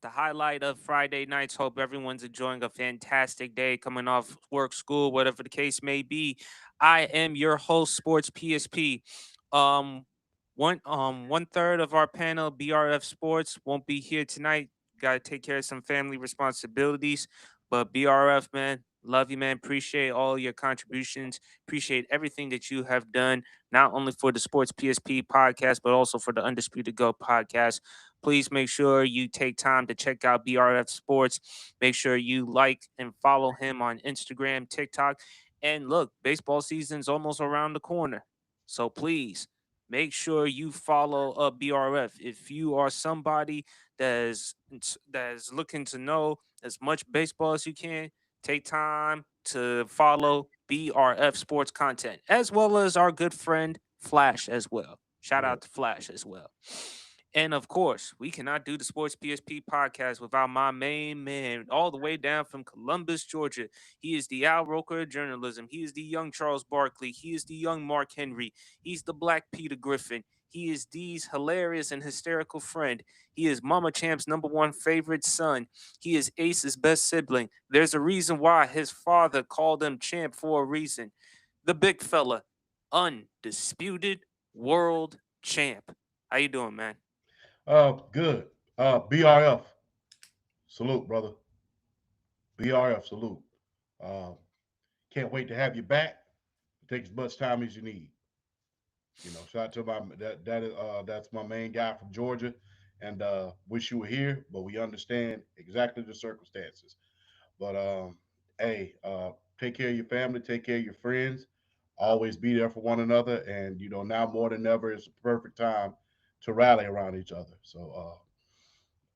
the highlight of Friday nights. Hope everyone's enjoying a fantastic day coming off work, school, whatever the case may be. I am your host, Sports PSP. Um, one third of our panel, BRF Sports, won't be here tonight. Got to take care of some family responsibilities. But BRF, man, love you, man. Appreciate all your contributions. Appreciate everything that you have done, not only for the Sports PSP podcast, but also for the Undisputed Go podcast. Please make sure you take time to check out BRF Sports. Make sure you like and follow him on Instagram, TikTok. And look, baseball season's almost around the corner. So please make sure you follow BRF. If you are somebody that's looking to know as much baseball as you can, take time to follow BRF Sports content, as well as our good friend Flash as well. Shout Yeah. out to Flash as well. And of course, we cannot do the Sports PSP podcast without my main man, all the way down from Columbus, Georgia. He is the Al Roker of journalism. He is the young Charles Barkley. He is the young Mark Henry. He's the Black Peter Griffin. He is Dee's hilarious and hysterical friend. He is Mama Champ's number one favorite son. He is Ace's best sibling. There's a reason why his father called him Champ for a reason. The big fella, undisputed world champ. How you doing, man? Good. BRF, salute, brother. BRF, salute. Uh, can't wait to have you back. Take as much time as you need. Shout out to that's my main guy from Georgia, and wish you were here, but we understand exactly the circumstances. But hey, take care of your family, take care of your friends. Always be there for one another, and now more than ever, it's a perfect time to rally around each other. So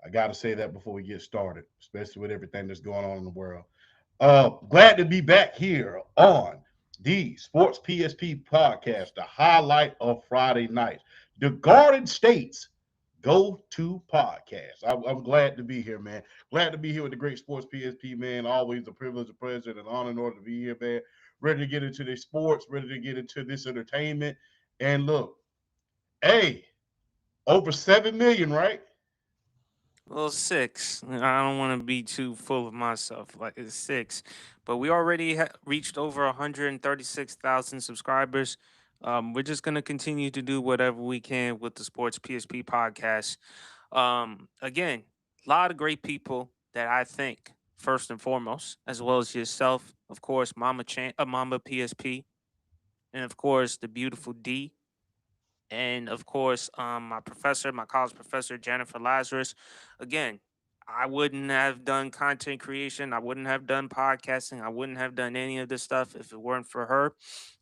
I got to say that before we get started, especially with everything that's going on in the world. Glad to be back here on the Sports PSP podcast, the highlight of Friday nights, the Garden State's go-to podcast. I'm glad to be here, man. Glad to be here with the great Sports PSP, man. Always a privilege, a pleasure, and an honor in order to be here, man. Ready to get into this sports, ready to get into this entertainment. And look, hey, over 7 million, right? Well, six. I don't want to be too full of myself. Like it's six, but we already reached over 136,000 subscribers. We're just gonna continue to do whatever we can with the Sports PSP podcast. Again, a lot of great people that I think first and foremost, as well as yourself, of course, Mama PSP, and of course the beautiful D, and of course, my college professor, Jennifer Lazarus. Again, I wouldn't have done content creation. I wouldn't have done podcasting. I wouldn't have done any of this stuff if it weren't for her.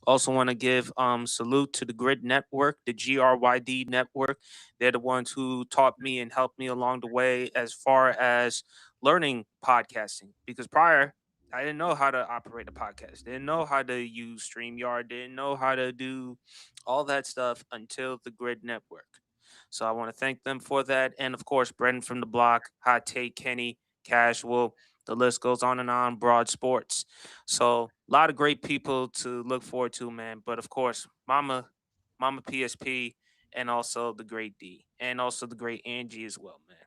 Also, want to give salute to the Grid Network, the GRYD Network. They're the ones who taught me and helped me along the way as far as learning podcasting. Because prior, I didn't know how to operate a podcast. Didn't know how to use StreamYard. Didn't know how to do all that stuff until the Grid Network. So I want to thank them for that. And of course, Brendan from the Block, Hot Take, Kenny, Casual, the list goes on and on, Broad Sports. So a lot of great people to look forward to, man. But of course, Mama PSP, and also the great D, and also the great Angie as well, man.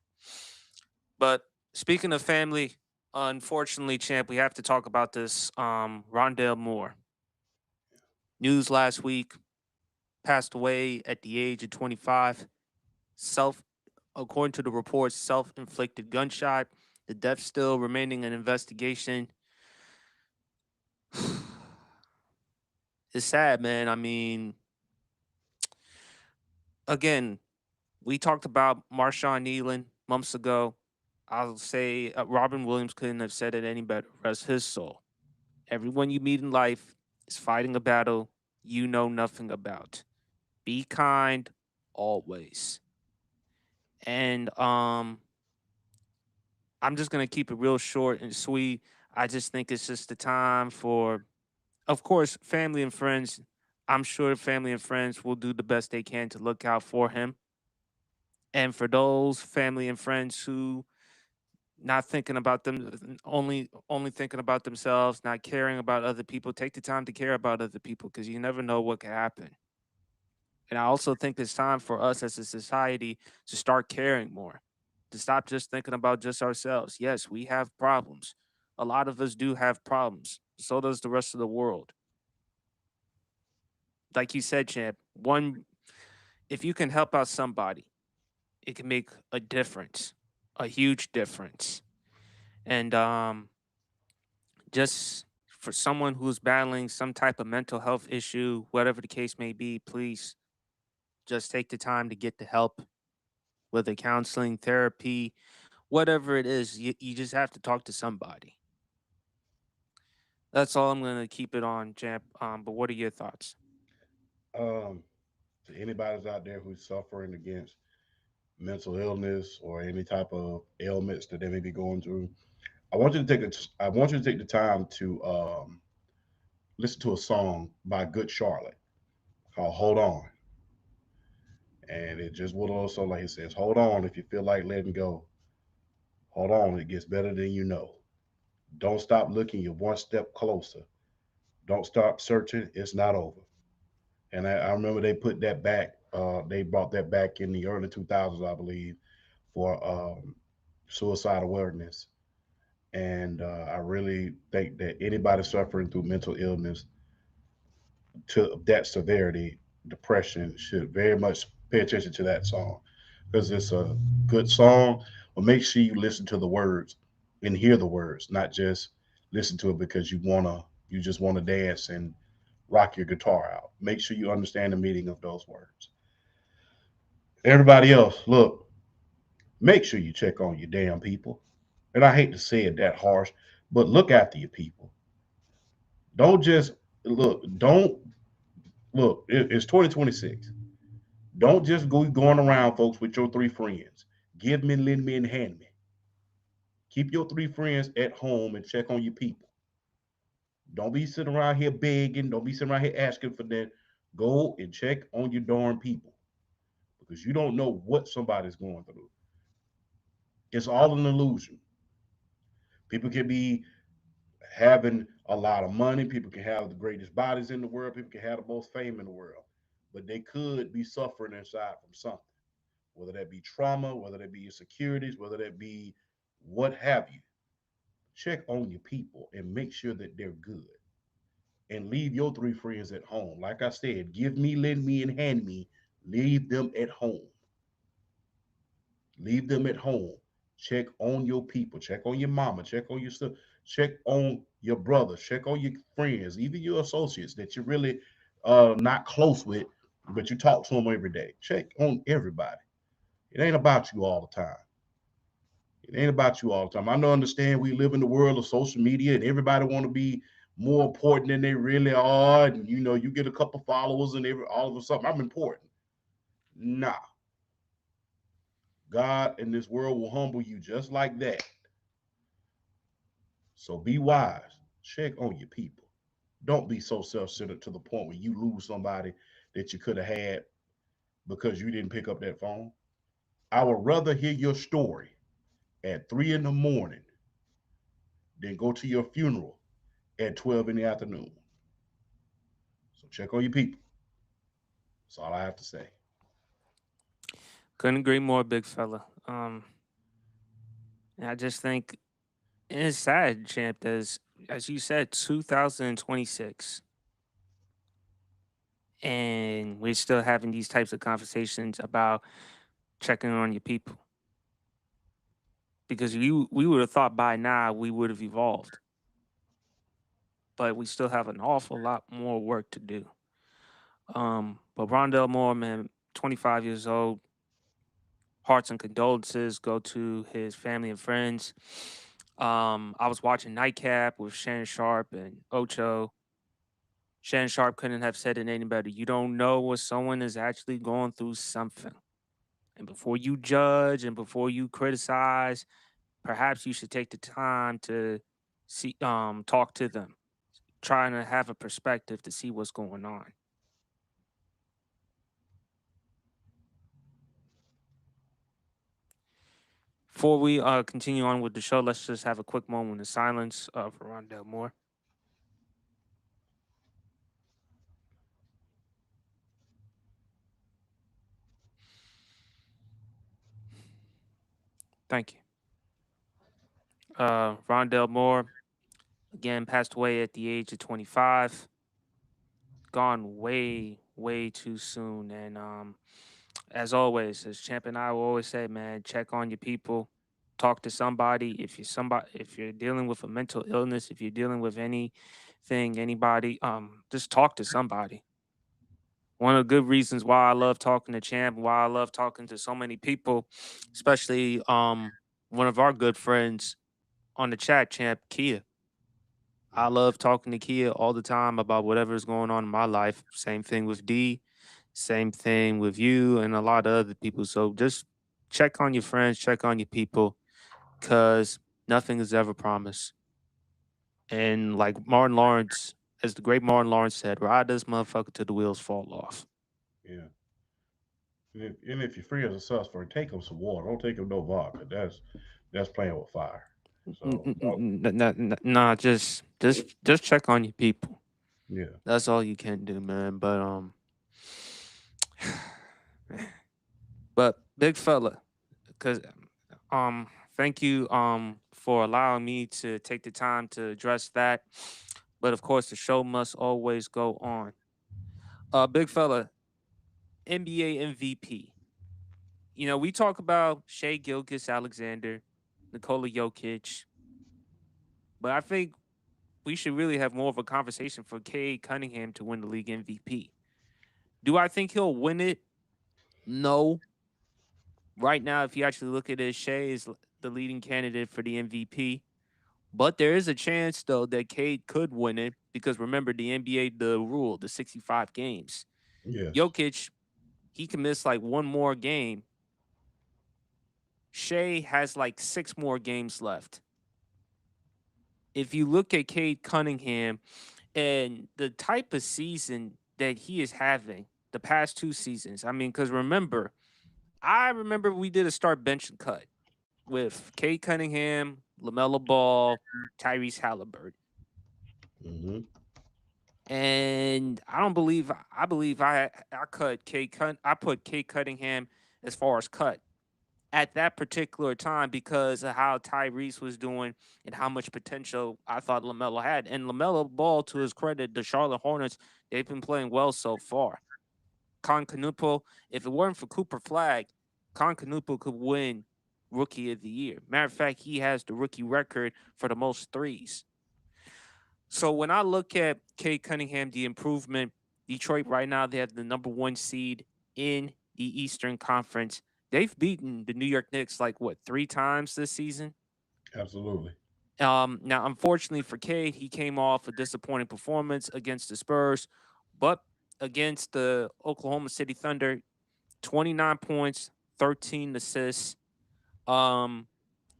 But speaking of family, unfortunately, champ, we have to talk about this. Rondale Moore. News last week, passed away at the age of 25. Self, according to the reports, self-inflicted gunshot. The death still remaining an investigation. It's sad, man. I mean, again, we talked about Marshawn Nealon months ago. I'll say Robin Williams couldn't have said it any better. Rest his soul. Everyone you meet in life is fighting a battle you know nothing about. Be kind always. And I'm just gonna keep it real short and sweet. I just think it's just the time for, of course, family and friends. I'm sure family and friends will do the best they can to look out for him. And for those family and friends who not thinking about them, only thinking about themselves, not caring about other people, take the time to care about other people because you never know what could happen. And I also think it's time for us as a society to start caring more. to stop just thinking about just ourselves. Yes, we have problems. A lot of us do have problems. So does the rest of the world. Like you said, champ, one if you can help out somebody, it can make a difference, a huge difference. And just for someone who's battling some type of mental health issue, whatever the case may be, please just take the time to get the help, whether counseling, therapy, whatever it is. You just have to talk to somebody. That's all I'm gonna keep it on, champ. But what are your thoughts? Um, to anybody's out there who's suffering against mental illness or any type of ailments that they may be going through, I want you to take the time to listen to a song by Good Charlotte called "Hold On," and it just what also like it says, "Hold on if you feel like letting go. Hold on, it gets better than you know. Don't stop looking. You're one step closer. Don't stop searching. It's not over." And I remember they put that back. They brought that back in the early 2000s, I believe, for suicide awareness. And I really think that anybody suffering through mental illness to that severity, depression, should very much pay attention to that song because it's a good song. But make sure you listen to the words and hear the words, not just listen to it because you just wanna dance and rock your guitar out. Make sure you understand the meaning of those words. Everybody else, look, make sure you check on your damn people. And I hate to say it that harsh, but look after your people. Don't just don't look. It's 2026. Don't just go going around, folks, with your three friends. Give me, lend me, and hand me. Keep your three friends at home and check on your people. Don't be sitting around here begging. Don't be sitting around here asking for that. Go and check on your darn people because you don't know what somebody's going through. It's all an illusion. People can be having a lot of money. People can have the greatest bodies in the world. People can have the most fame in the world, but they could be suffering inside from something, whether that be trauma, whether that be insecurities, whether that be what have you. Check on your people and make sure that they're good. And leave your three friends at home. Like I said, give me, lend me, and hand me. Leave them at home. Leave them at home. Check on your people. Check on your mama. Check on your stuff. Check on your brothers. Check on your friends, even your associates that you're really not close with, but you talk to them every day. Check on everybody. It ain't about you all the time. It ain't about you all the time. I know, understand we live in the world of social media and everybody want to be more important than they really are. And you get a couple followers and all of a sudden I'm important. Nah, God in this world will humble you just like that. So be wise. Check on your people. Don't be so self-centered to the point where you lose somebody that you could have had because you didn't pick up that phone. I would rather hear your story at 3 in the morning than go to your funeral at 12 in the afternoon. So check on your people. That's all I have to say. Couldn't agree more, big fella. And I just think it's sad, champ. As you said, 2026, and we're still having these types of conversations about checking on your people. Because we would have thought by now we would have evolved, but we still have an awful lot more work to do. But Rondale Moore, man, 25 years old, hearts and condolences go to his family and friends. I was watching Nightcap with Shannon Sharp and Ocho. Shannon Sharp couldn't have said it any better. You don't know what someone is actually going through something. And before you judge and before you criticize, perhaps you should take the time to talk to them, trying to have a perspective to see what's going on. Before we continue on with the show, let's just have a quick moment of silence for Rondell Moore. Thank you. Rondale Moore again passed away at the age of 25. Gone way, way too soon. And as always, as Champ and I will always say, man, check on your people, talk to somebody. If you're dealing with a mental illness, if you're dealing with anything, anybody, just talk to somebody. One of the good reasons why I love talking to Champ, why I love talking to so many people, especially one of our good friends on the chat, Champ Kia. I love talking to Kia all the time about whatever's going on in my life. Same thing with D, same thing with you and a lot of other people. So just check on your friends, check on your people, because nothing is ever promised. And like Martin Lawrence, as the great Martin Lawrence said, ride this motherfucker till the wheels fall off. Yeah. And if your friends are suffering, take them some water. Don't take them no vodka. That's playing with fire. So Nah, just check on your people. yeah, That's all you can do, man. But big fella, because thank you for allowing me to take the time to address that. But of course, the show must always go on. Big fella, NBA MVP. You know, we talk about Shea Gilgis Alexander, Nikola Jokic, but I think we should really have more of a conversation for Cade Cunningham to win the league MVP. Do I think he'll win it? No. Right now, if you actually look at it, Shea is the leading candidate for the MVP. But there is a chance, though, that Cade could win it because remember the NBA, the rule, the 65 games. yes, Jokic, he can miss like one more game. Shea has like six more games left. If you look at Cade Cunningham and the type of season that he is having the past two seasons, I mean, because remember, I remember we did a start bench and cut with Cade Cunningham, LaMelo Ball, Tyrese Halliburton. hmm And I don't believe I believe I cut I put Kate Cunningham as far as cut at that particular time because of how Tyrese was doing and how much potential I thought LaMelo had. And LaMelo Ball, to his credit, the Charlotte Hornets, they've been playing well so far. Con Canupo, if it weren't for Cooper Flag, Con Canupo could win Rookie of the Year. Matter of fact, he has the rookie record for the most threes. So when I look at Kate Cunningham, the improvement, Detroit right now, they have the number one seed in the Eastern Conference. They've beaten the New York Knicks like what, three times this season? absolutely. Now, unfortunately for Cade, he came off a disappointing performance against the Spurs, but against the Oklahoma City Thunder, 29 points, 13 assists. Um,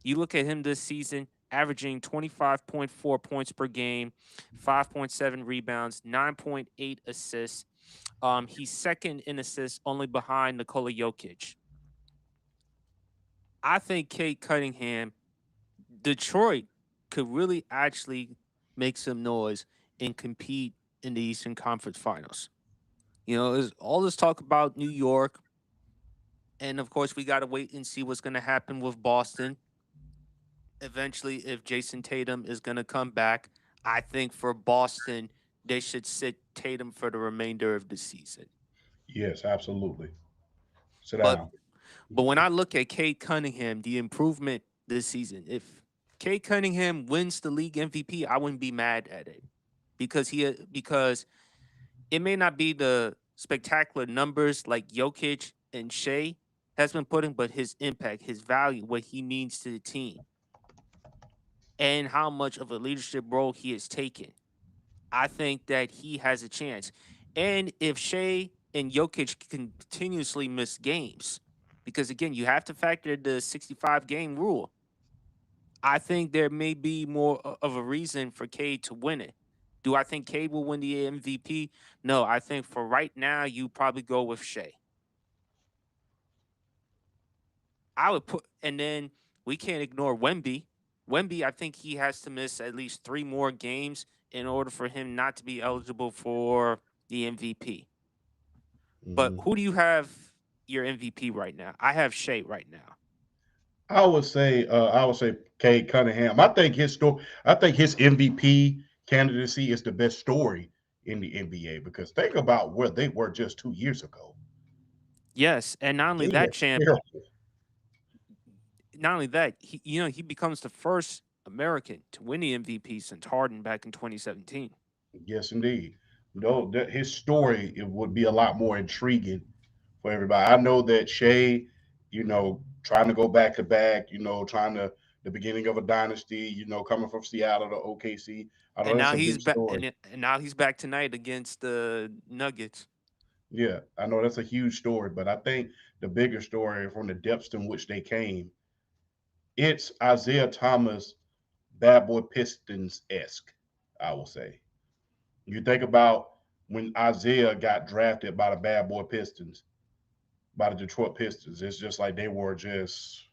you look at him this season, averaging 25.4 points per game, 5.7 rebounds, 9.8 assists. He's second in assists, only behind Nikola Jokic. I think Kate Cunningham, Detroit, could really actually make some noise and compete in the Eastern Conference Finals. You know, there's all this talk about New York, and of course, we got to wait and see what's going to happen with Boston. Eventually, if Jason Tatum is going to come back, I think for Boston, they should sit Tatum for the remainder of the season. Yes, absolutely. Sit But down. when I look at Cade Cunningham, the improvement this season, if Cade Cunningham wins the league MVP, I wouldn't be mad at it because it may not be the spectacular numbers like Jokic and Shea has been putting, but his impact, his value, what he means to the team, and how much of a leadership role he has taken. I think that he has a chance. And if Shea and Jokic continuously miss games, because again, you have to factor the 65 game rule, I think there may be more of a reason for Cade to win it. Do I think Cade will win the MVP? No, I think for right now, you probably go with Shea. I would put, and then we can't ignore Wemby. Wemby, I think he has to miss at least three more games in order for him not to be eligible for the MVP. But hmm who do you have your MVP right now? I have Shea right now. I would say Cade Cunningham. I think his MVP candidacy is the best story in the NBA because think about where they were just 2 years ago. Yes, and not only They were that, champ. terrible. Not only that, he becomes the first American to win the MVP since Harden back in 2017. Yes, indeed. No, his story it would be a lot more intriguing for everybody. I know that Shea, trying to go back to back, trying to the beginning of a dynasty, coming from Seattle to OKC. I know And that's now a big he's back, story. and now he's back tonight against the Nuggets. Yeah, I know that's a huge story, but I think the bigger story from the depths in which they came, it's Isaiah Thomas, bad boy Pistons esque, I will say. You think about when Isaiah got drafted by the bad boy Pistons, by the Detroit Pistons. It's just like they were just.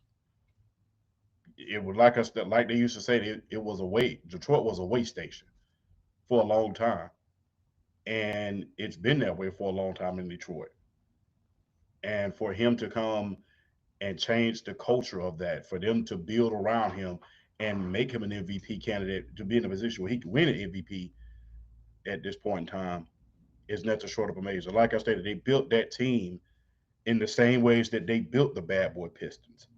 It was like us that, like they used to say, it was a wait. Detroit was a way station for a long time, and it's been that way for a long time in Detroit. And for him to come and change the culture of that, for them to build around him and make him an MVP candidate to be in a position where he can win an MVP at this point in time is nothing short of amazing. Like I stated, they built that team in the same ways that they built the Bad Boy Pistons,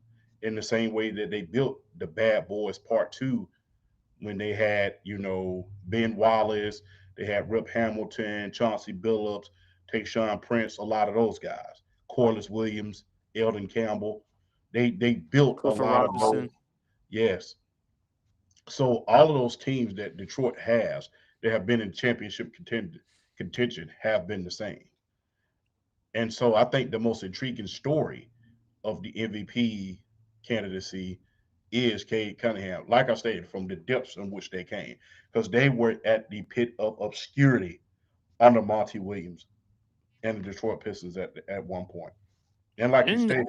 in the same way that they built the Bad Boys Part Two when they had, Ben Wallace, they had Rip Hamilton, Chauncey Billups, Tayshaun Prince, a lot of those guys, Corliss Williams, Eldon Campbell. They built a Clifford lot of those. Robinson. Yes. So all of those teams that Detroit has that have been in championship contention have been the same. And so I think the most intriguing story of the MVP candidacy is Cade Cunningham. Like I stated, from the depths in which they came, because they were at the pit of obscurity under Monty Williams and the Detroit Pistons at one point. And like you And stated,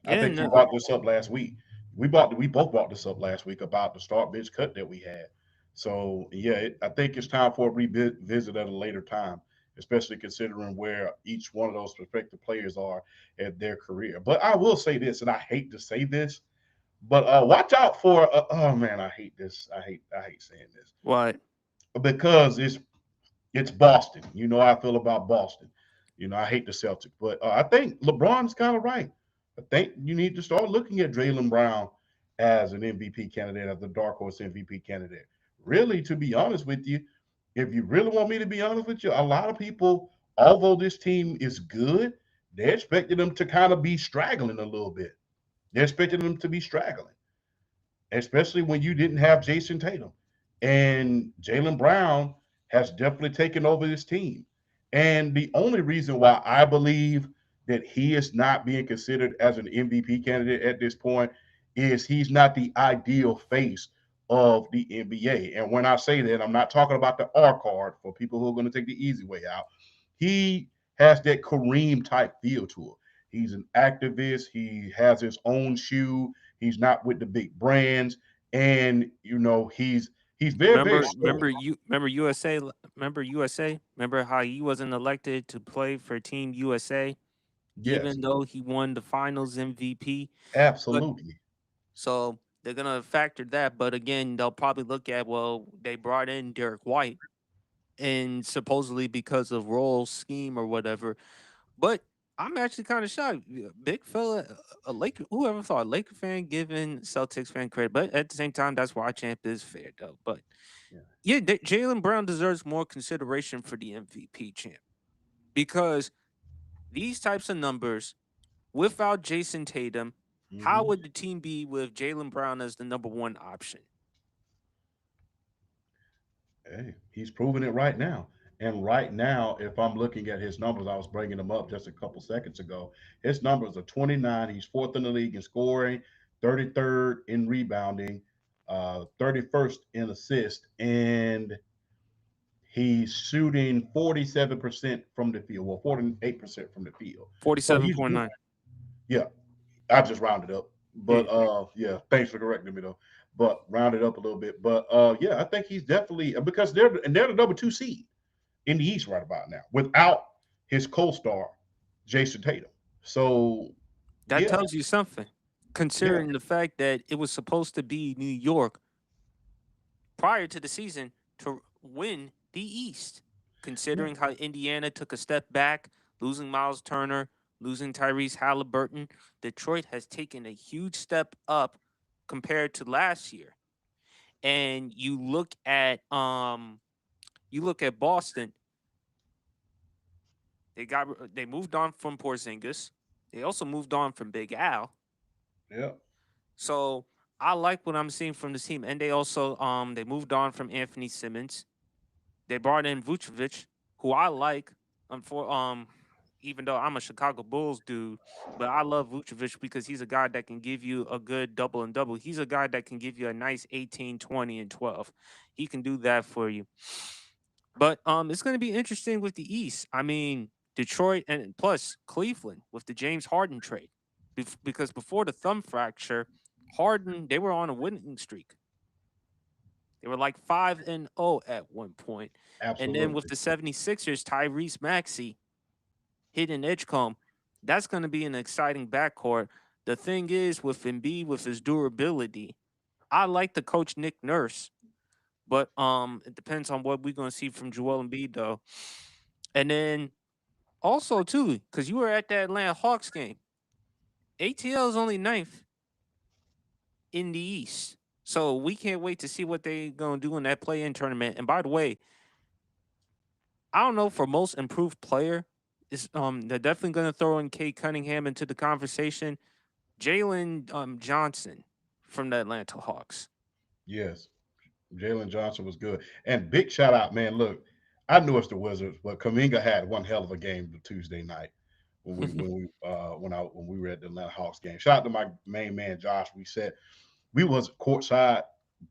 I yeah, think you no, brought this up last week. We both brought this up last week about the start bench cut that we had. So yeah, I think it's time for a revisit at a later time, especially considering where each one of those prospective players are at their career. But I will say this, and I hate to say this, but watch out for. Oh man, I hate this. I hate saying this what? because it's Boston. You know how I feel about Boston. I hate the Celtics, but I think LeBron's kind of right. I think you need to start looking at Jalen Brown as an MVP candidate, as the dark horse MVP candidate. Really, to be honest with you, if you really want me to be honest with you, a lot of people, although this team is good, they expected them to kind of be straggling a little bit. They expected them to be straggling, especially when you didn't have Jason Tatum. And Jalen Brown has definitely taken over this team. And the only reason why I believe that he is not being considered as an MVP candidate at this point is he's not the ideal face of the NBA. And when I say that, I'm not talking about the R card for people who are going to take the easy way out. He has that Kareem type feel to him. He's an activist. He has his own shoe. He's not with the big brands, and he's very very stoic. Remember USA. Remember USA. Remember how he wasn't elected to play for Team USA, Yes, even though he won the Finals MVP. But absolutely. so they're gonna factor that. But again, they'll probably look at, well, they brought in Derek White, and supposedly because of role scheme or whatever. But I'm actually kind of shocked. Big fella, a Laker. Whoever thought a Laker fan giving Celtics fan credit, but at the same time, that's why our champ is fair though. But Yeah. yeah, Jalen Brown deserves more consideration for the MVP champ because these types of numbers without Jason Tatum, how Hmm. would the team be with Jalen Brown as the number one option? Hey, he's proving it right now. And right now, if I'm looking at his numbers, I was bringing them up just a couple seconds ago. His numbers are 29. He's fourth in the league in scoring, 33rd in rebounding, 31st in assist, and he's shooting 47% from the field. Well, 48% from the field. So Forty-seven he's point good. nine. Yeah, I just rounded up. But Yeah. yeah, thanks for correcting me though. But rounded up a little bit. But yeah, I think he's definitely because they're the number two seed in the East right about now without his co-star Jason Tatum. So That yeah, tells you something. Yeah, considering the fact that it was supposed to be New York prior to the season to win the East, yeah, considering how Indiana took a step back, losing Miles Turner, losing Tyrese Halliburton. Detroit has taken a huge step up compared to last year. And you look at Boston, they moved on from Porzingis. They also moved on from Big Al. yeah. So I like what I'm seeing from this team. And they also they moved on from Anthony Simmons. They brought in Vucevic, who I like. For even though I'm a Chicago Bulls dude, but I love Vucevic because he's a guy that can give you a good double and double. He's a guy that can give you a nice 18, 20, and 12. He can do that for you. But it's going to be interesting with the East. I mean, Detroit and plus Cleveland with the James Harden trade. Because before the thumb fracture, Harden, they were on a winning streak. They were like 5-0 at one point. And then with Absolutely. the 76ers, Tyrese Maxey hitting Edgecombe, that's going to be an exciting backcourt. The thing is, with Embiid, with his durability, I like the coach Nick Nurse, but it depends on what we're going to see from Joel Embiid, though. And then also, too, because you were at that Atlanta Hawks game, ATL is only ninth in the East. So we can't wait to see what they're going to do in that play-in tournament. And by the way, I don't know for most improved player. Is they're definitely going to throw in Kate Cunningham into the conversation. Jalen Johnson from the Atlanta Hawks. Yes. Jalen Johnson was good. And big shout out, man. Look, I knew it's the Wizards, but Kaminga had one hell of a game the Tuesday night when we were at the Atlanta Hawks game. Shout out to my main man Josh. We was courtside.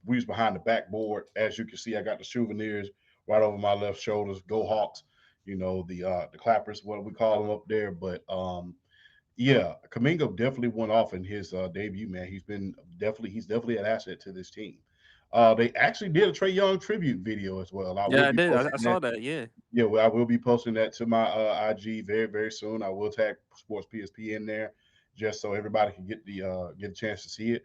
We was behind the backboard. As you can see, I got the souvenirs right over my left shoulders. Go Hawks! You know the clappers, what we call them up there. But yeah, Kaminga definitely went off in his debut. Man, he's definitely an asset to this team. They actually did a Trey Young tribute video as well. I will Yeah, I be did. I posting saw that. that. Yeah. Yeah, well, I will be posting that to my IG very soon. I will tag Sports PSP in there just so everybody can get a chance to see it.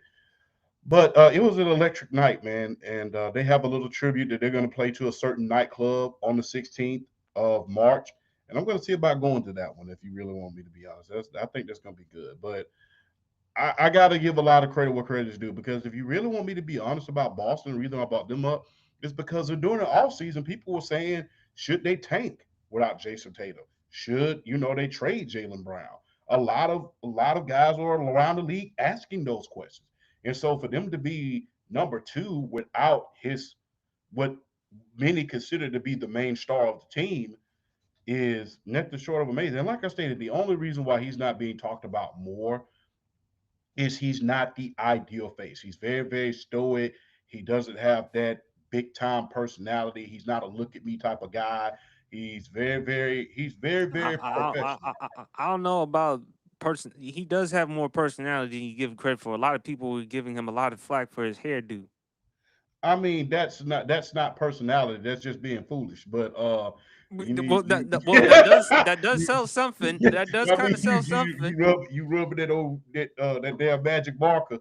But it was an electric night, man, and they have a little tribute that they're going to play to a certain nightclub on the 16th of March, and I'm going to see about going to that one if you really want me to be honest. I think that's going to be good, but I got to give a lot of credit where credit is due because if you really want me to be honest about Boston, the reason I brought them up is because during the offseason, people were saying, should they tank without Jason Tatum? Should they trade Jalen Brown? A lot of guys are around the league asking those questions, and so for them to be number two without his what many consider to be the main star of the team is nothing short of amazing. And like I stated, the only reason why he's not being talked about more is he's not the ideal face. He's very stoic. He doesn't have that big time personality. He's not a look at me type of guy. He's very professional. I don't know about person. He does have more personality than you give him credit for. A lot of people were giving him a lot of flack for his hairdo. I mean, that's not personality. That's just being foolish. But you need Well, you. that does you sell something. yeah, That does I kind mean, of you sell you something. you rub you rubbing that damn magic marker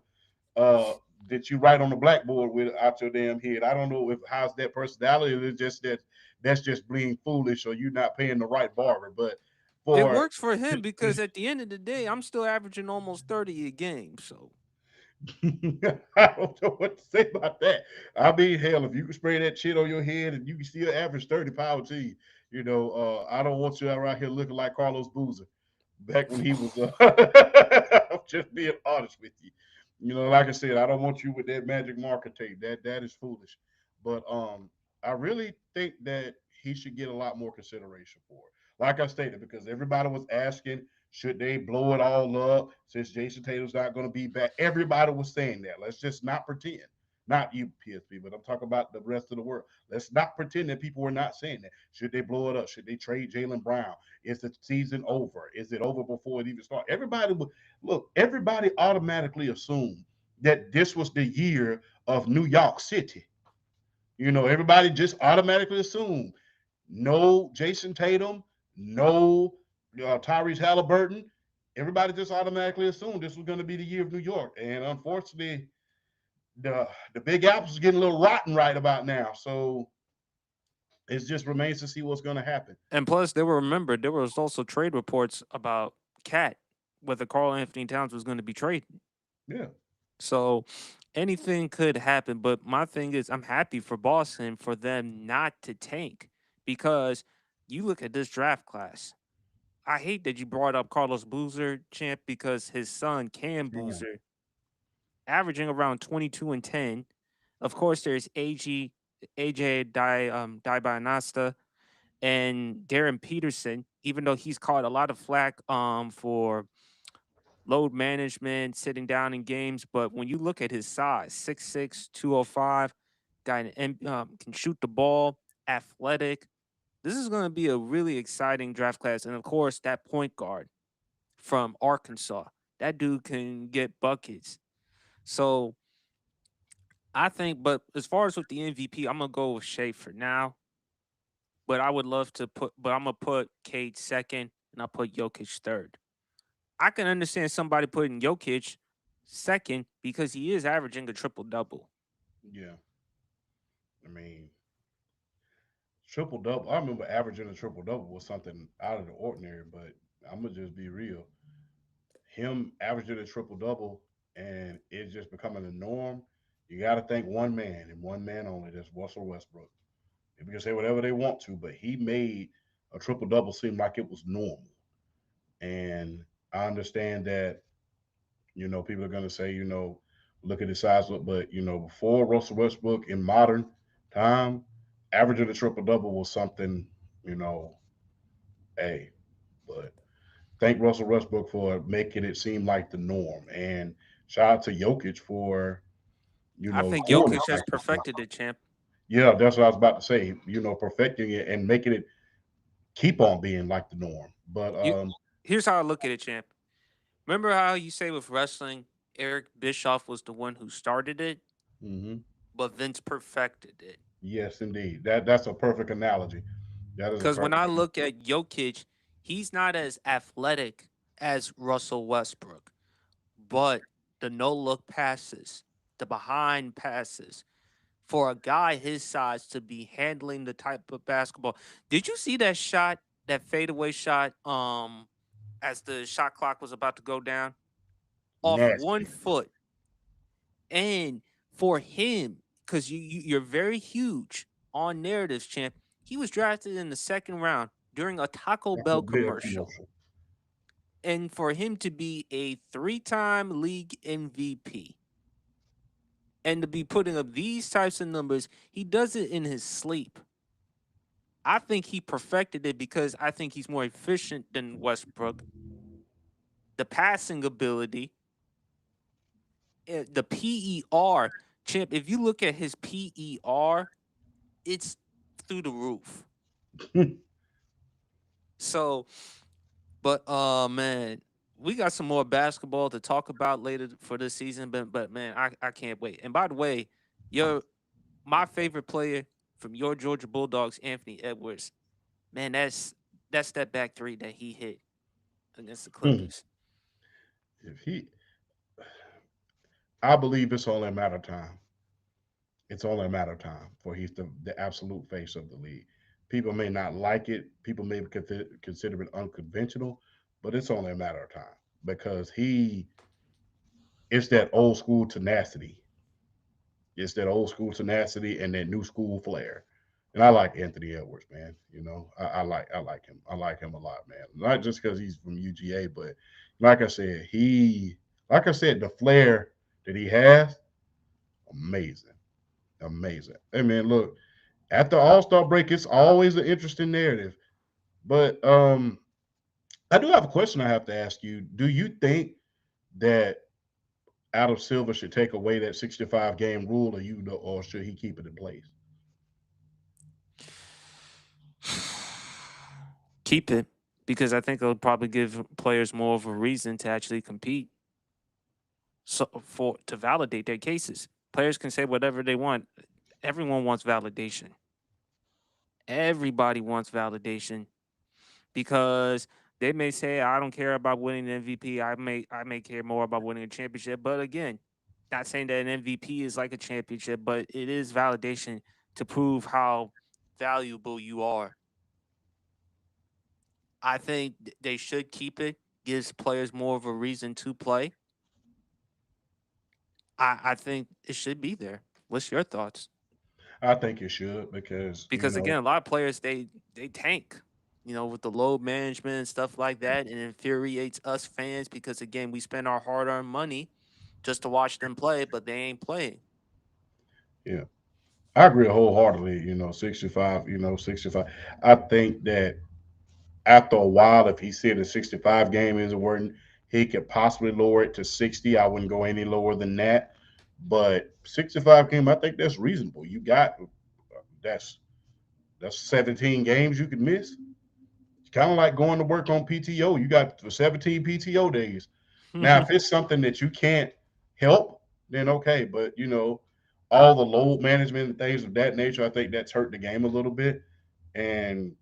uh that you write on the blackboard with out your damn head. I don't know if how's that personality. It's just that's just being foolish or you not paying the right barber. But It for works for him because at the end of the day, I'm still averaging almost 30 a game. So I don't know what to say about that. I mean, hell, if you can spray that shit on your head and you can still average 30 pounds, gee, I don't want you around here looking like Carlos Boozer back when he was. I'm just being honest with you. Like I said, I don't want you with that magic marker tape. That is foolish. But I really think that he should get a lot more consideration for it. Like I stated, because everybody was asking, should they blow it all up since Jason Tatum's not going to be back? Everybody was saying that. Let's just not pretend. Not you, PSP, but I'm talking about the rest of the world. Let's not pretend that people were not saying that. Should they blow it up? Should they trade Jalen Brown? Is the season over? Is it over before it even starts? Everybody would look. Everybody automatically assumed that this was the year of New York City. Everybody just automatically assumed no Jason Tatum, no Tyrese Halliburton. everybody just automatically assumed this was going to be the year of New York, and unfortunately, the Big Apple's getting a little rotten right about now. So it just remains to see what's going to happen. And plus, there was also trade reports about Cat, whether Carl Anthony Towns was going to be traded. Yeah, So anything could happen. But my thing is, I'm happy for Boston for them not to tank because you look at this draft class. I hate that you brought up Carlos Boozer, champ, because his son Cam damn. Boozer, averaging around 22 and 10. Of course, there's AJ Dibanasta and Darren Peterson, even though he's caught a lot of flack for load management, sitting down in games. But when you look at his size, 6'6", 205, guy can shoot the ball, athletic. This is going to be a really exciting draft class. And of course, that point guard from Arkansas, that dude can get buckets. So I think, but as far as with the MVP, I'm going to go with Shea for now. But I would love to but I'm going to put Cade second and I'll put Jokic third. I can understand somebody putting Jokic second because he is averaging a triple double. Yeah, I mean, triple double. I remember averaging a triple double was something out of the ordinary, but I'm gonna just be real. Him averaging a triple double and it just becoming a norm. You got to think one man and one man only. That's Russell Westbrook. People can say whatever they want to, but he made a triple double seem like it was normal. And I understand that, people are going to say, look at his size, but, before Russell Westbrook in modern time, averaging a triple double was something, you know, hey, but thank Russell Westbrook for making it seem like the norm. And shout out to Jokic for, I think doing it Jokic has like this. perfected it, champ. Yeah, that's what I was about to say. Perfecting it and making it keep on being like the norm. But You Here's how I look at it, champ. Remember how you say with wrestling, Eric Bischoff was the one who started it, mhm, but Vince perfected it. yes, indeed, that's a perfect analogy. That is a Because when I perfect. look at Jokic, he's not as athletic as Russell Westbrook, but the no look passes, the behind passes, for a guy his size to be handling the type of basketball. Did you see that shot, that fadeaway shot, as the shot clock was about to go down? Off one Nasty. foot. And for him, because you're very huge on narratives, champ, he was drafted in the second round during a Taco Taco Bell Bell commercial. commercial. And for him to be a three-time league MVP and to be putting up these types of numbers, he does it in his sleep. I think he perfected it because I think he's more efficient than Westbrook. The passing ability, the PER, champ. If you look at his PER, it's through the roof. So, but man, we got some more basketball to talk about later for this season. But man, I can't wait. And by the way, your my favorite player from your Georgia Bulldogs, Anthony Edwards. Man, that's that back three that he hit against the Clippers. if he, I believe it's only a matter of time. It's only a matter of time for he's the absolute face of the league. People may not like it. People may consider it unconventional, but it's only a matter of time because it's that old school tenacity. It's that old school tenacity and that new school flair. And I like Anthony Edwards, man. I like him. I like him a lot, man. Not just because he's from UGA, but like I said, like I said, the flair that he has, amazing, amazing. Hey, man, look, after All Star break, it's always an interesting narrative. But I do have a question I have to ask you. Do you think that Adam Silver should take away that 65 game rule, or should he keep it in place? Keep it because I think it'll probably give players more of a reason to actually compete. So for to validate their cases, players can say whatever they want. Everyone wants validation. Everybody wants validation because They may say I don't care about winning the MVP. I may care more about winning a championship. But again, not saying that an MVP is like a championship, but it is validation to prove how valuable you are. I think they should keep it. Gives players more of a reason to play. I think it should be there. What's your thoughts? I think it should because Because again, a lot of players they tank, with the load management and stuff like that, and it infuriates us fans because again, we spend our hard-earned money just to watch them play, but they ain't playing. yeah, I agree wholeheartedly. 65. 65. I think that after a while, if he said the 65 game isn't working, he could possibly lower it to 60. I wouldn't go any lower than that. But 65 game, I think that's reasonable. You got that's that's 17 games you could miss. It's kind of like going to work on PTO. You got 17 PTO days. Now, if it's something that you can't help, then okay. But all the load management and things of that nature, I think that's hurt the game a little bit. And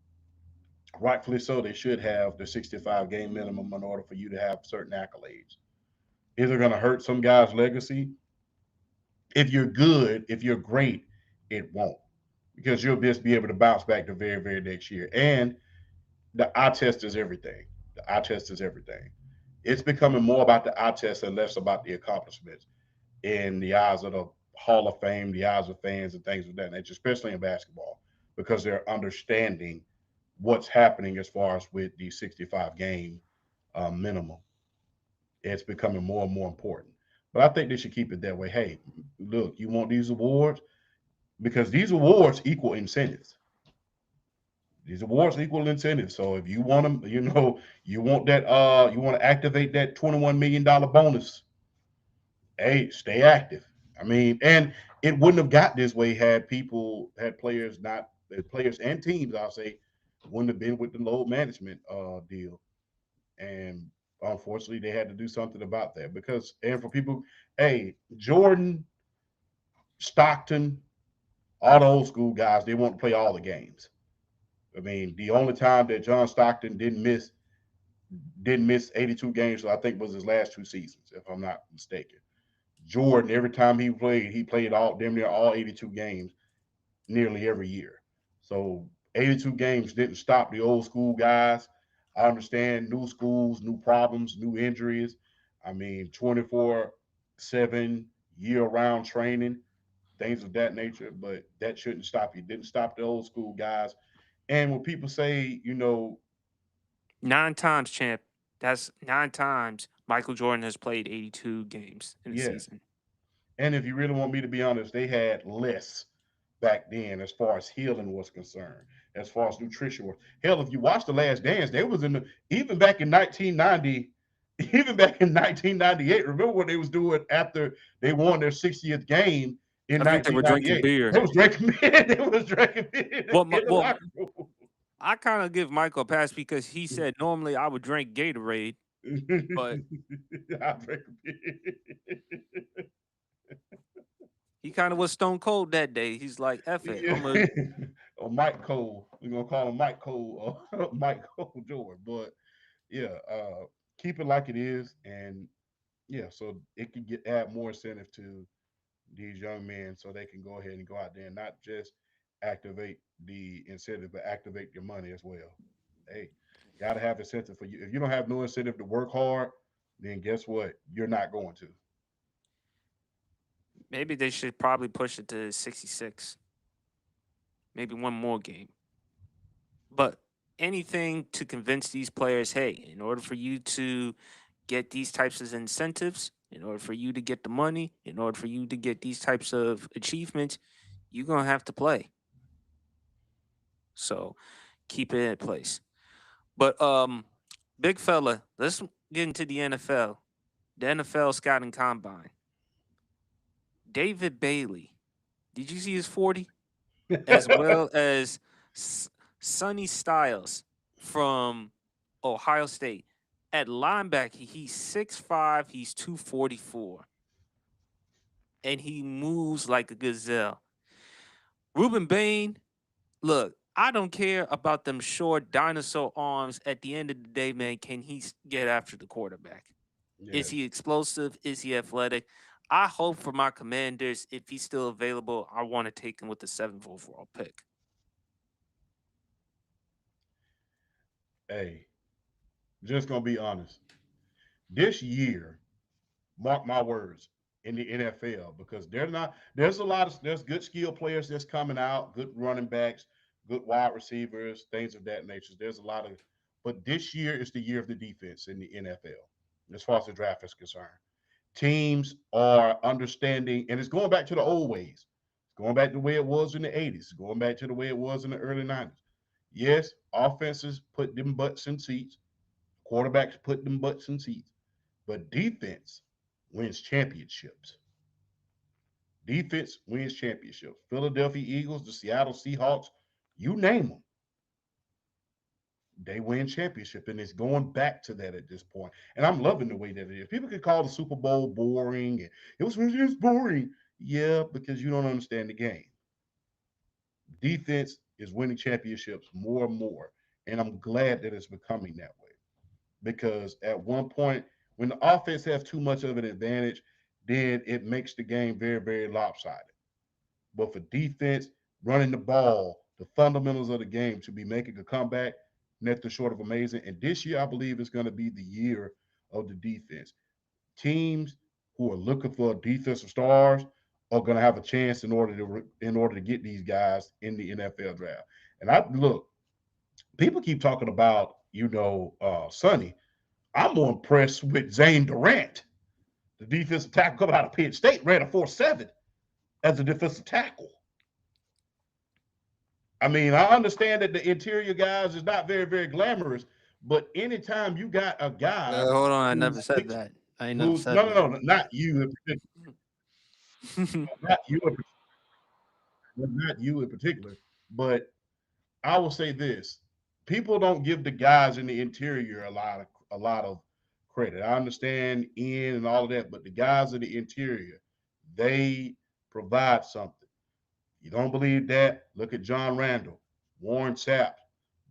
rightfully so, they should have the 65 game minimum in order for you to have certain accolades. Is it going to hurt some guy's legacy? If you're good, if you're great, it won't, because you'll just be able to bounce back the very, very next year. And the eye test is everything. The eye test is everything. It's becoming more about the eye test and less about the accomplishments in the eyes of the Hall of Fame, the eyes of fans, and things of that nature, especially in basketball, because they're understanding what's happening as far as with the 65 game minimum. It's becoming more and more important. But I think they should keep it that way. Hey, look, you want these awards? Because these awards equal incentives. These awards equal incentives. So if you want them, you want that, you want to activate that $21 million bonus. Hey, stay active. I mean, and it wouldn't have got this way had players not players and teams, I'll say, wouldn't have been with the load management deal. And unfortunately, they had to do something about that because, and for people, hey, Jordan, Stockton, all the old school guys, they want to play all the games. I mean, the only time that John Stockton didn't miss 82 games, so I think was his last two seasons, if I'm not mistaken. Jordan, every time he played all damn near all 82 games nearly every year. So 82 games didn't stop the old school guys. I understand new schools, new problems, new injuries. I mean, 24/7 year round training, things of that nature, but that shouldn't stop you. It didn't stop the old school guys. And when people say, 9 times champ. That's 9 times Michael Jordan has played 82 games in a yeah, season. and if you really want me to be honest, they had less back then as far as healing was concerned, as far as nutrition was. Hell, if you watch The Last Dance, they was in the even back in 1990, even back in 1998. Remember what they was doing after they won their 60th game in I think they were drinking 1998? They beer. was drinking beer. They was drinking beer Well, in the well, locker room. I kind of give Michael a pass because he said normally I would drink Gatorade, but I drink beer. he kind of was stone cold that day. He's like, "F it, Yeah. I'm a." Or Mike Cole. We're gonna call him Mike Cole or Mike Cole Jordan. But yeah, keep it like it is, and yeah, so it can add more incentive to these young men, so they can go ahead and go out there and not just activate the incentive, but activate your money as well. Hey, gotta have incentive for you. If you don't have no incentive to work hard, then guess what? You're not going to. Maybe they should probably push it to 66. Maybe one more game. But anything to convince these players, hey, in order for you to get these types of incentives, in order for you to get the money, in order for you to get these types of achievements, you're gonna have to play. So keep it in place. But big fella, let's get into the NFL. The NFL scouting combine. David Bailey. Did you see his 40? As well as S- Sonny Styles from Ohio State. At linebacker, he's 6'5", he's 244, and he moves like a gazelle. Ruben Bain, look, I don't care about them short dinosaur arms. At the end of the day, man, can he get after the quarterback? Is Yes. he explosive? Is he athletic? I hope for my Commanders, if he's still available, I want to take him with the seventh overall pick. Hey, just gonna be honest. This year, mark my words, in the NFL, because they're not. There's good skill players that's coming out, good running backs, good wide receivers, things of that nature. There's a lot of, but this year is the year of the defense in the NFL, as far as the draft is concerned. Teams are understanding, and it's going back to the old ways. It's going back to the way it was in the 80s. It's going back to the way it was in the early 90s. Yes, offenses put them butts in seats. Quarterbacks put them butts in seats. But defense wins championships. Defense wins championships. Philadelphia Eagles, the Seattle Seahawks, you name them, they win championship, and it's going back to that at this point. And I'm loving the way that it is. People could call the Super Bowl boring. And it was boring. Yeah, because you don't understand the game. Defense is winning championships more and more, and I'm glad that it's becoming that way. Because at one point, when the offense has too much of an advantage, then it makes the game very, very lopsided. But for defense, running the ball, the fundamentals of the game to be making a comeback, nothing short of amazing. And this year, I believe is going to be the year of the defense. Teams who are looking for defensive stars are going to have a chance in order to get these guys in the NFL draft. And I look, people keep talking about Sonny. I'm more impressed with Zane Durant, the defensive tackle coming out of Penn State, ran a 4.7 as a defensive tackle. I mean, I understand that the interior guys is not very, very glamorous, but anytime you got a guy Hold on, I never who's said six, that. I never who's said no, that. no, no, not you in particular, not you, not you in particular, but I will say this: people don't give the guys in the interior a lot of credit. I understand in and all of that, but the guys in the interior, they provide something. You don't believe that? Look at John Randall, Warren Sapp,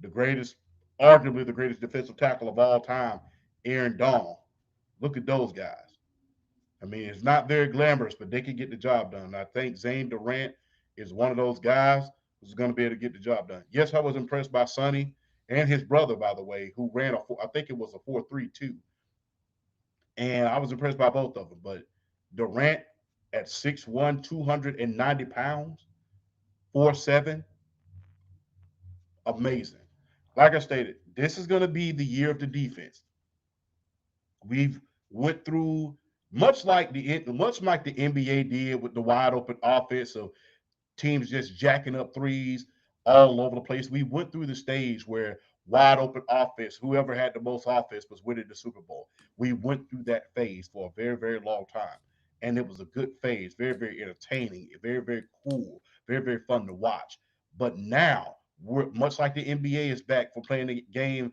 the greatest, arguably the greatest defensive tackle of all time, Aaron Donald. Look at those guys. I mean, it's not very glamorous, but they can get the job done. And I think Zane Durant is one of those guys who's going to be able to get the job done. Yes, I was impressed by Sonny and his brother, by the way, who ran I think it was a 4.32, and I was impressed by both of them. But Durant at 6'1", 290 pounds, 4.7, amazing. Like I stated, this is going to be the year of the defense. We've went through much like the NBA did with the wide open offense of teams just jacking up threes all over the place. We went through the stage where wide open offense, whoever had the most offense was winning the Super Bowl. We went through that phase for a very, very long time. And it was a good phase, very, very entertaining, very, very cool, very, very fun to watch. But now, we're much like the NBA is back for playing the game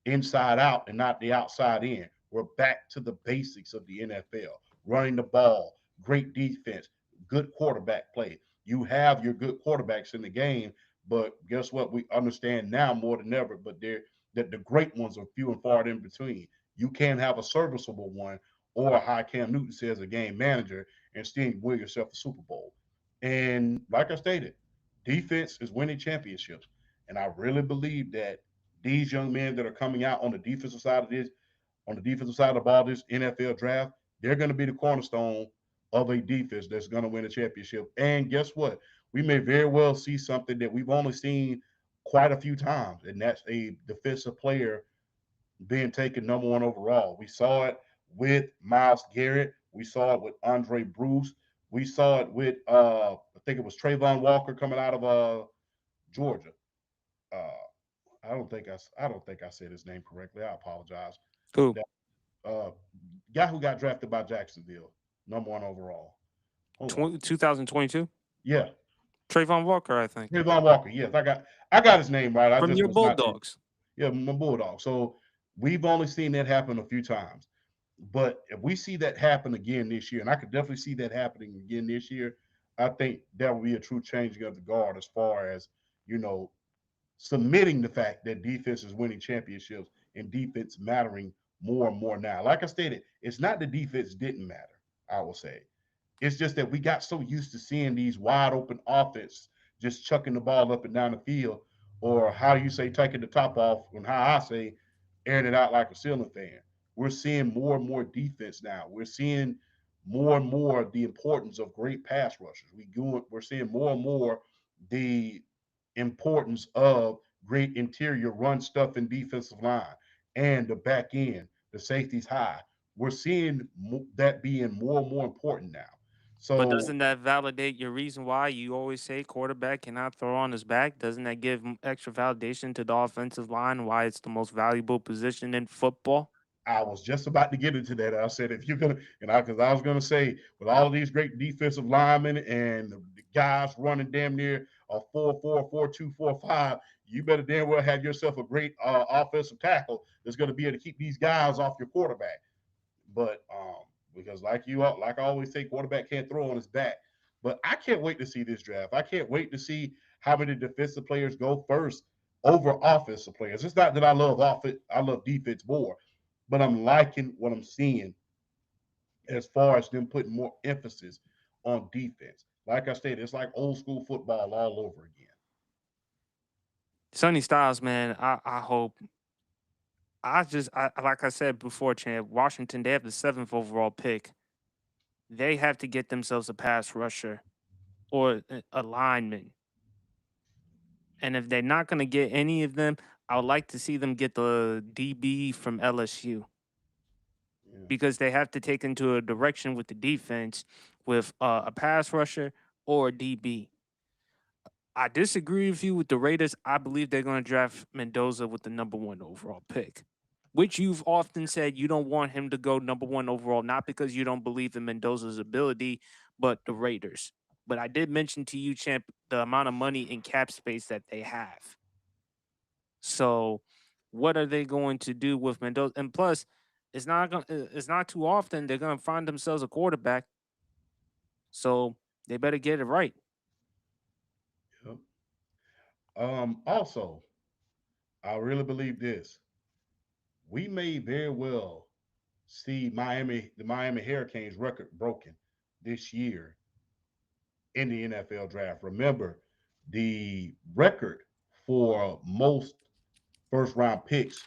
inside out and not the outside in. We're back to the basics of the NFL: running the ball, great defense, good quarterback play. You have your good quarterbacks in the game, but guess what? We understand now more than ever, but that the great ones are few and far in between. You can't have a serviceable one or how Cam Newton says a game manager and still win yourself a Super Bowl. And like I stated, defense is winning championships. And I really believe that these young men that are coming out on the defensive side of the ball, this NFL draft, they're going to be the cornerstone of a defense that's going to win a championship. And guess what? We may very well see something that we've only seen quite a few times, and that's a defensive player being taken number one overall. We saw it with Miles Garrett. We saw it with Andre Bruce. We saw it with I think it was Trayvon Walker coming out of Georgia. Uh, I don't think I said his name correctly. I apologize. Who? That guy who got drafted by Jacksonville, number one overall. Hold on. 2022? Yeah, Trayvon Walker, I think. Trayvon Walker. Yes, I got his name right. I From just your was not. Bulldogs. Yeah, my Bulldog. So we've only seen that happen a few times. But if we see that happen again this year, and I could definitely see that happening again this year, I think that will be a true changing of the guard as far as, you know, submitting the fact that defense is winning championships and defense mattering more and more now. Like I stated, it's not the defense didn't matter, I will say. It's just that we got so used to seeing these wide open offense just chucking the ball up and down the field, or how do you say taking the top off, and how I say airing it out like a ceiling fan. We're seeing more and more defense now. We're seeing more and more the importance of great pass rushers. We're seeing more and more the importance of great interior run stuff in defensive line and the back end, the safeties high. We're seeing that being more and more important now. But So doesn't that validate your reason why you always say quarterback cannot throw on his back? Doesn't that give extra validation to the offensive line why it's the most valuable position in football? I was just about to get into that. I said, if you're gonna, because I was gonna say, with all of these great defensive linemen and the guys running damn near a 4-4, 4-2, 4-5, you better damn well have yourself a great offensive tackle that's going to be able to keep these guys off your quarterback. But because like I always say, quarterback can't throw on his back. But I can't wait to see this draft. I can't wait to see how many defensive players go first over offensive players. It's not that I love offense, I love defense more, but I'm liking what I'm seeing as far as them putting more emphasis on defense. Like I stated, it's like old school football all over again. Sonny Styles, man, I hope like I said before, champ, Washington, they have the seventh overall pick. They have to get themselves a pass rusher or a lineman. And if they're not going to get any of them, I would like to see them get the DB from LSU Yeah. because they have to take into a direction with the defense with a pass rusher or a DB. I disagree with you with the Raiders. I believe they're going to draft Mendoza with the number one overall pick, which you've often said you don't want him to go number one overall, not because you don't believe in Mendoza's ability, but the Raiders. But I did mention to you, Champ, the amount of money in cap space that they have. So, what are they going to do with Mendoza? And plus, it's not too often they're going to find themselves a quarterback. So they better get it right. Yep. Also, I really believe this. We may very well see the Miami Hurricanes record broken this year in the NFL draft. Remember, the record for most first round picks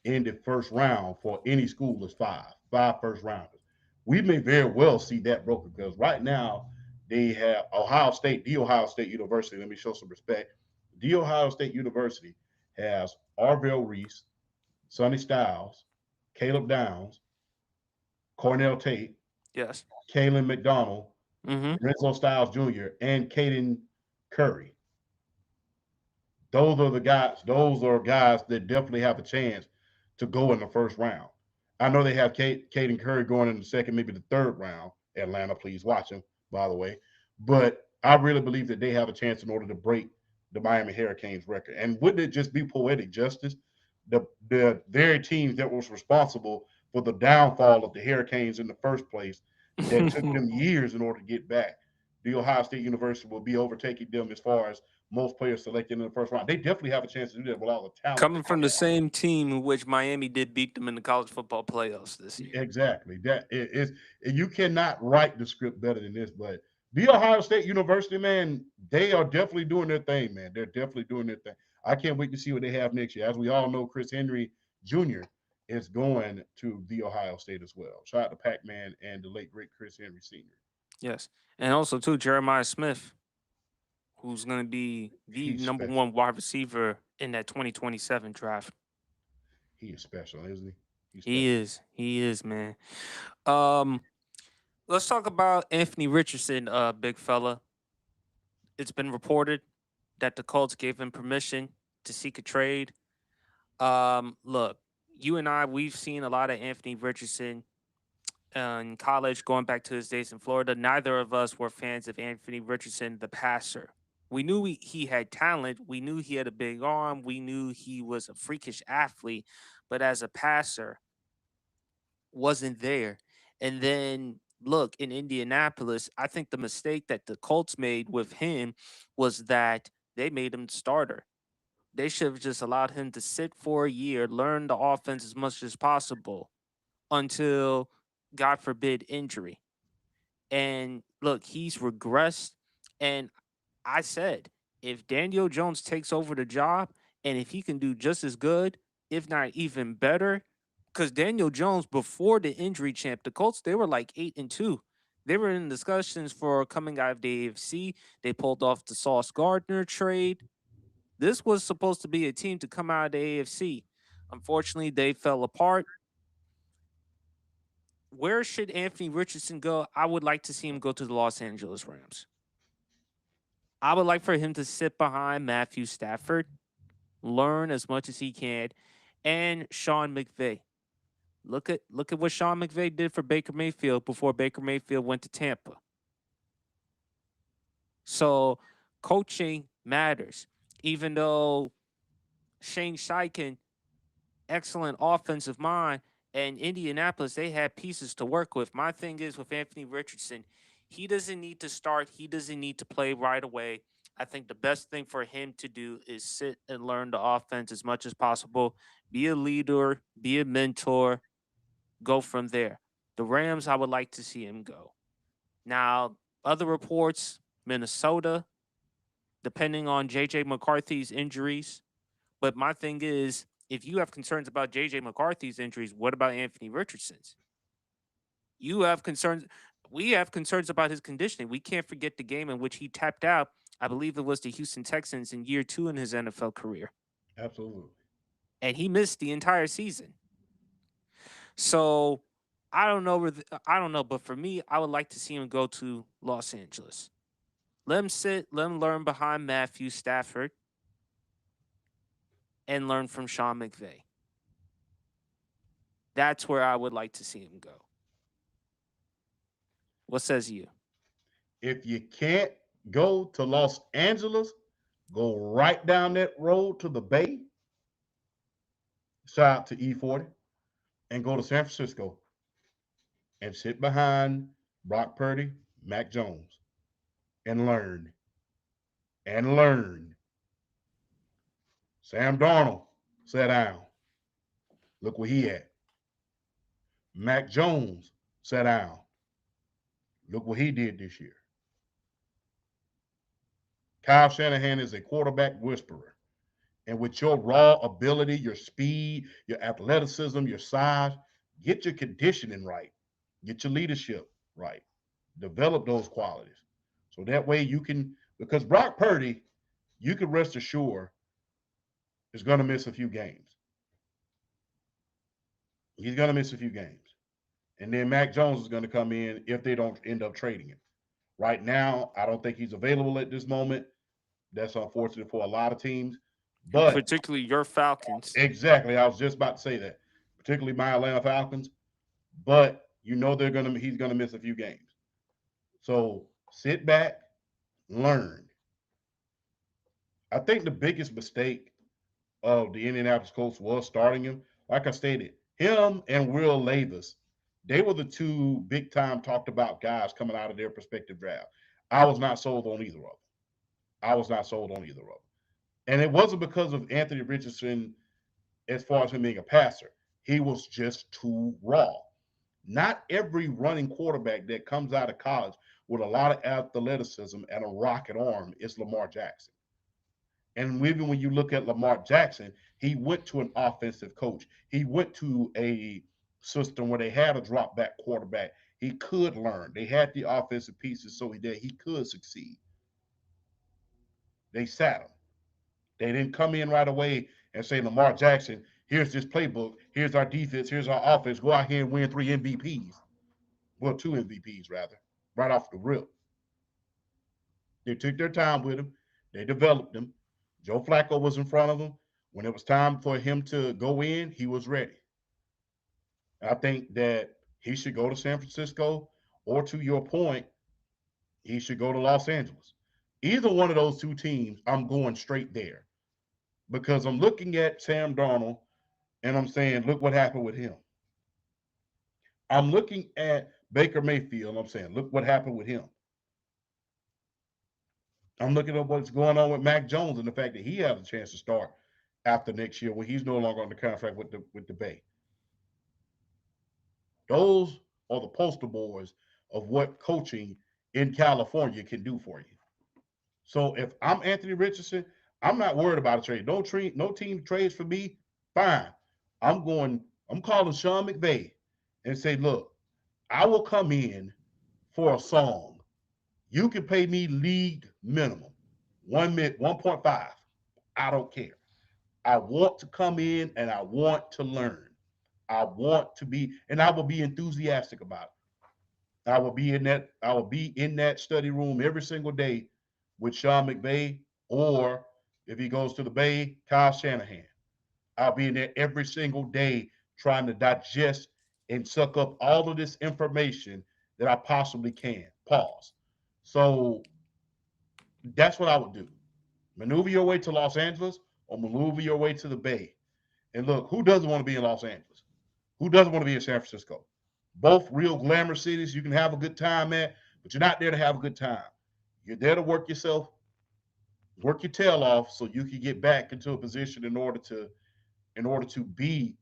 in the first round for any school is five first rounders. We may very well see that broken because right now they have the Ohio State University. Let me show some respect. The Ohio State University has Arvell Reese, Sonny Styles, Caleb Downs, Cornell Tate, Yes. Kalen McDonald, Mm-hmm. Renzo Styles Jr., and Caden Curry. Those are guys that definitely have a chance to go in the first round. I know they have Caden Curry going in the second, maybe the third round. Atlanta, please watch him, by the way. But I really believe that they have a chance in order to break the Miami Hurricanes record. And wouldn't it just be poetic justice? The very teams that was responsible for the downfall of the Hurricanes in the first place, that took them years in order to get back. The Ohio State University will be overtaking them as far as most players selected in the first round. They definitely have a chance to do that with all the talent Coming that from they the have. same team in which Miami did beat them in the college football playoffs this year. Exactly. That is, you cannot write the script better than this. But the Ohio State University, man, they are definitely doing their thing, man. They're definitely doing their thing. I can't wait to see what they have next year. As we all know, Chris Henry Jr. is going to the Ohio State as well. Shout out to Pac-Man and the late great Chris Henry Sr. Yes. And also, too, Jeremiah Smith, who's going to be the He's number special. one wide receiver in that 2027 draft. He is special, isn't he? He's He special. is. He is, man. Um, let's talk about Anthony Richardson, big fella. It's been reported that the Colts gave him permission to seek a trade. Look, you and I, we've seen a lot of Anthony Richardson in college, going back to his days in Florida. Neither of us were fans of Anthony Richardson, the passer. We knew he had talent. We knew he had a big arm. We knew he was a freakish athlete, but as a passer, wasn't there. And then look, in Indianapolis, I think the mistake that the Colts made with him was that they made him starter. They should have just allowed him to sit for a year, learn the offense as much as possible until, God forbid, injury. And look, he's regressed. And I said, if Daniel Jones takes over the job and if he can do just as good, if not even better, because Daniel Jones, before the injury champ, the Colts, they were like 8-2. They were in discussions for coming out of the AFC. They pulled off the Sauce Gardner trade. This was supposed to be a team to come out of the AFC. Unfortunately, they fell apart. Where should Anthony Richardson go? I would like to see him go to the Los Angeles Rams. I would like for him to sit behind Matthew Stafford, learn as much as he can, and Sean McVay. Look at what Sean McVay did for Baker Mayfield before Baker Mayfield went to Tampa. So coaching matters. Even though Shane Steichen, excellent offensive mind, and Indianapolis, they had pieces to work with. My thing is with Anthony Richardson, he doesn't need to start. He doesn't need to play right away. I think the best thing for him to do is sit and learn the offense as much as possible. Be a leader, be a mentor, go from there. The Rams, I would like to see him go. Now, other reports, Minnesota, depending on JJ McCarthy's injuries. But my thing is, if you have concerns about JJ McCarthy's injuries, what about Anthony Richardson's? You have concerns. We have concerns about his conditioning. We can't forget the game in which he tapped out. I believe it was the Houston Texans in year 2 in his NFL career. Absolutely. And he missed the entire season. So I don't know. I don't know. But for me, I would like to see him go to Los Angeles. Let him sit, let him learn behind Matthew Stafford, and learn from Sean McVay. That's where I would like to see him go. What says you? If you can't go to Los Angeles, go right down that road to the Bay, shout out to E40, and go to San Francisco and sit behind Brock Purdy, Mac Jones, and learn and learn. Sam Darnold sat down. Look where he at. Mac Jones sat down. Look what he did this year. Kyle Shanahan is a quarterback whisperer. And with your raw ability, your speed, your athleticism, your size, get your conditioning right. Get your leadership right. Develop those qualities. So that way you can, because Brock Purdy, you can rest assured, is going to miss a few games. He's going to miss a few games. And then Mac Jones is going to come in if they don't end up trading him. Right now, I don't think he's available at this moment. That's unfortunate for a lot of teams. And But particularly your Falcons. exactly, I was just about to say that, particularly my Atlanta Falcons. But you know he's gonna miss a few games. So sit back, learn. I think the biggest mistake of the Indianapolis Colts was starting him. Like I stated, him and Will Levis, they were the two big time talked about guys coming out of their prospective draft. I was not sold on either of them. I was not sold on either of them. And it wasn't because of Anthony Richardson as far as him being a passer. He was just too raw. Not every running quarterback that comes out of college with a lot of athleticism and a rocket arm is Lamar Jackson. And even when you look at Lamar Jackson, he went to an offensive coach. He went to a system where they had a drop back quarterback. He could learn. They had the offensive pieces so that he could succeed. They sat him. They didn't come in right away and say, Lamar Jackson, here's this playbook. Here's our defense. Here's our offense. Go out here and win 3 MVPs. Well, 2 MVPs, rather, right off the rip. They took their time with him. They developed him. Joe Flacco was in front of him. When it was time for him to go in, he was ready. I think that he should go to San Francisco, or to your point, he should go to Los Angeles. Either one of those two teams, I'm going straight there because I'm looking at Sam Darnold and I'm saying, look what happened with him. I'm looking at Baker Mayfield and I'm saying, look what happened with him. I'm looking at what's going on with Mac Jones and the fact that he has a chance to start after next year when he's no longer on the contract with the Bay. Those are the poster boys of what coaching in California can do for you. So if I'm Anthony Richardson, I'm not worried about a trade. No team trades for me. Fine. I'm going. I'm calling Sean McVay and say, look, I will come in for a song. You can pay me league minimum, 1.5. I don't care. I want to come in and I want to learn. I want to be, and I will be enthusiastic about it. I will be in that. I will be in that study room every single day with Sean McVay, or if he goes to the Bay, Kyle Shanahan. I'll be in there every single day trying to digest and suck up all of this information that I possibly can. Pause. So that's what I would do. Maneuver your way to Los Angeles or maneuver your way to the Bay. And look, who doesn't want to be in Los Angeles? Who doesn't want to be in San Francisco? Both real glamour cities you can have a good time at, but you're not there to have a good time. You're there to work yourself, work your tail off so you can get back into a position in order to be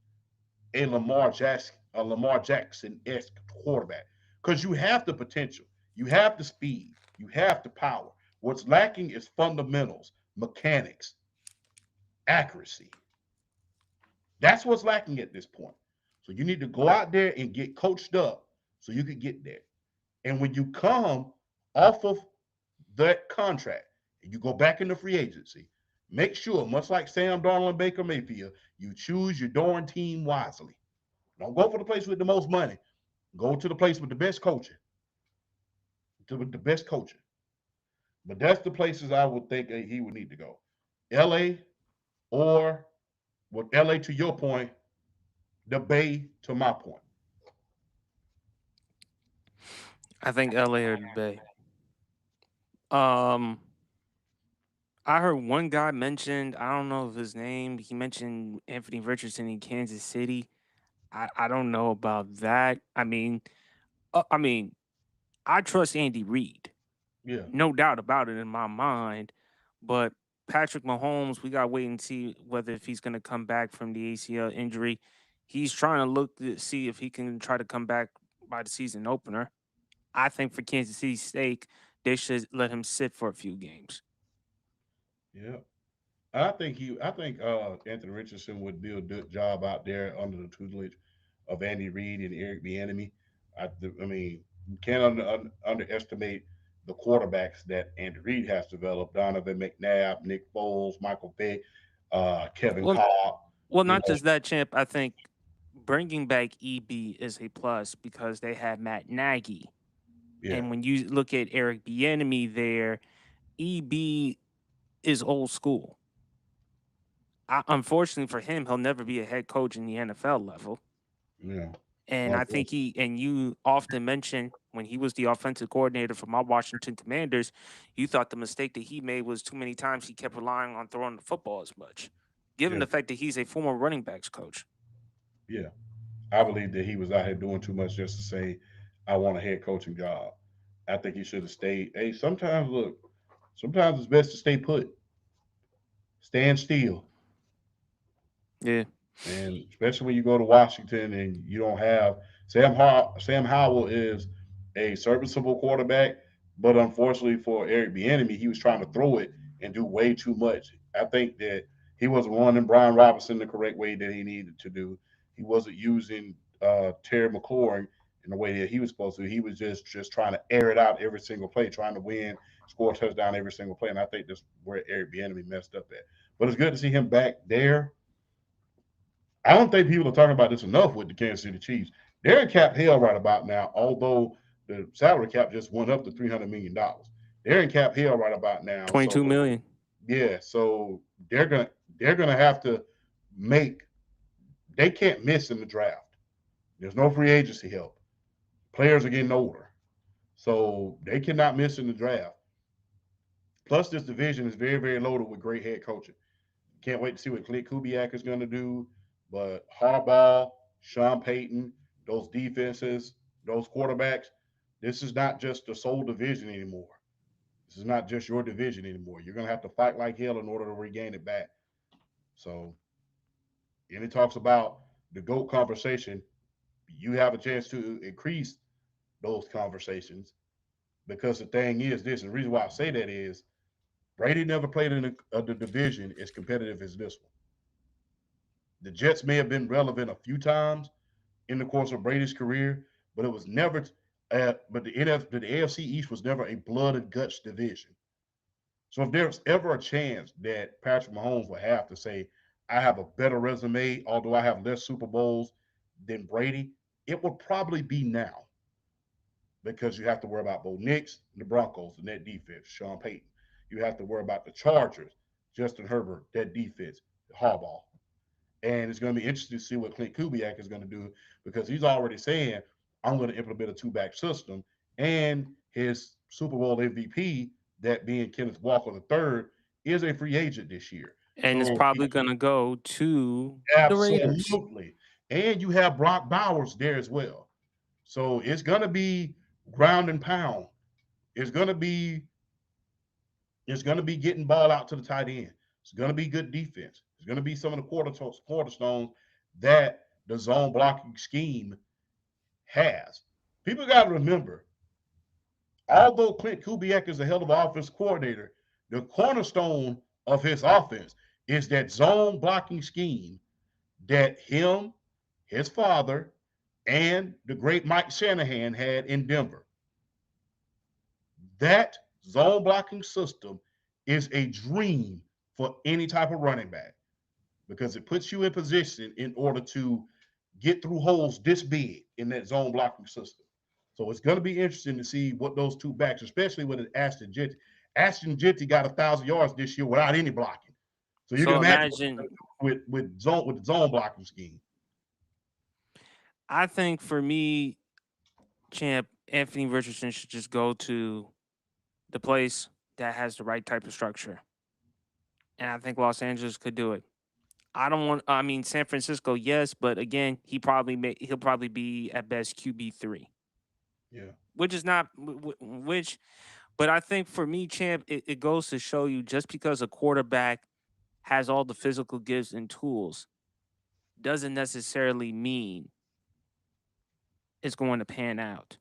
a Lamar Jackson-esque quarterback. Because you have the potential, you have the speed, you have the power. What's lacking is fundamentals, mechanics, accuracy. That's what's lacking at this point. So you need to go out there and get coached up so you can get there. And when you come off of that contract and you go back into free agency, make sure, much like Sam Darnold and Baker Mayfield, you choose your darn team wisely. Don't go for the place with the most money. Go to the place with the best coaching. With the best coaching. But that's the places I would think he would need to go. LA or with LA to your point, the Bay to my point. I think LA or the Bay. Um, I heard one guy mentioned, I don't know of his name. He mentioned Anthony Richardson in Kansas City. I don't know about that. I mean, I trust Andy Reid, Yeah, no doubt about it in my mind. But Patrick Mahomes, we got to wait and see whether if he's going to come back from the ACL injury. He's trying to look to see if he can try to come back by the season opener. I think for Kansas City's sake, they should let him sit for a few games. yeah. I think Anthony Richardson would do a good job out there under the tutelage of Andy Reid and Eric Bieniemy. I mean, you can't underestimate the quarterbacks that Andy Reid has developed: Donovan McNabb, Nick Foles, Michael Vick, Kevin Well, Cobb. well, You not know, just that, champ. I think bringing back EB is a plus because they have Matt Nagy, yeah, and when you look at Eric Bieniemy there, EB is old school. Unfortunately for him, he'll never be a head coach in the NFL level. yeah. And I think Unfortunately, you often mention when he was the offensive coordinator for my Washington Commanders, you thought the mistake that he made was too many times he kept relying on throwing the football as much, given yeah, the fact that he's a former running backs coach. yeah. I believe that he was out here doing too much just to say, "I want a head coaching job." I think he should have stayed. Hey, sometimes look, sometimes it's best to stay put, stand still. Yeah. And especially when you go to Washington and you don't have Sam Howell is a serviceable quarterback, but unfortunately for Eric Bieniemy, he was trying to throw it and do way too much. I think that he wasn't running Brian Robinson the correct way that he needed to do. He wasn't using Terry McLaurin in the way that he was supposed to. He was just trying to air it out every single play, trying to win, score a touchdown every single play. And I think that's where Eric Bieniemy messed up at. But it's good to see him back there. I don't think people are talking about this enough with the Kansas City Chiefs. They're in cap hell right about now, although the salary cap just went up to $300 million. They're in cap hell right about now. 22 So million. yeah, so they're gonna have to make they can't miss in the draft. There's no free agency help. Players are getting older. So they cannot miss in the draft. Plus, this division is very, very loaded with great head coaching. Can't wait to see what Clint Kubiak is going to do. But Harbaugh, Sean Payton, those defenses, those quarterbacks, this is not just the sole division anymore. This is not just your division anymore. You're going to have to fight like hell in order to regain it back. So, and it talks about the GOAT conversation. You have a chance to increase those conversations because the thing is this, and the reason why I say that is Brady never played in the division as competitive as this one. The Jets may have been relevant a few times in the course of Brady's career, but it was never. But the AFC East was never a blood and guts division. So if there's ever a chance that Patrick Mahomes would have to say, "I have a better resume, although I have less Super Bowls than Brady," it would probably be now because you have to worry about Bo Nix, the Broncos, and that defense, Sean Payton. You have to worry about the Chargers, Justin Herbert, that defense, Harbaugh. And it's going to be interesting to see what Clint Kubiak is going to do because he's already saying, I'm going to implement a two-back system. And his Super Bowl MVP, that being Kenneth Walker III, is a free agent this year. And it's So probably gonna go to the Raiders. absolutely. And you have Brock Bowers there as well. So it's going to be ground and pound. It's going to be it's going to be getting ball out to the tight end. It's going to be good defense. It's going to be some of the quarterstones that the zone blocking scheme has. People got to remember, although Clint Kubiak is a hell of an offense coordinator, the cornerstone of his offense is that zone blocking scheme that him, his father, and the great Mike Shanahan had in Denver. That zone blocking system is a dream for any type of running back because it puts you in position in order to get through holes this big in that zone blocking system. So it's going to be interesting to see what those two backs, especially with Ashton Jeanty. Ashton Jeanty got 1,000 yards this year without any blocking. So you can So imagine what imagine, with the zone blocking scheme. I think for me, champ, Anthony Richardson should just go to the place that has the right type of structure. And I think Los Angeles could do it. I mean San Francisco, yes, but again, he'll probably be at best QB3, Yeah. which is not which but I think for me, champ, it goes to show you just because a quarterback has all the physical gifts and tools doesn't necessarily mean it's going to pan out.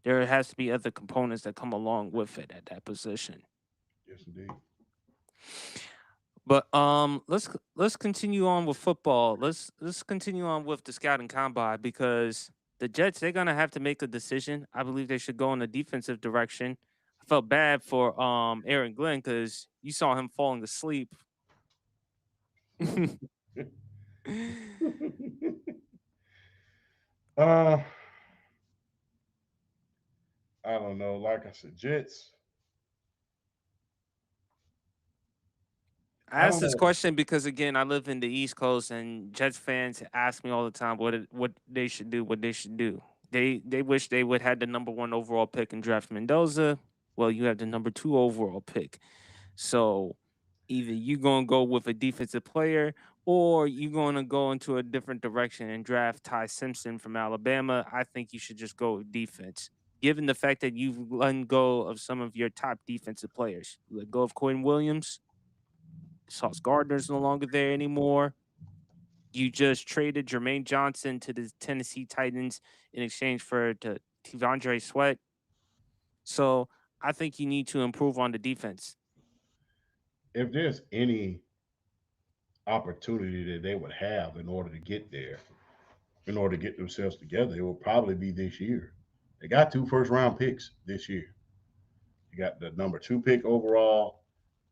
There has to be other components that come along with it at that position. Yes, indeed. But let's continue on with football. Let's continue on with the scouting combine because the Jets they're gonna have to make a decision. I believe they should go in a defensive direction. I felt bad for Aaron Glenn because you saw him falling asleep. uh, I don't know. Like I said, Jets. I I asked don't this know. question because again, I live in the East Coast, and Jets fans ask me all the time what they should do, what they should do. They wish they would had the number one overall pick and draft Mendoza. Well, you have the number two overall pick, so either you gonna go with a defensive player or you gonna go into a different direction and draft Ty Simpson from Alabama. I think you should just go with defense. Given the fact that you've let go of some of your top defensive players, you let go of Quinn Williams, Sauce Gardner's no longer there anymore. You just traded Jermaine Johnson to the Tennessee Titans in exchange for Tivandre Sweat. So I think you need to improve on the defense. If there's any opportunity that they would have in order to get there, in order to get themselves together, it will probably be this year. They got two first round picks this year. You got the number two pick overall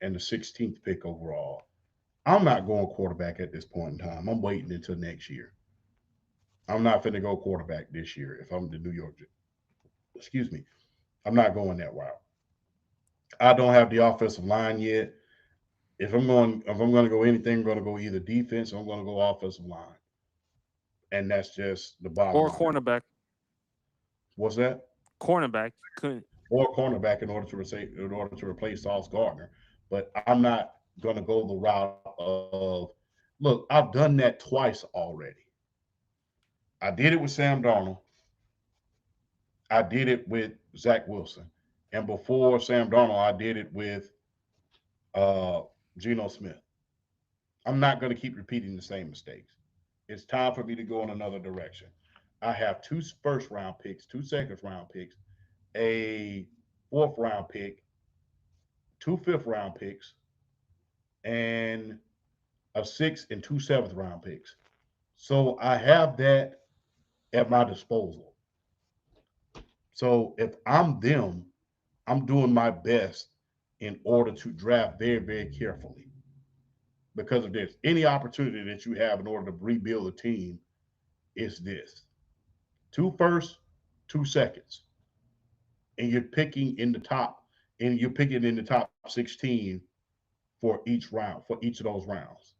and the 16th pick overall. I'm not going quarterback at this point in time. I'm waiting until next year. I'm not finna go quarterback this year if I'm the New York. Excuse me. I'm not going that route. I don't have the offensive line yet. If I'm going to go anything, I'm going to go either defense or I'm going to go offensive line, and that's just the bottom Or line. cornerback. What's that? Cornerback. You couldn't. Or cornerback in order to replace Sauce Gardner. But I'm not going to go the route of look. I've done that twice already. I did it with Sam Darnold. I did it with Zach Wilson, and before Sam Darnold, I did it with uh, Geno Smith. I'm not going to keep repeating the same mistakes. It's time for me to go in another direction. I have two first round picks, two second round picks, a fourth round pick, two fifth round picks, and a sixth and two seventh round picks. So I have that at my disposal. So if I'm them, I'm doing my best in order to draft very, very carefully. Because if there's any opportunity that you have in order to rebuild a team, it's this: two firsts, two seconds, and you're picking in the top 16 for each round, for each of those rounds.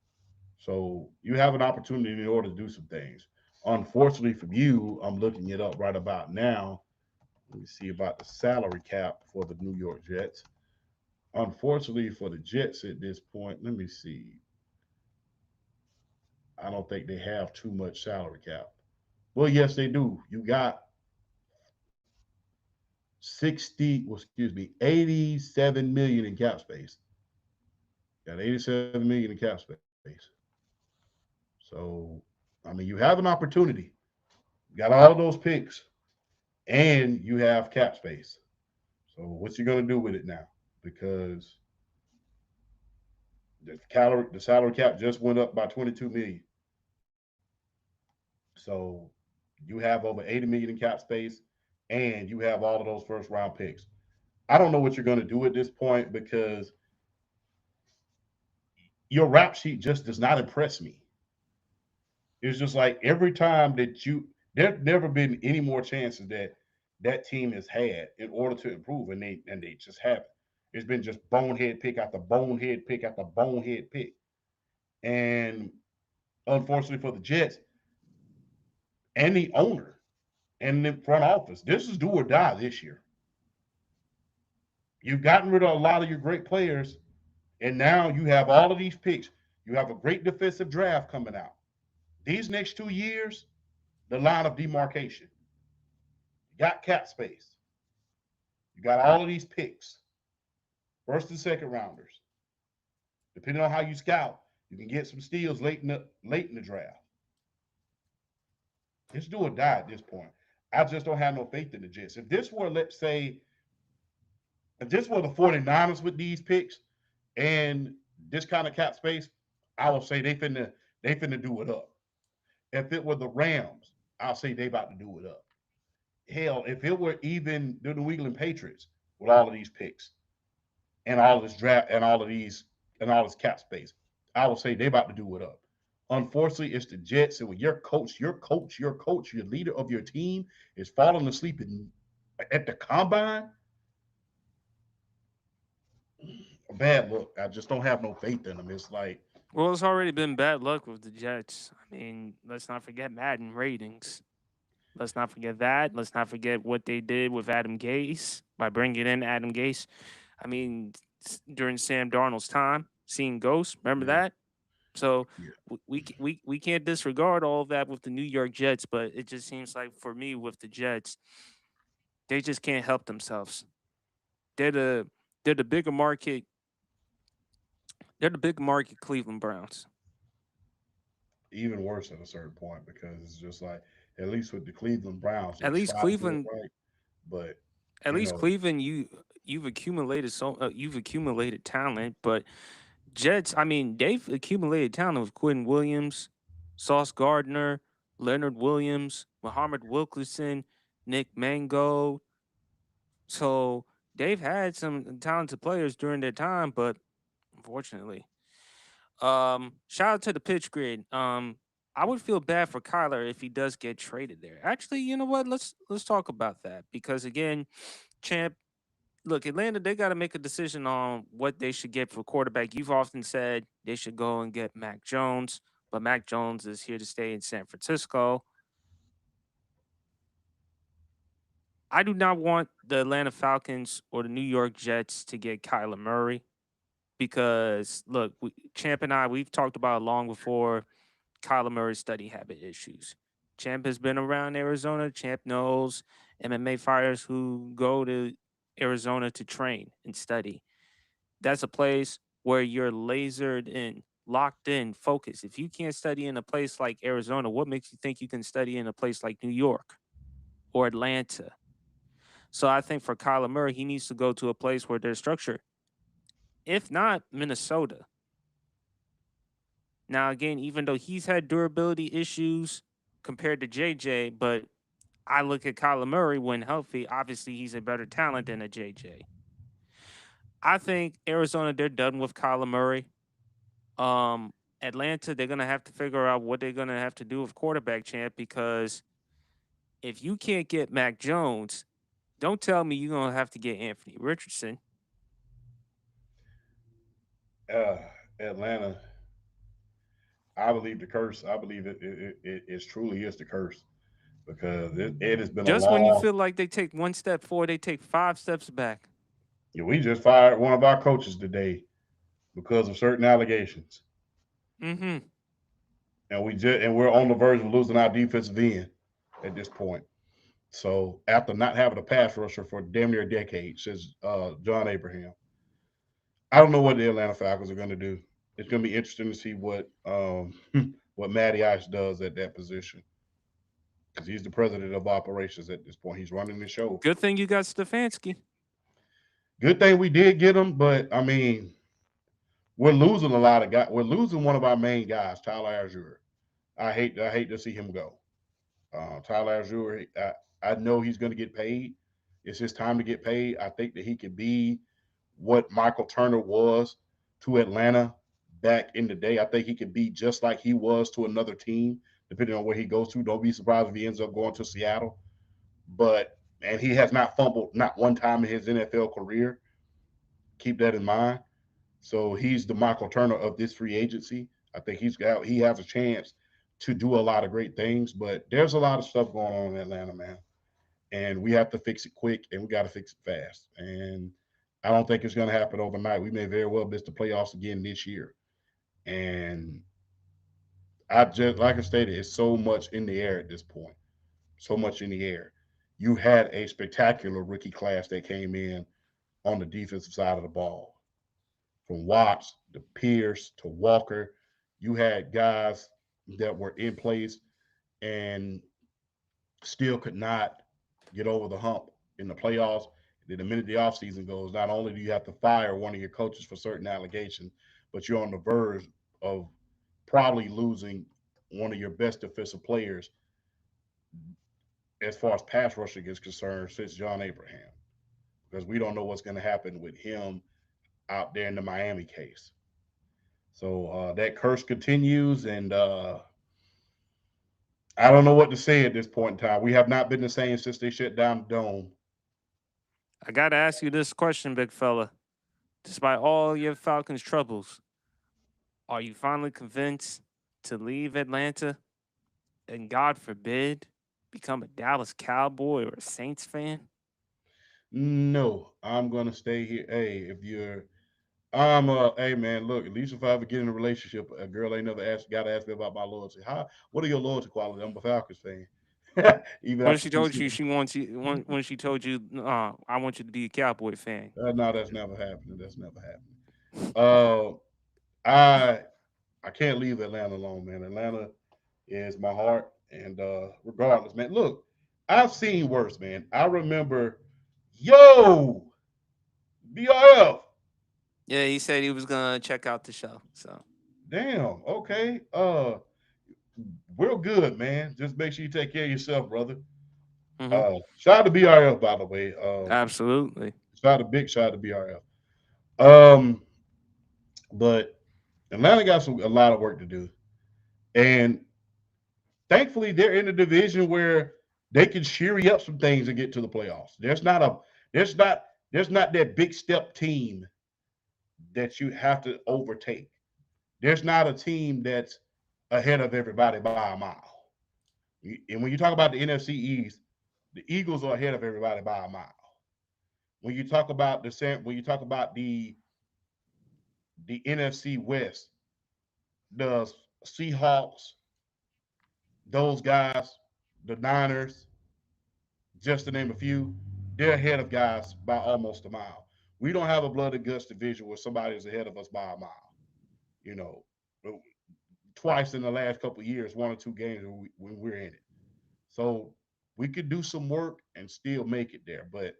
So you have an opportunity in order to do some things. Unfortunately for you, I'm looking it up right about now. Let me see about the salary cap for the New York Jets. Unfortunately for the Jets at this point, let me see. I don't think they have too much salary cap. Well, yes, they do. You got 87 million in cap space. Got 87 million in cap space. So, I mean, you have an opportunity. You got all of those picks, and you have cap space. So, what you gonna do with it now? Because the salary cap just went up by 22 million. So, you have over 80 million in cap space, and you have all of those first round picks. I don't know what you're gonna do at this point because your rap sheet just does not impress me. It's just like every time that there's never been any more chances that that team has had in order to improve, and they just haven't. It's been just bonehead pick after bonehead pick after bonehead pick, and unfortunately for the Jets and the owner and the front office, this is do or die this year. You've gotten rid of a lot of your great players, and now you have all of these picks. You have a great defensive draft coming out. These next 2 years, the line of demarcation. You got cap space. You got all of these picks, first and second rounders. Depending on how you scout, you can get some steals late in the draft. It's do or die at this point. I just don't have no faith in the Jets. If this were, let's say, if this were the 49ers with these picks and this kind of cap space, I will say they finna do it up. If it were the Rams, I'll say they about to do it up. Hell, if it were even the New England Patriots with all of these picks and all this draft and all this cap space, I would say they about to do it up. Unfortunately, it's the Jets, and when your leader of your team is falling asleep at the combine, a bad look. I just don't have no faith in them. It's like, Well, it's already been bad luck with the Jets. I mean, let's not forget Madden ratings. Let's not forget that. Let's not forget what they did with Adam Gase by bringing in Adam Gase. I mean, during Sam Darnold's time, seeing ghosts. Remember yeah, that? So yeah, we can't disregard all of that with the New York Jets, but it just seems like for me with the Jets, they just can't help themselves. They're the they're the bigger market they're the big market Cleveland Browns. even worse at a certain point because it's just like, at least with the Cleveland Browns, they At least try to do it Cleveland, right, but at you least know, Cleveland, you've accumulated talent, but Jets, I mean, they've accumulated talent with Quentin Williams, Sauce Gardner, Leonard Williams, Muhammad Wilkerson, Nick Mango. So they've had some talented players during their time, but unfortunately, shout out to the pitch grid. I would feel bad for Kyler if he does get traded there. Actually, you know what? Let's talk about that because again, champ. Look, Atlanta, they got to make a decision on what they should get for quarterback. You've often said they should go and get Mac Jones, but Mac Jones is here to stay in San Francisco. I do not want the Atlanta Falcons or the New York Jets to get Kyler Murray because, look, Champ and I, we've talked about it long before Kyler Murray's study habit issues. Champ has been around Arizona. Champ knows MMA fighters who go to Arizona to train and study. That's a place where you're lasered in, locked in, focused. If you can't study in a place like Arizona, what makes you think you can study in a place like New York or Atlanta? So I think for Kyler Murray, he needs to go to a place where there's structure. If not, Minnesota. Now, again, even though he's had durability issues compared to JJ, but I look at Kyler Murray when healthy. Obviously, he's a better talent than a JJ. I think Arizona, they're done with Kyler Murray. Um, Atlanta, they're gonna have to figure out what they're gonna have to do with quarterback champ because if you can't get Mac Jones, don't tell me you're gonna have to get Anthony Richardson. Uh, Atlanta, I believe the curse. I believe it truly is the curse because it has been a Just when you long. feel like they take one step forward, they take 5 steps back. We just fired one of our coaches today because of certain allegations, Mm-hmm. and we're on the verge of losing our defensive end at this point. So after not having a pass rusher for damn near a decade, says John Abraham, I don't know what the Atlanta Falcons are going to do. It's going to be interesting to see what what Matty Ice does at that position because he's the president of operations at this point. He's running the show. Good thing you got Stefanski. Good thing we did get him, but I mean, we're losing a lot of guys. We're losing one of our main guys, Tyler Azure. I hate to see him go. Tyler Azure, I know he's going to get paid. It's his time to get paid. I think that he could be what Michael Turner was to Atlanta back in the day. I think he could be just like he was to another team, depending on where he goes to. Don't be surprised if he ends up going to Seattle. But and he has not fumbled not one time in his NFL career. Keep that in mind. So he's the Michael Turner of this free agency. I think he has a chance to do a lot of great things, but there's a lot of stuff going on in Atlanta, man. And we have to fix it quick and we got to fix it fast. And I don't think it's going to happen overnight. We may very well miss the playoffs again this year. And I just, like I stated, it's so much in the air at this point. So much in the air. You had a spectacular rookie class that came in on the defensive side of the ball. From Watts to Pierce to Walker, you had guys that were in place and still could not get over the hump in the playoffs. Then the minute the offseason goes, not only do you have to fire one of your coaches for certain allegations, but you're on the verge of probably losing one of your best defensive players as far as pass rushing is concerned since John Abraham. Because we don't know what's going to happen with him out there in the Miami case. So that curse continues, and I don't know what to say at this point in time. We have not been the same since they shut down the dome. I gotta ask you this question, big fella. Despite all your Falcons troubles, are you finally convinced to leave Atlanta and God forbid become a Dallas Cowboy or a Saints fan? No, I'm gonna stay here. Hey, if you're, hey man, look. At least if I ever get in a relationship, a girl ain't never gotta ask me about my loyalty. What are your loyalty qualities? I'm a Falcons fan. Even When after she two told you seasons. she wants you, when she told you, I want you to be a Cowboy fan. No, that's never happening. That's never happening. Uh, I I can't leave Atlanta alone, man. Atlanta is my heart, and regardless, man. Look, I've seen worse, man. I remember, yo, BRF. Yeah, he said he was gonna check out the show. So, Damn. Okay. Real good, man. Just make sure you take care of yourself, brother. hmm Shout out to BRF, by the way. absolutely. Shout out to BRF. Um, but Atlanta got a lot of work to do, and thankfully they're in a division where they can cheery up some things and get to the playoffs. There's not there's not that big step team that you have to overtake. There's not a team that's ahead of everybody by a mile. And when you talk about the NFC East, the Eagles are ahead of everybody by a mile. When you talk about the NFC West, the Seahawks, those guys, the Niners, just to name a few, they're ahead of guys by almost a mile. We don't have a blood and guts division where somebody is ahead of us by a mile. You know, twice in the last couple of years, 1 or 2 games when we're in it. So we could do some work and still make it there, but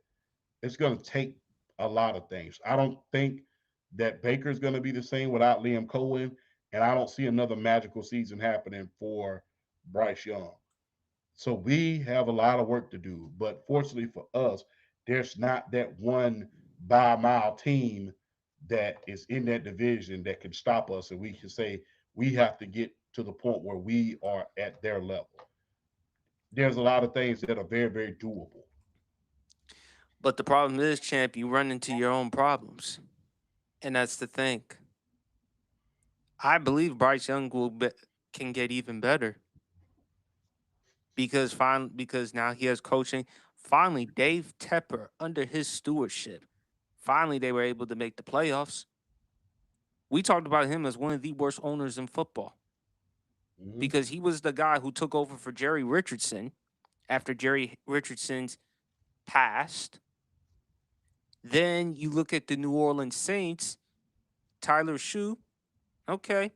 it's going to take a lot of things. I don't think that Baker's going to be the same without Liam Cohen, and I don't see another magical season happening for Bryce Young. So we have a lot of work to do. But fortunately for us, there's not that one by mile team that is in that division that can stop us, and we can say we have to get to the point where we are at their level. There's a lot of things that are very, very doable. But the problem is, champ, you run into your own problems, and that's the thing. I believe Bryce Young can get even better because now he has coaching. Finally, Dave Tepper under his stewardship. Finally, they were able to make the playoffs. We talked about him as one of the worst owners in football Mm-hmm. because he was the guy who took over for Jerry Richardson after Jerry Richardson's passed. Then you look at the New Orleans Saints, Tyler Shue, okay.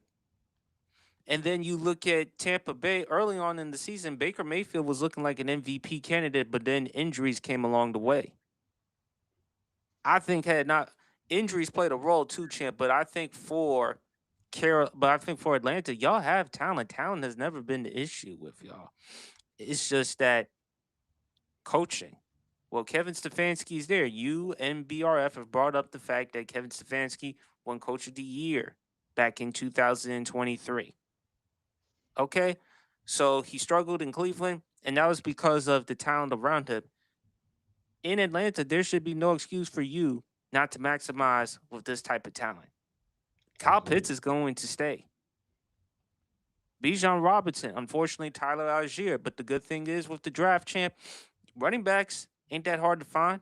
And then you look at Tampa Bay early on in the season, Baker Mayfield was looking like an MVP candidate, but then injuries came along the way. I think had not injuries played a role too, champ, but I think for Atlanta, y'all have talent. Talent has never been the issue with y'all. It's just that coaching. Well, Kevin Stefanski's there. You and BRF have brought up the fact that Kevin Stefanski won Coach of the Year back in 2023. Okay. So he struggled in Cleveland, and that was because of the talent around him. In Atlanta, there should be no excuse for you not to maximize with this type of talent. Kyle Pitts Absolutely. is going to stay. Bijan Robinson, unfortunately, Tyler Algier. But the good thing is with the draft champ, running backs ain't that hard to find.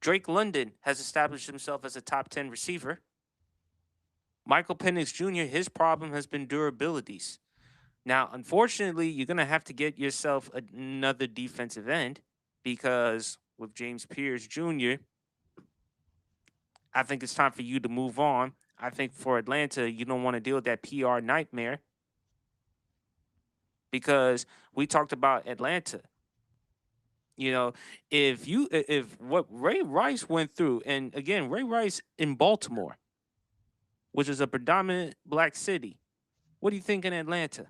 Drake London has established himself as a top 10 receiver. Michael Penix Jr., his problem has been durabilities. Now, unfortunately, you're going to have to get yourself another defensive end because with James Pierce Jr., I think it's time for you to move on. I think for Atlanta, you don't want to deal with that PR nightmare because we talked about Atlanta. You know, if what Ray Rice went through, and again, Ray Rice in Baltimore, which is a predominant black city, what do you think in Atlanta?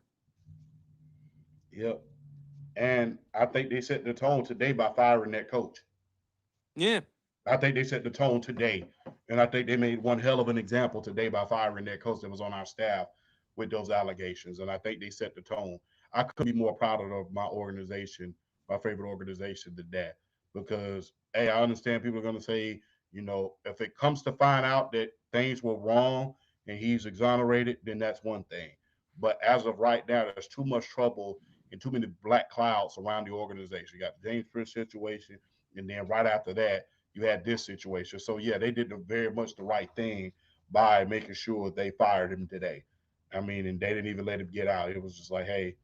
Yep. And I think they set the tone today by firing that coach. Yeah, I think they set the tone today. And I think they made one hell of an example today by firing that coach that was on our staff with those allegations. And I think they set the tone. I couldn't be more proud of my organization, my favorite organization, than that. Because, hey, I understand people are going to say, if it comes to find out that things were wrong and he's exonerated, then that's one thing. But as of right now, there's too much trouble and too many black clouds around the organization. You got the James Pierce situation, and then right after that, you had this situation. So yeah, they did very much the right thing by making sure they fired him today. I mean, and they didn't even let him get out. It was just like, hey,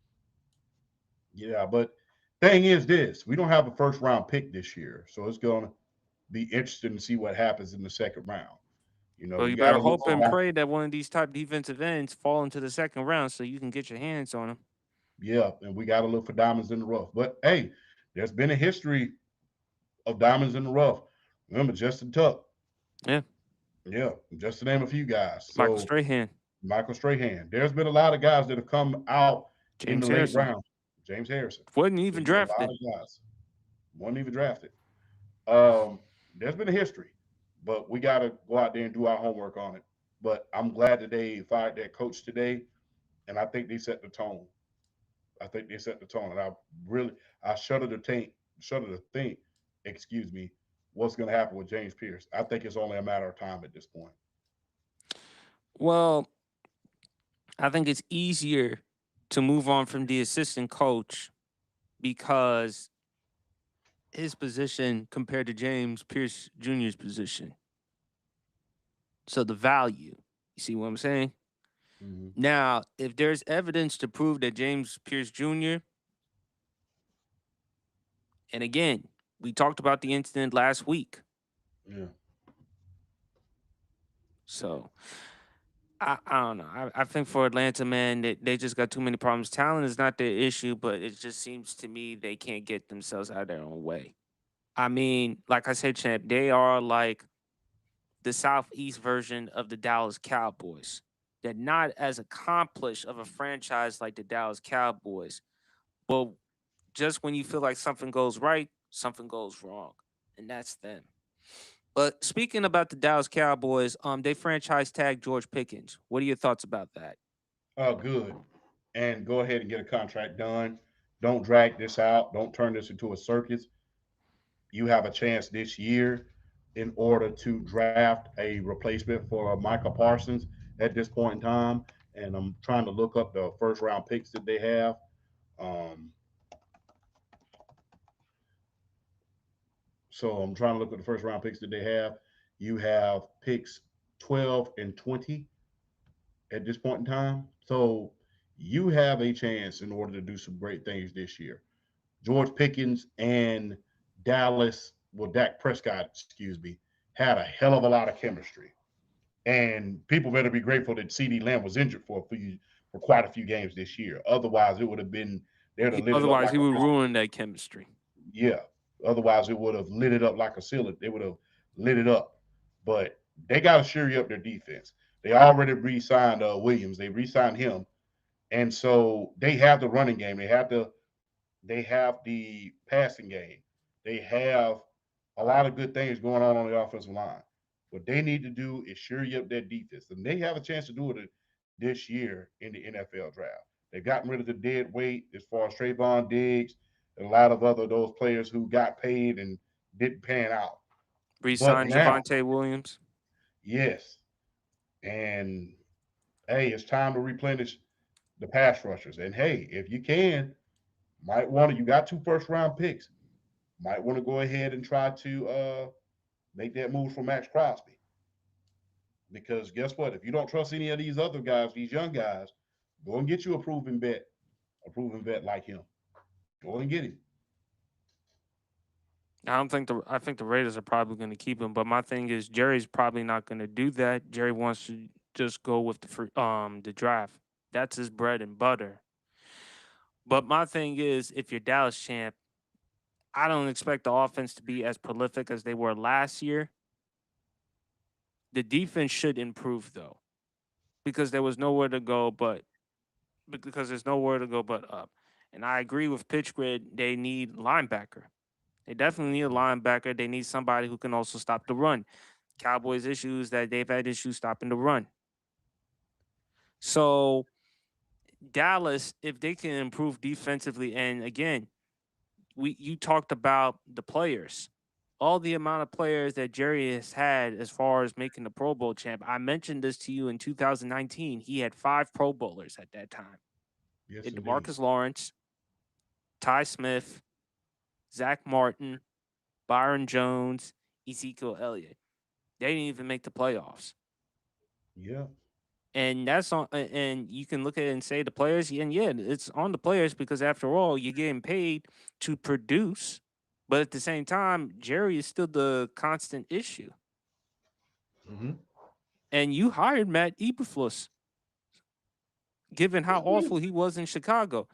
yeah. But thing is, this we don't have a first round pick this year, so it's gonna be interesting to see what happens in the second round. well, We you got better to look hope for and pray that one of these top defensive ends fall into the second round so you can get your hands on them. yeah, and we got to look for diamonds in the rough. But hey, there's been a history of diamonds in the rough. Remember Justin Tuck? Yeah, Yeah, just to name a few guys. Michael So Strahan, Michael Strahan. There's been a lot of guys that have come out in the James late Harrison round. James Harrison. wasn't There's even been a lot drafted. of guys. One even drafted. There's been a history, but we got to go out there and do our homework on it. But I'm glad that they fired that coach today, and I think they set the tone. I think they set the tone, and I shudder to think, excuse me, what's going to happen with James Pierce. I think it's only a matter of time at this point. Well, I think it's easier to move on from the assistant coach because his position compared to James Pierce Jr.'s position. So the value, you see what I'm saying? Mm-hmm. Now, if there's evidence to prove that James Pierce Jr., and again, we talked about the incident last week. Yeah. So I don't know. I think for Atlanta, man, they just got too many problems. Talent is not their issue, but it just seems to me they can't get themselves out of their own way. I mean, like I said, champ, they are like the Southeast version of the Dallas Cowboys. They're not as accomplished of a franchise like the Dallas Cowboys, but just when you feel like something goes right, something goes wrong, and that's them. But speaking about the Dallas Cowboys, they franchise tagged George Pickens. What are your thoughts about that? Oh, good. And go ahead and get a contract done. Don't drag this out. Don't turn this into a circus. You have a chance this year in order to draft a replacement for Michael Parsons at this point in time. And I'm trying to look up the first round picks that they have. Um, so I'm trying to look at the first round picks that they have. You have picks 12 and 20 at this point in time. So you have a chance in order to do some great things this year. George Pickens and Dak Prescott, excuse me, had a hell of a lot of chemistry. And people better be grateful that CD Lamb was injured for quite a few games this year. Otherwise, it would have been they would have lit it up Otherwise, like he would a ruin that chemistry. yeah. Otherwise, it would have lit it up like a ceiling. They would have lit it up. But they got to sure up their defense. They already re-signed Williams. They re-signed him, and so they have the running game. They have the passing game. They have a lot of good things going on the offensive line. What they need to do is sure up their defense, and they have a chance to do it this year in the NFL draft. They've gotten rid of the dead weight as far as Trayvon Diggs and a lot of other those players who got paid and didn't pan out. But Resign now, Javante Williams. yes, and hey, it's time to replenish the pass rushers. And hey, if you can, might want to. You got two first round picks. Might want to go ahead and try to make that move for Max Crosby. Because guess what? If you don't trust any of these other guys, these young guys, go and get you a proven vet like him. Go and get him. I think the Raiders are probably going to keep him, but my thing is Jerry's probably not going to do that. Jerry wants to just go with the draft. That's his bread and butter. But my thing is, if you're Dallas champ, I don't expect the offense to be as prolific as they were last year. The defense should improve though, because there was nowhere to go because there's nowhere to go but up. And I agree with Pitch Grid. They need linebacker. They definitely need a linebacker. They need somebody who can also stop the run. Cowboys issues that they've had issues stopping the run. So Dallas, if they can improve defensively, and again, we you talked about the players, all the amount of players that Jerry has had as far as making the Pro Bowl champ. I mentioned this to you in 2019. He had 5 Pro Bowlers at that time. Yes, And indeed. DeMarcus Lawrence, Ty Smith, Zach Martin, Byron Jones, Ezekiel Elliott. They didn't even make the playoffs. Yeah. And that's on and you can look at it and say the players, and yeah, it's on the players because after all, you're getting paid to produce. But at the same time, Jerry is still the constant issue. Mm-hmm. And you hired Matt Eberflus, given how awful he was in Chicago.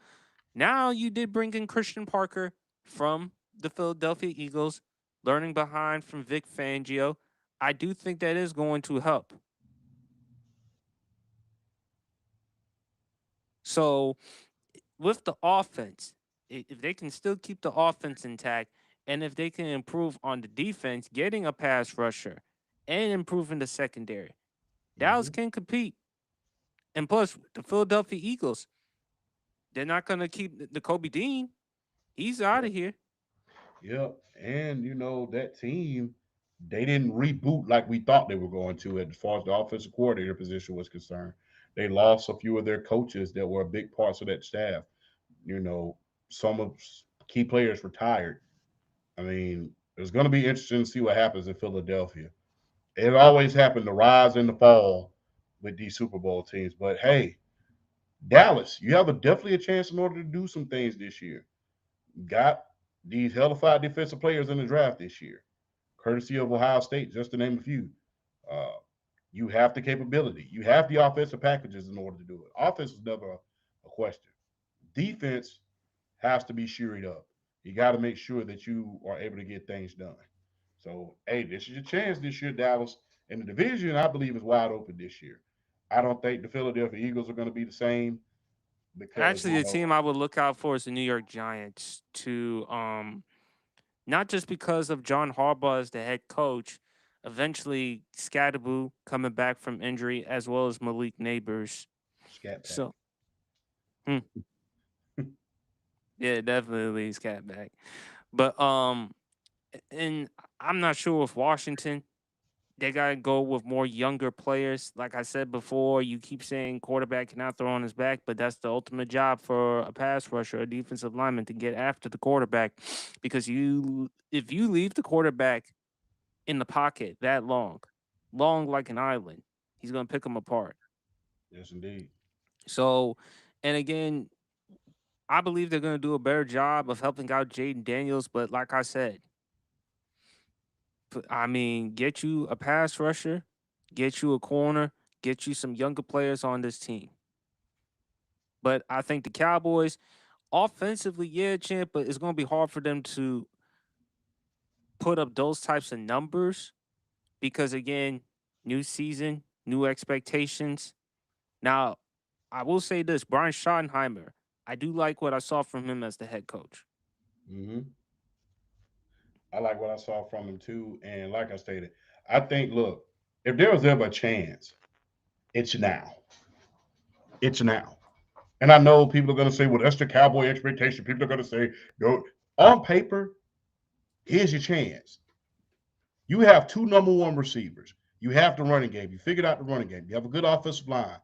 Now you did bring in Christian Parker from the Philadelphia Eagles, learning behind from Vic Fangio. I do think that is going to help. So with the offense, if they can still keep the offense intact, and if they can improve on the defense, getting a pass rusher and improving the secondary, Dallas Mm-hmm. can compete. And plus, the Philadelphia Eagles, they're not going to keep the Kobe Dean. He's out Yep. of here. Yep. And that team, they didn't reboot like we thought they were going to as far as the offensive coordinator position was concerned. They lost a few of their coaches that were big parts of that staff. You know, some of key players retired. I mean, it's going to be interesting to see what happens in Philadelphia. It always happened the rise and the fall with these Super Bowl teams. But hey, Dallas, you have definitely a chance in order to do some things this year. Got these hellified defensive players in the draft this year, courtesy of Ohio State, just to name a few. Uh, You have the capability. You have the offensive packages in order to do it. Offense is never a question. Defense has to be shored up. You got to make sure that you are able to get things done. So, hey, this is your chance this year, Dallas. And the division, I believe, is wide open this year. I don't think the Philadelphia Eagles are going to be the same because, Actually, the team I would look out for is the New York Giants to not just because of John Harbaugh as the head coach, eventually Scadaboo coming back from injury as well as Malik Neighbors. Scat Pack. So, hmm, yeah, definitely Scat back. But and I'm not sure with Washington. They gotta go with more younger players. Like I said before, you keep saying quarterback cannot throw on his back, but that's the ultimate job for a pass rusher, a defensive lineman to get after the quarterback. Because if you leave the quarterback in the pocket that long like an island, he's gonna pick them apart. Yes, indeed. So, and again, I believe they're gonna do a better job of helping out Jaden Daniels. But like I said, I mean, get you a pass rusher, get you a corner, get you some younger players on this team. But I think the Cowboys, offensively, yeah, champ, but it's going to be hard for them to put up those types of numbers because, again, new season, new expectations. Now, I will say this Brian Schottenheimer, I do like what I saw from him as the head coach. Mm-hmm. I like what I saw from him too. And like I stated, I think, look, if there was ever a chance, it's now. It's now. And I know people are going to say, well, that's the Cowboy expectation. People are going to say, no, on paper, here's your chance. You have two number one receivers. You have the running game. You figured out the running game. You have a good offensive line.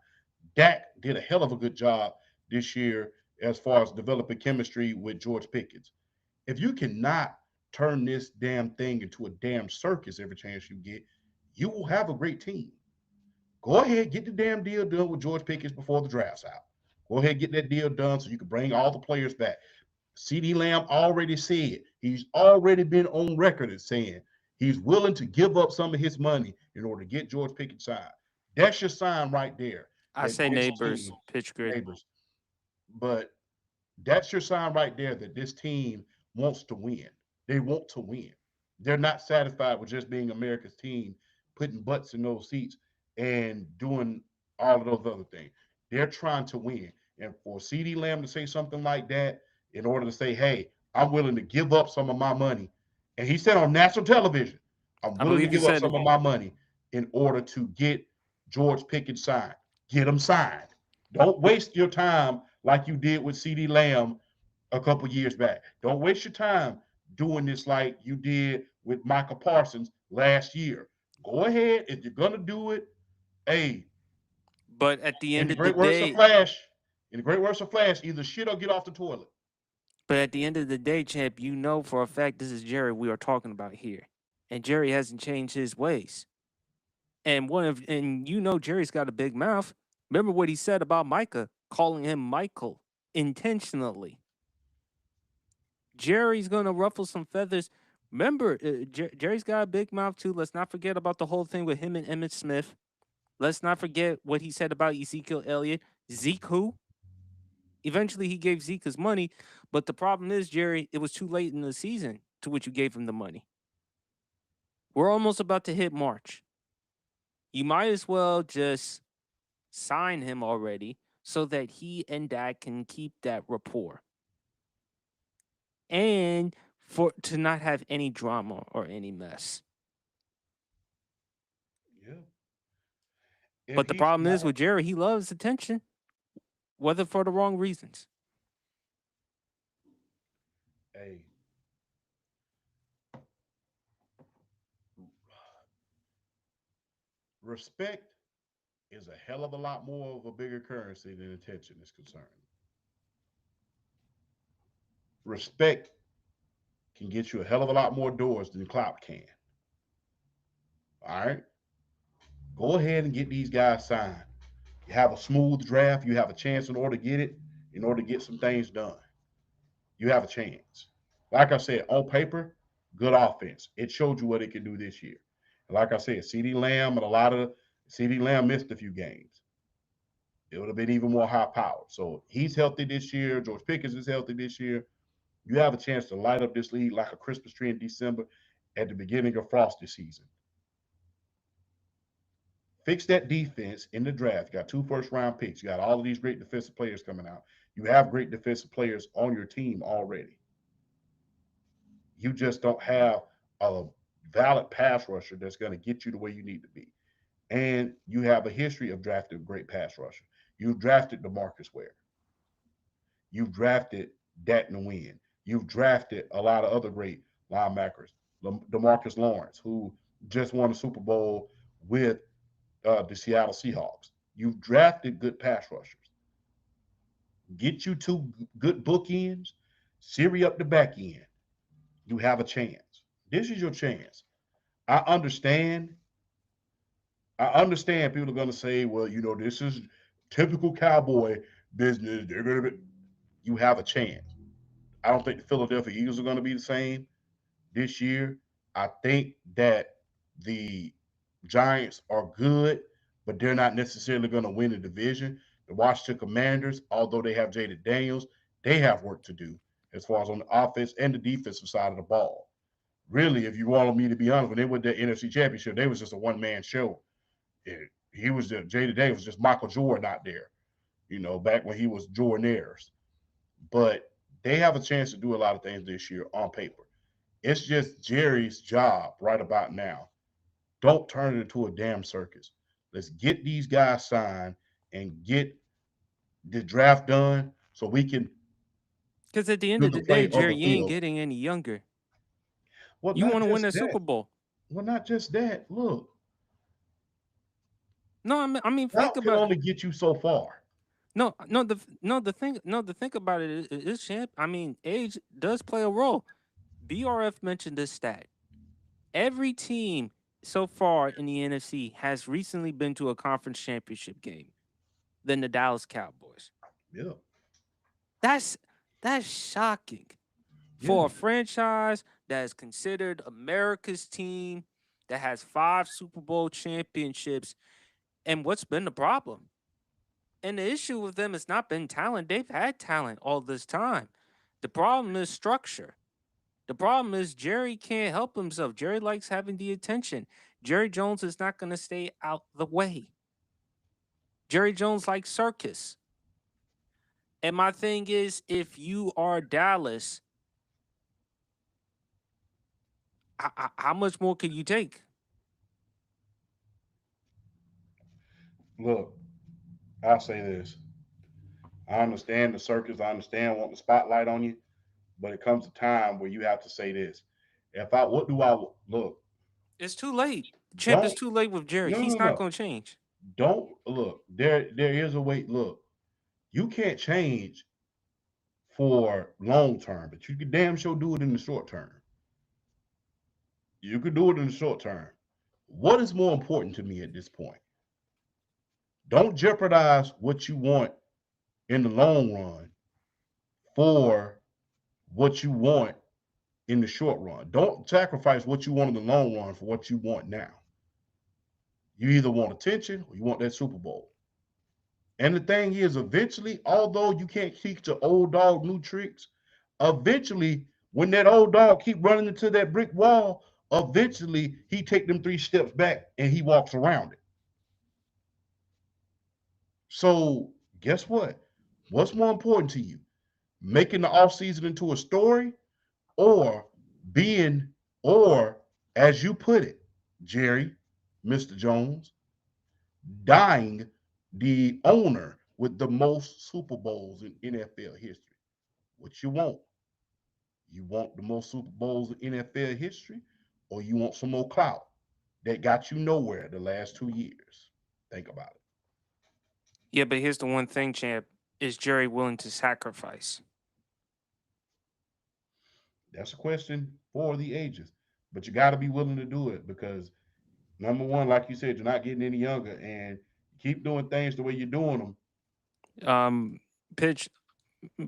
Dak did a hell of a good job this year as far as developing chemistry with George Pickens. If you cannot turn this damn thing into a damn circus every chance you get, you will have a great team. Go ahead, get the damn deal done with George Pickens before the draft's out. Go ahead, get that deal done so you can bring all the players back. CD Lamb already said he's already been on record as saying he's willing to give up some of his money in order to get George Pickens signed. That's your sign right there I that say this neighbors, team, pitch grid. neighbors, but that's your sign right there that this team wants to win. They want to win. They're not satisfied with just being America's team, putting butts in those seats and doing all of those other things. They're trying to win. And for CD Lamb to say something like that, in order to say, hey, I'm willing to give up some of my money. And he said on national television, I'm I willing to believe he give up said some it. of my money in order to get George Pickens signed. Get him signed. Don't waste your time like you did with CD Lamb a couple years back. Don't waste your time doing this like you did with Michael Parsons last year. Go ahead if you're gonna do it. Hey, But at the in end the of the great words of day, Flash, either shit or get off the toilet. champ, you know for a fact this is Jerry we are talking about here. And Jerry hasn't changed his ways. And you know Jerry's got a big mouth. Remember what he said about Micah, calling him Michael intentionally. Jerry's gonna ruffle some feathers. Remember, Jerry's got a big mouth too. Let's not forget about the whole thing with him and Emmett Smith. Let's not forget what he said about Ezekiel Elliott. Zeke who? Eventually he gave Zeke his money, but the problem is, Jerry, it was too late in the season to which you gave him the money. We're almost about to hit March. You might as well just sign him already so that he and Dak can keep that rapport and for to not have any drama or any mess. Yeah. If But the he's problem not, is with Jerry, he loves attention, whether for the wrong reasons. hey, respect is a hell of a lot more of a bigger currency than attention is concerned. Respect can get you a hell of a lot more doors than clout can. All right. Go ahead and get these guys signed. You have a smooth draft. You have a chance in order to get it, in order to get some things done. You have a chance. Like I said, on paper, good offense. It showed you what it could do this year. And like I said, CD Lamb and a lot of CeeDee Lamb missed a few games. It would have been even more high powered. So he's healthy this year. George Pickens is healthy this year. You have a chance to light up this league like a Christmas tree in December at the beginning of frosty season. Fix that defense in the draft. You got two first round picks. You got all of these great defensive players coming out. You have great defensive players on your team already. You just don't have a valid pass rusher that's going to get you to where you need to be. And you have a history of drafting great pass rusher. You've drafted DeMarcus Ware. You've drafted Datton Wynn. You've drafted a lot of other great linebackers. DeMarcus Lawrence, who just won a Super Bowl with the Seattle Seahawks. You've drafted good pass rushers. Get you two good bookends, Siri up the back end. You have a chance. This is your chance. I understand. I understand people are going to say, well, this is typical cowboy business. They're going to be, you have a chance. I don't think the Philadelphia Eagles are going to be the same this year. I think that the Giants are good, but they're not necessarily going to win the division. The Washington Commanders, although they have Jaden Daniels, they have work to do as far as on the offense and the defensive side of the ball. Really, if you wanted me to be honest, when they went to the NFC Championship, they was just a one-man show. He was just Jaden Daniels was just Michael Jordan out there, back when he was Jordanaires. But they have a chance to do a lot of things this year on paper. It's just Jerry's job right about now. Don't turn it into a damn circus. Let's get these guys signed and get the draft done so we can Because at the end do of the the day, play on Jerry, the you ain't field. getting any younger. Well, You not want to win just a that. Super Bowl. Well, not just that. Look, No, I mean, think doubt can about only get you so far. the thing about it is, champ. I mean, age does play a role. BRF mentioned this stat. Every team so far in the NFC has recently been to a conference championship game than the Dallas Cowboys. Yeah, That's that's shocking yeah. for a franchise that is considered America's team that has 5 Super Bowl championships. And what's been the problem? And the issue with them has not been talent. They've had talent all this time. The problem is structure. The problem is Jerry can't help himself. Jerry likes having the attention. Jerry Jones is not going to stay out the way. Jerry Jones likes circus. And my thing is, if you are Dallas, how much more can you take? Look, I'll say this. I understand the circus. I understand wanting the spotlight on you, but it comes a time where you have to say this. What do I look? It's too late. Champ, it's Don't too late with Jerry. no no He's not no. going to change. Don't look. There is a way. Look, you can't change for long term, but you can damn sure do it in the short term. You can do it in the short term. What is more important to me at this point? Don't jeopardize what you want in the long run for what you want in the short run. Don't sacrifice what you want in the long run for what you want now. You either want attention or you want that Super Bowl. And the thing is, eventually, although you can't teach the old dog new tricks, eventually, when that old dog keep running into that brick wall, eventually he take them 3 steps back and he walks around it. So guess what? What's more important to you? Making the offseason into a story or being, or as you put it, Jerry, Mr. Jones, dying the owner with the most Super Bowls in NFL history. What you want? You want the most Super Bowls in NFL history, or you want some more clout that got you nowhere the last 2 years? Think about it. Yeah, but here's the one thing, champ. Is Jerry willing to sacrifice? That's a question for the ages. But you got to be willing to do it because number one, like you said, you're not getting any younger, and keep doing things the way you're doing them. Um, pitch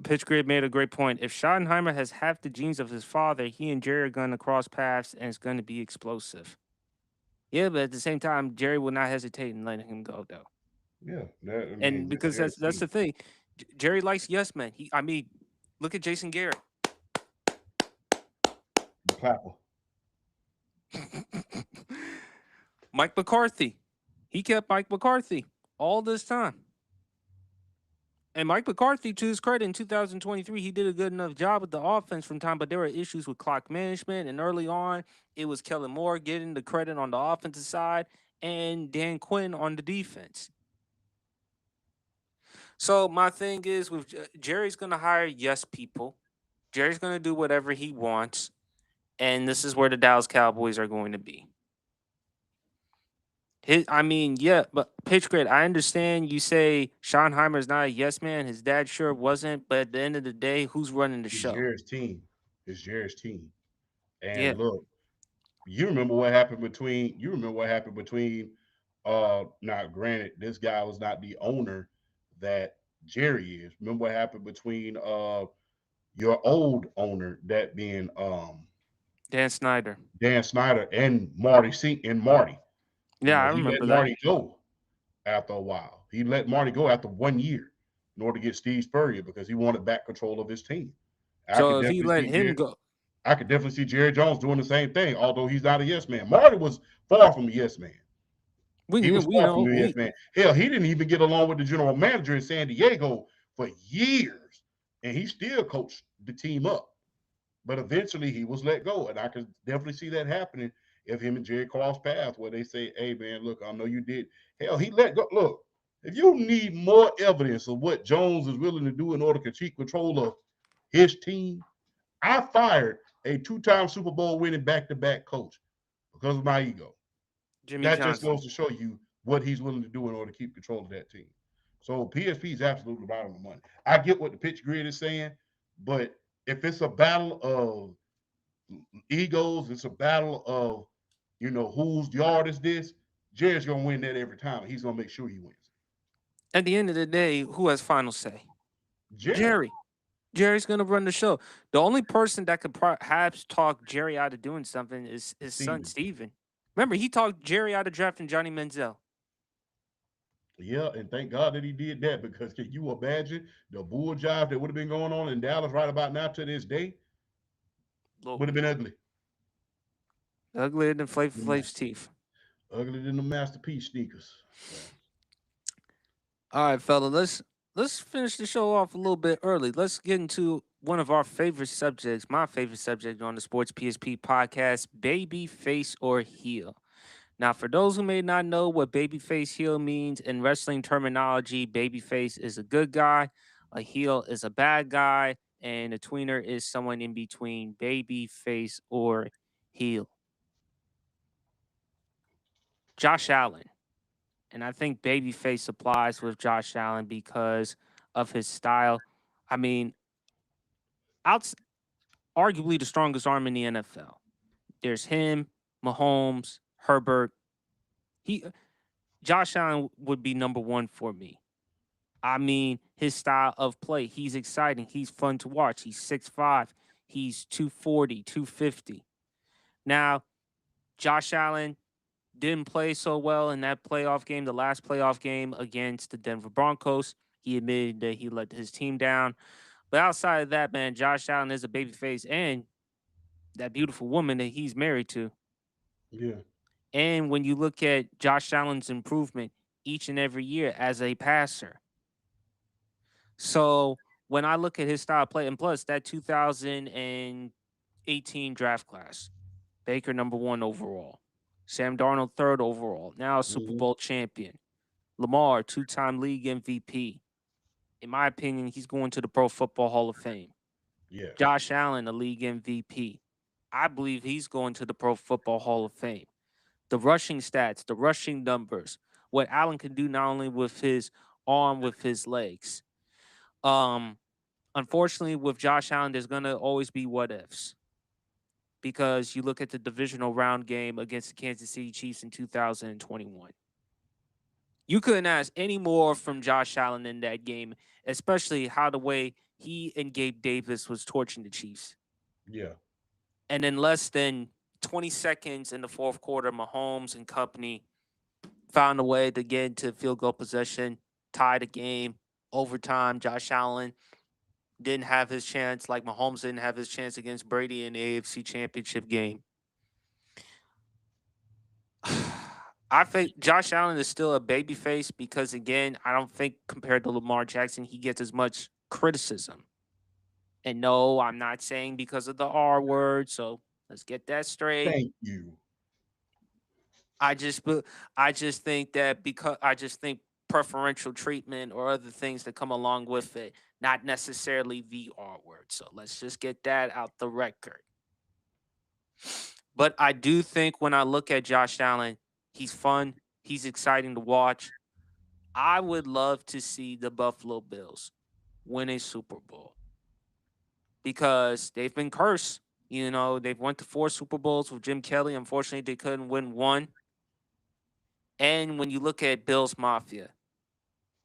Pitch Grid made a great point. If Schottenheimer has half the genes of his father, he and Jerry are going to cross paths and it's going to be explosive. Yeah, but at the same time, Jerry will not hesitate in letting him go though. Yeah, that, I mean, And that's because Jerry's that's team. the thing, Jerry likes yes men. I mean, look at Jason Garrett. The clapper. Mike McCarthy. He kept Mike McCarthy all this time. And Mike McCarthy, to his credit, in 2023, he did a good enough job with the offense from time, but there were issues with clock management. And early on, it was Kellen Moore getting the credit on the offensive side and Dan Quinn on the defense. So my thing is, with Jerry's going to hire yes people. Jerry's going to do whatever he wants, and this is where the Dallas Cowboys are going to be. I mean, yeah, but pitch grid. I understand you say Schottenheimer's not a yes man. His dad sure wasn't, but at the end of the day, who's running the It's show? Jerry's team. It's Jerry's team. Yeah, And look, you remember what happened between now granted, this guy was not the owner that Jerry is. Remember what happened between your old owner, that being Dan Snyder. Dan Snyder, and Marty. Yeah, I He let remember that. Marty go after a while. He let Marty go after 1 year in order to get Steve Spurrier because he wanted back control of his team. I could So if he definitely let see him Jerry. go, I could definitely see Jerry Jones doing the same thing, although he's not a yes man. Marty was far from a yes man. we He you know was we far from know a yes we man. Hell, he didn't even get along with the general manager in San Diego for years, and he still coached the team up. But eventually, he was let go, and I could definitely see that happening if him and Jerry cross paths, where they say, "Hey, man, look, I know you did." Hell, he let go. Look, if you need more evidence of what Jones is willing to do in order to keep control of his team, I fired a two-time Super Bowl winning back-to-back coach because of my ego. Jimmy That just Johnson. goes to show you what he's willing to do in order to keep control of that team. So PSP is absolutely right on the money. I get what the pitch grid is saying, but if it's a battle of egos, it's a battle of whose yard is this. Jerry's gonna win that every time. He's gonna make sure he wins. At the end of the day, who has final say? Jerry, Jerry. Jerry's gonna run the show. The only person that could perhaps talk Jerry out of doing something is his son Steven. Steven. Remember, he talked Jerry out of drafting Johnny Manziel. Yeah, and thank God that he did that, because can you imagine the bull jive that would have been going on in Dallas right about now to this day? Would have Lord, been ugly. uglier than Flavor The ma- Flav's teeth. Ugly than the masterpiece sneakers. So All right, fella, let's finish the show off a little bit early. Let's get into one of our favorite subjects, my favorite subject on the Sports PSP podcast, baby face or heel. Now, for those who may not know what babyface heel means in wrestling terminology, babyface is a good guy, a heel is a bad guy, and a tweener is someone in between babyface or heel. Josh Allen. And I think babyface applies with Josh Allen because of his style. I mean, outs arguably the strongest arm in the NFL. There's him, Mahomes, Herbert. He Josh Allen would be number one for me. I mean, his style of play. He's exciting. He's fun to watch. He's 6'5". He's 240, 250. Now, Josh Allen didn't play so well in that playoff game, the last playoff game against the Denver Broncos. He admitted that he let his team down. But outside of that, man, Josh Allen is a babyface, and that beautiful woman that he's married to. yeah, And when you look at Josh Allen's improvement each and every year as a passer, so when I look at his style of play, and plus that 2018 draft class, Baker number one overall, Sam Darnold third overall, now a Super hmm Bowl champion, Lamar two-time league MVP. In my opinion, he's going to the Pro Football Hall of Fame. yes, Josh Allen, a league MVP. I believe he's going to the Pro Football Hall of Fame. The rushing stats, the rushing numbers, what Allen can do not only with his arm, with his legs. Um, Unfortunately, with Josh Allen, there's gonna always be what ifs because you look at the divisional round game against the Kansas City Chiefs in 2021. You couldn't ask any more from Josh Allen in that game, especially how the way he and Gabe Davis was torching the Chiefs. yeah, And in less than 20 seconds in the fourth quarter, Mahomes and company found a way to get into field goal possession, tie the game, overtime. Josh Allen didn't have his chance, like Mahomes didn't have his chance against Brady in the AFC Championship game. I think Josh Allen is still a babyface because, again, I don't think compared to Lamar Jackson, he gets as much criticism. And no, I'm not saying because of the R word. So let's get that straight. Thank you. I just, I just think that because I just think preferential treatment or other things that come along with it, not necessarily the R word. So let's just get that out the record. But I do think when I look at Josh Allen, he's fun. He's exciting to watch. I would love to see the Buffalo Bills win a Super Bowl because they've been cursed. You know, they've went to 4 Super Bowls with Jim Kelly. Unfortunately, they couldn't win one. And when you look at Bills Mafia,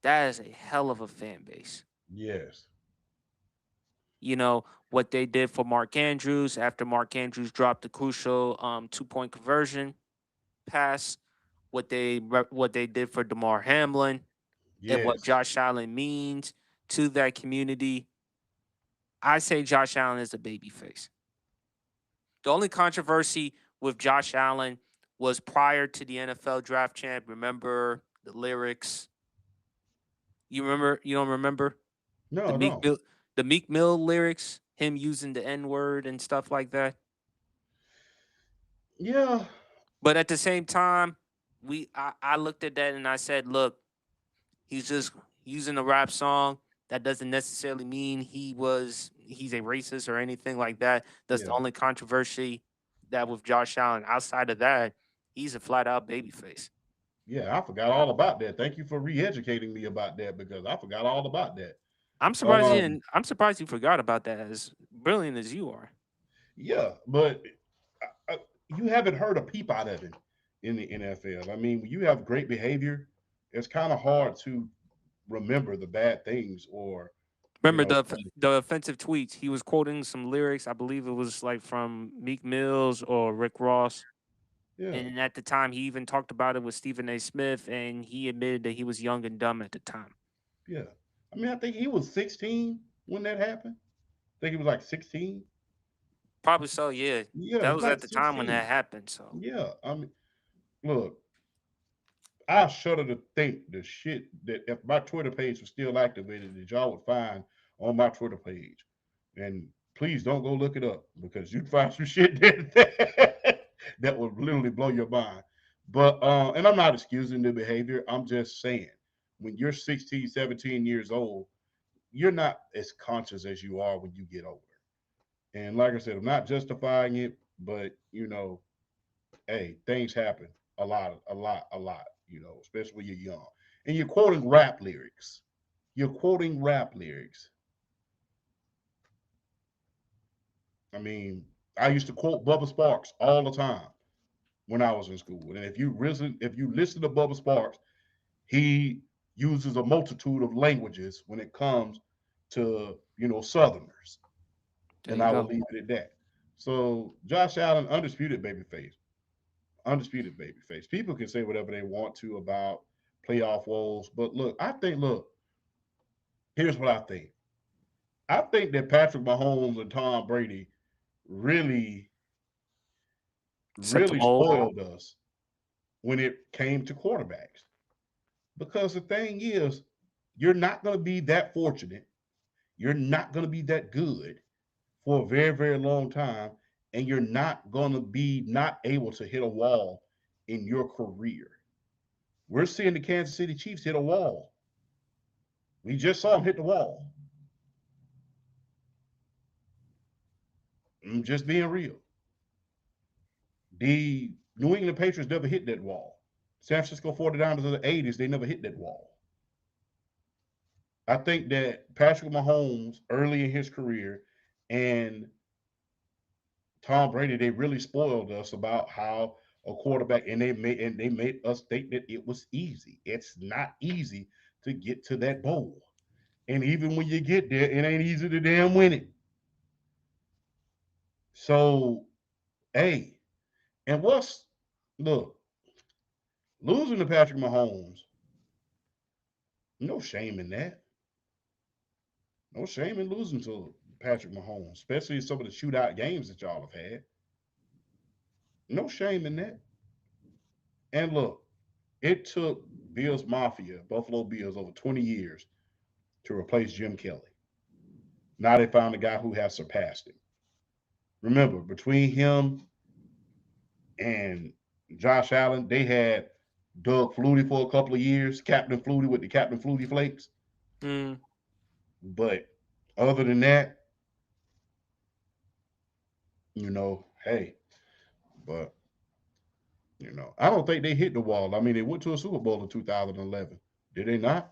that is a hell of a fan base. Yes. You know, what they did for Mark Andrews after Mark Andrews dropped the crucial 2 point conversion pass, what they did for DeMar Hamlin, and what Yes. Josh Allen means to that community. I say Josh Allen is a babyface. The only controversy with Josh Allen was prior to the NFL draft champ. Remember the lyrics? You remember? You don't remember the No, Meek no. Mill, the Meek Mill lyrics? Him using the N word and stuff like that. Yeah. But at the same time, I looked at that and I said, look, he's just using a rap song. That doesn't necessarily mean he's a racist or anything like that. That's the Yeah. only controversy that with Josh Allen. Outside of that, he's a flat out babyface. Yeah. I forgot all about that. Thank you for re-educating me about that because I forgot all about that. Um, I'm surprised you forgot about that. As brilliant as you are, yeah, but you haven't heard a peep out of it in the NFL. I mean, when you have great behavior, it's kind of hard to remember the bad things or, you remember know, the offensive tweets. He was quoting some lyrics. I believe it was like from Meek Mills or Rick Ross. yeah, And at the time, he even talked about it with Stephen A. Smith, and he admitted that he was young and dumb at the time. yeah. I mean, I think he was 16 when that happened. I think he was like 16. Probably so, yeah. Yeah, That he's was like at the time when 16. that happened. So Yeah, I mean, look, I shudder to think the shit that if my Twitter page was still activated, that y'all would find on my Twitter page. And please don't go look it up because you'd find some shit that would literally blow your mind. But and I'm not excusing the behavior. I'm just saying when you're 16, 17 years old, you're not as conscious as you are when you get older. And like I said, I'm not justifying it, but hey, things happen a lot, especially when you're young. And you're quoting rap lyrics. You're quoting rap lyrics. I mean, I used to quote Bubba Sparks all the time when I was in school. And if you listen to Bubba Sparks, he uses a multitude of languages when it comes to Southerners. there And you I will go. leave it at that. So Josh Allen, undisputed babyface. People can say whatever they want to about playoff woes, but look, here's what I think. I think that Patrick Mahomes and Tom Brady really, Set the really mold. spoiled us when it came to quarterbacks. Because the thing is, you're not going to be that fortunate. You're not going to be that good for a very, very long time. And you're not going to be not able to hit a wall in your career. We're seeing the Kansas City Chiefs hit a wall. We just saw them hit the wall. I'm just being real. The New England Patriots never hit that wall. San Francisco 49ers of the 80s, they never hit that wall. I think that Patrick Mahomes, early in his career, and Tom Brady, they really spoiled us about how a quarterback, and they made us think that it was easy. It's not easy to get to that bowl. And even when you get there, it ain't easy to damn win it. So, hey, And look, losing to Patrick Mahomes, no shame in that. No shame in losing to Patrick Mahomes, especially some of the shootout games that y'all have had. No shame in that. And look, it took Bills Mafia, Buffalo Bills, over 20 years to replace Jim Kelly. Now they found a guy who has surpassed him. Remember, between him and Josh Allen, they had Doug Flutie for a couple of years, Captain Flutie with the Captain Flutie Flakes. Mm. But other than that, hey, but I don't think they hit the wall. I mean, they went to a Super Bowl in 2011. Did they not?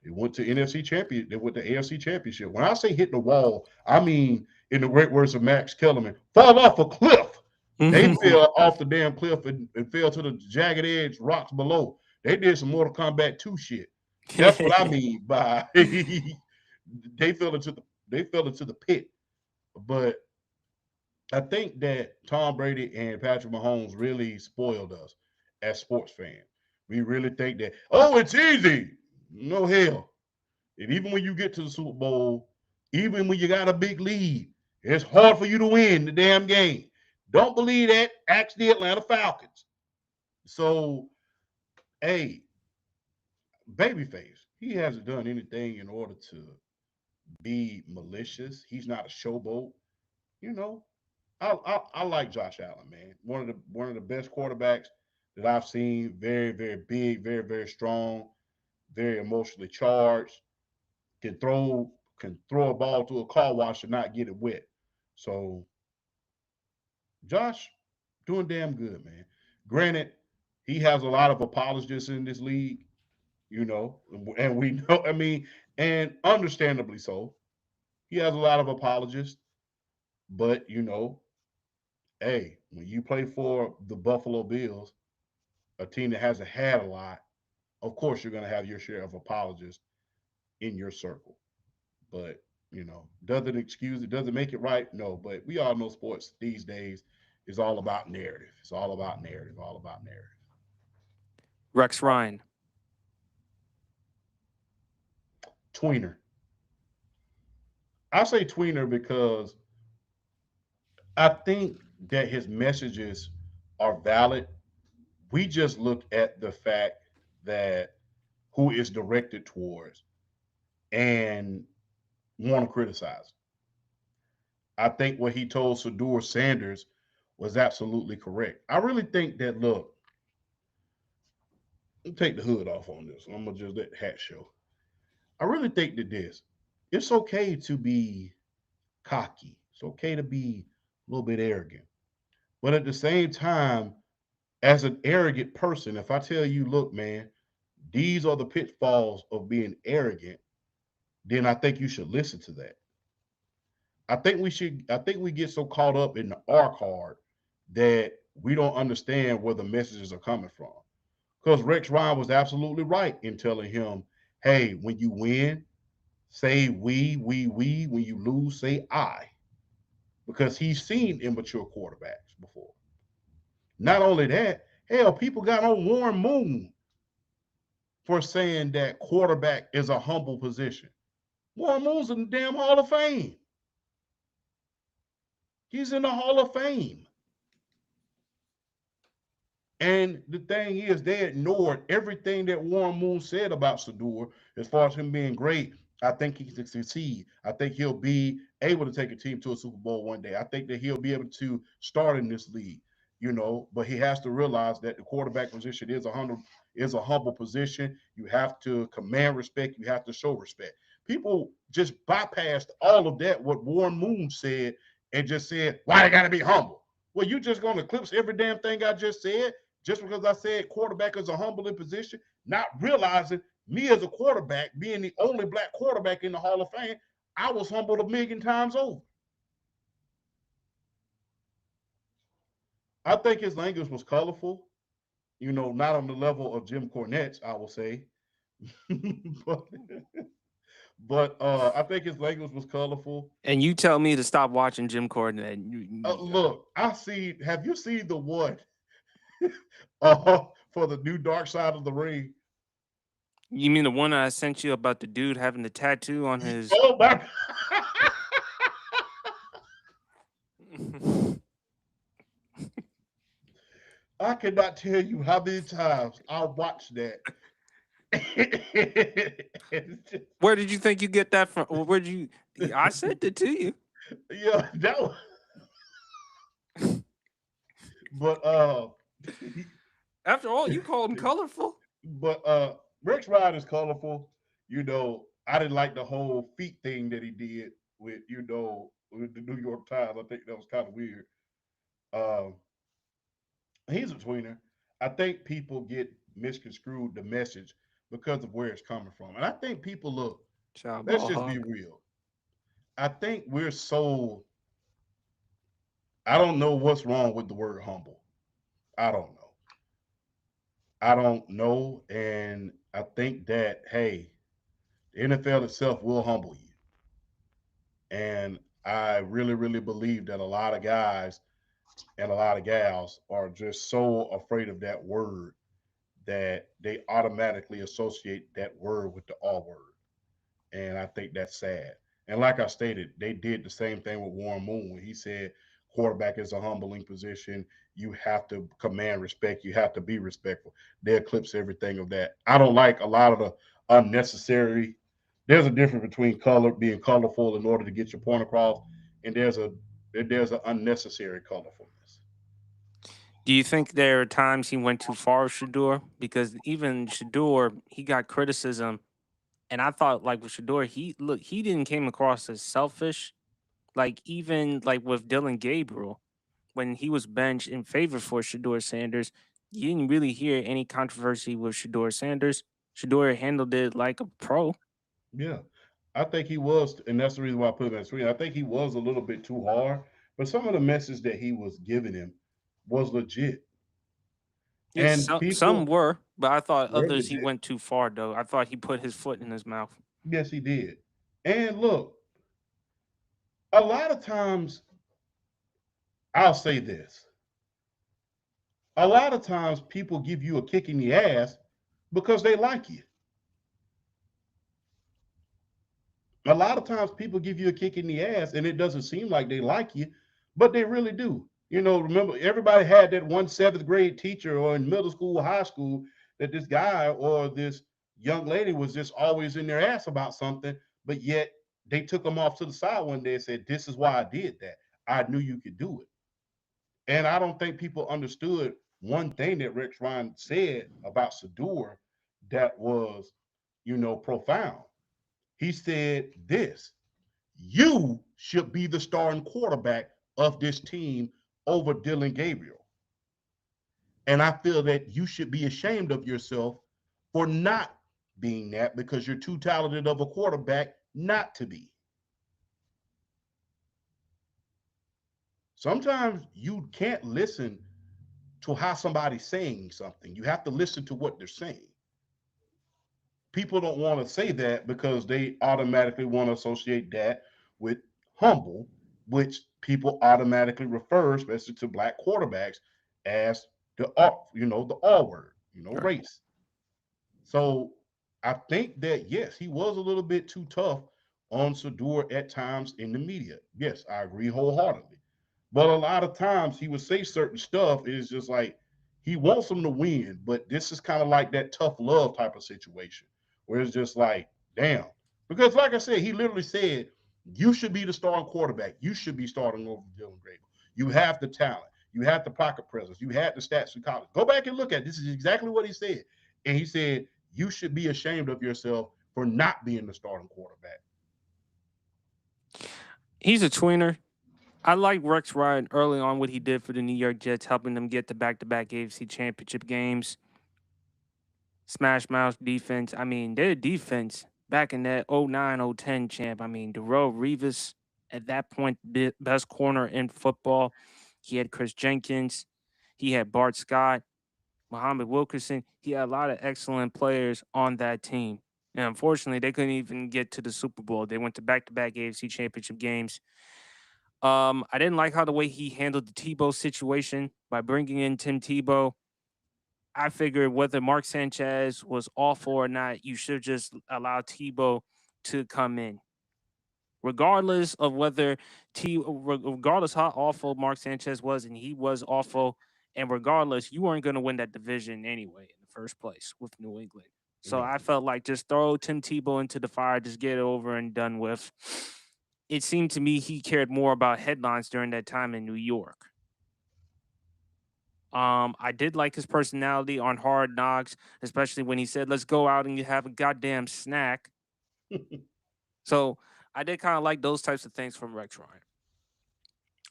They went to NFC champion. They went to AFC championship. When I say hit the wall, I mean, in the great words of Max Kellerman, fall off a cliff. They fell off the damn cliff and fell to the jagged edge rocks below. They did some Mortal Kombat 2 shit. That's what I mean by they fell into the pit. But I think that Tom Brady and Patrick Mahomes really spoiled us as sports fans. We really think that, oh, it's easy. No hell. And even when you get to the Super Bowl, even when you got a big lead, it's hard for you to win the damn game. Don't believe that. Ask the Atlanta Falcons. So, hey, babyface, he hasn't done anything in order to be malicious. He's not a showboat. You know, I like Josh Allen, man. One of the best quarterbacks that I've seen. Very very big, very very strong, very emotionally charged. Can throw a ball to a car wash and not get it wet. So Josh doing damn good, man. Granted, he has a lot of apologists in this league, and we know. I mean, and understandably so. He has a lot of apologists, but hey, when you play for the Buffalo Bills, a team that hasn't had a lot, of course you're going to have your share of apologists in your circle. But, does it excuse it? Does it make it right? No. But we all know sports these days is all about narrative. It's all about narrative, all about narrative. Rex Ryan. Tweener. I say tweener because I think that his messages are valid. We just look at the fact that who is directed towards and want to criticize. I think what he told Sador Sanders was absolutely correct. I really think that, look, take the hood off on this. I'm going to just let the hat show. I really think that it's okay to be cocky. It's okay to be a little bit arrogant. But at the same time, as an arrogant person, if I tell you, look, man, these are the pitfalls of being arrogant, then I think you should listen to that. I think we get so caught up in the R card that we don't understand where the messages are coming from. Because Rex Ryan was absolutely right in telling him, hey, when you win, say we. When you lose, say I. Because he's seen immature quarterbacks before. Not only that, hell, people got on Warren Moon for saying that quarterback is a humble position. Warren Moon's in the damn Hall of Fame. He's in the Hall of Fame. And the thing is, they ignored everything that Warren Moon said about Sador as far as him being great. I think he can succeed. I think he'll be able to take a team to a Super Bowl one day. I think that he'll be able to start in this league, but he has to realize that the quarterback position is a humble position. You have to command respect. You have to show respect. People just bypassed all of that, what Warren Moon said, and just said, why they gotta be humble? Well, you just gonna eclipse every damn thing I just said just because I said quarterback is a humble in position, not realizing me as a quarterback, being the only black quarterback in the Hall of Fame, I was humbled a million times over. I think his language was colorful, not on the level of Jim Cornette's, I will say. but but I think his language was colorful. And you tell me to stop watching Jim Cornette. Look, have you seen the one? For the new Dark Side of the Ring. You mean the one I sent you about the dude having the tattoo on his? Oh my! I cannot tell you how many times I watched that. It's just- Where did you think you get that from? Where'd you? I sent it to you. yeah, that was, but After all, you called him colorful. but Rex Ryan is colorful. I didn't like the whole feet thing that he did with the New York Times. I think that was kind of weird. Um, he's a tweener. I think people get misconstrued the message because of where it's coming from, and I think people look. Child Let's ball just be hog. real. I think we're so. I don't know what's wrong with the word humble. I don't know. I don't know, and I think that hey, the NFL itself will humble you. And I really, really believe that a lot of guys and a lot of gals are just so afraid of that word that they automatically associate that word with the R word. And I think that's sad. And like I stated, they did the same thing with Warren Moon when he said quarterback is a humbling position. You have to command respect. You have to be respectful. They eclipse everything of that. I don't like a lot of the unnecessary. There's a difference between color being colorful in order to get your point across, and there's an unnecessary colorfulness. Do you think there are times he went too far with Shador? Because even Shador, he got criticism, and I thought like with Shador, he didn't came across as selfish. Like even like with Dylan Gabriel, when he was benched in favor for Shador Sanders, you didn't really hear any controversy with Shador Sanders. Shador handled it like a pro. Yeah, I think he was, and that's the reason why I put him at screen. I think he was a little bit too hard, but some of the message that he was giving him was legit, Yeah, and some people were, but I thought were others he legit. went too far though. I thought he put his foot in his mouth. Yes, he did. And look, a lot of times, I'll say this: a lot of times, people give you a kick in the ass because they like you. A lot of times people give you a kick in the ass and it doesn't seem like they like you, but they really do. Remember, everybody had that one seventh grade teacher or in middle school, high school, that this guy or this young lady was just always in their ass about something, but yet they took them off to the side one day and said, "This is why I did that. I knew you could do it." And I don't think people understood one thing that Rex Ryan said about Sador that was, profound. He said this: you should be the starting quarterback of this team over Dylan Gabriel. And I feel that you should be ashamed of yourself for not being that because you're too talented of a quarterback not to be. Sometimes you can't listen to how somebody's saying something. You have to listen to what they're saying. People don't want to say that because they automatically want to associate that with humble, which people automatically refer, especially to black quarterbacks, as the R word, Right. race. So I think that yes, he was a little bit too tough on Sador at times in the media. Yes, I agree wholeheartedly. But a lot of times he would say certain stuff. It's just like he wants them to win, but this is kind of like that tough love type of situation where it's just like, damn. Because like I said, he literally said, you should be the starting quarterback. You should be starting over Dylan Grable. You have the talent. You have the pocket presence. You had the stats in college. Go back and look at it. This is exactly what he said. And he said, you should be ashamed of yourself for not being the starting quarterback. He's a tweener. I like Rex Ryan early on what he did for the New York Jets, helping them get to back AFC championship games. Smash Mouth defense. I mean, their defense back in that '09, '10 champ. I mean, Darrell Revis at that point, best corner in football. He had Chris Jenkins. He had Bart Scott, Muhammad Wilkerson. He had a lot of excellent players on that team. And unfortunately, they couldn't even get to the Super Bowl. They went to back AFC championship games. I didn't like how the way he handled the Tebow situation by bringing in Tim Tebow. I figured whether Mark Sanchez was awful or not, you should just allow Tebow to come in, regardless of whether regardless how awful Mark Sanchez was, and he was awful, and regardless, you weren't going to win that division anyway in the first place with New England. So Yeah. I felt like just throw Tim Tebow into the fire, just get it over and done with. It seemed to me he cared more about headlines during that time in New York. I did like his personality on Hard Knocks, especially when he said, "Let's go out and you have a goddamn snack." So I did kind of like those types of things from Rex Ryan.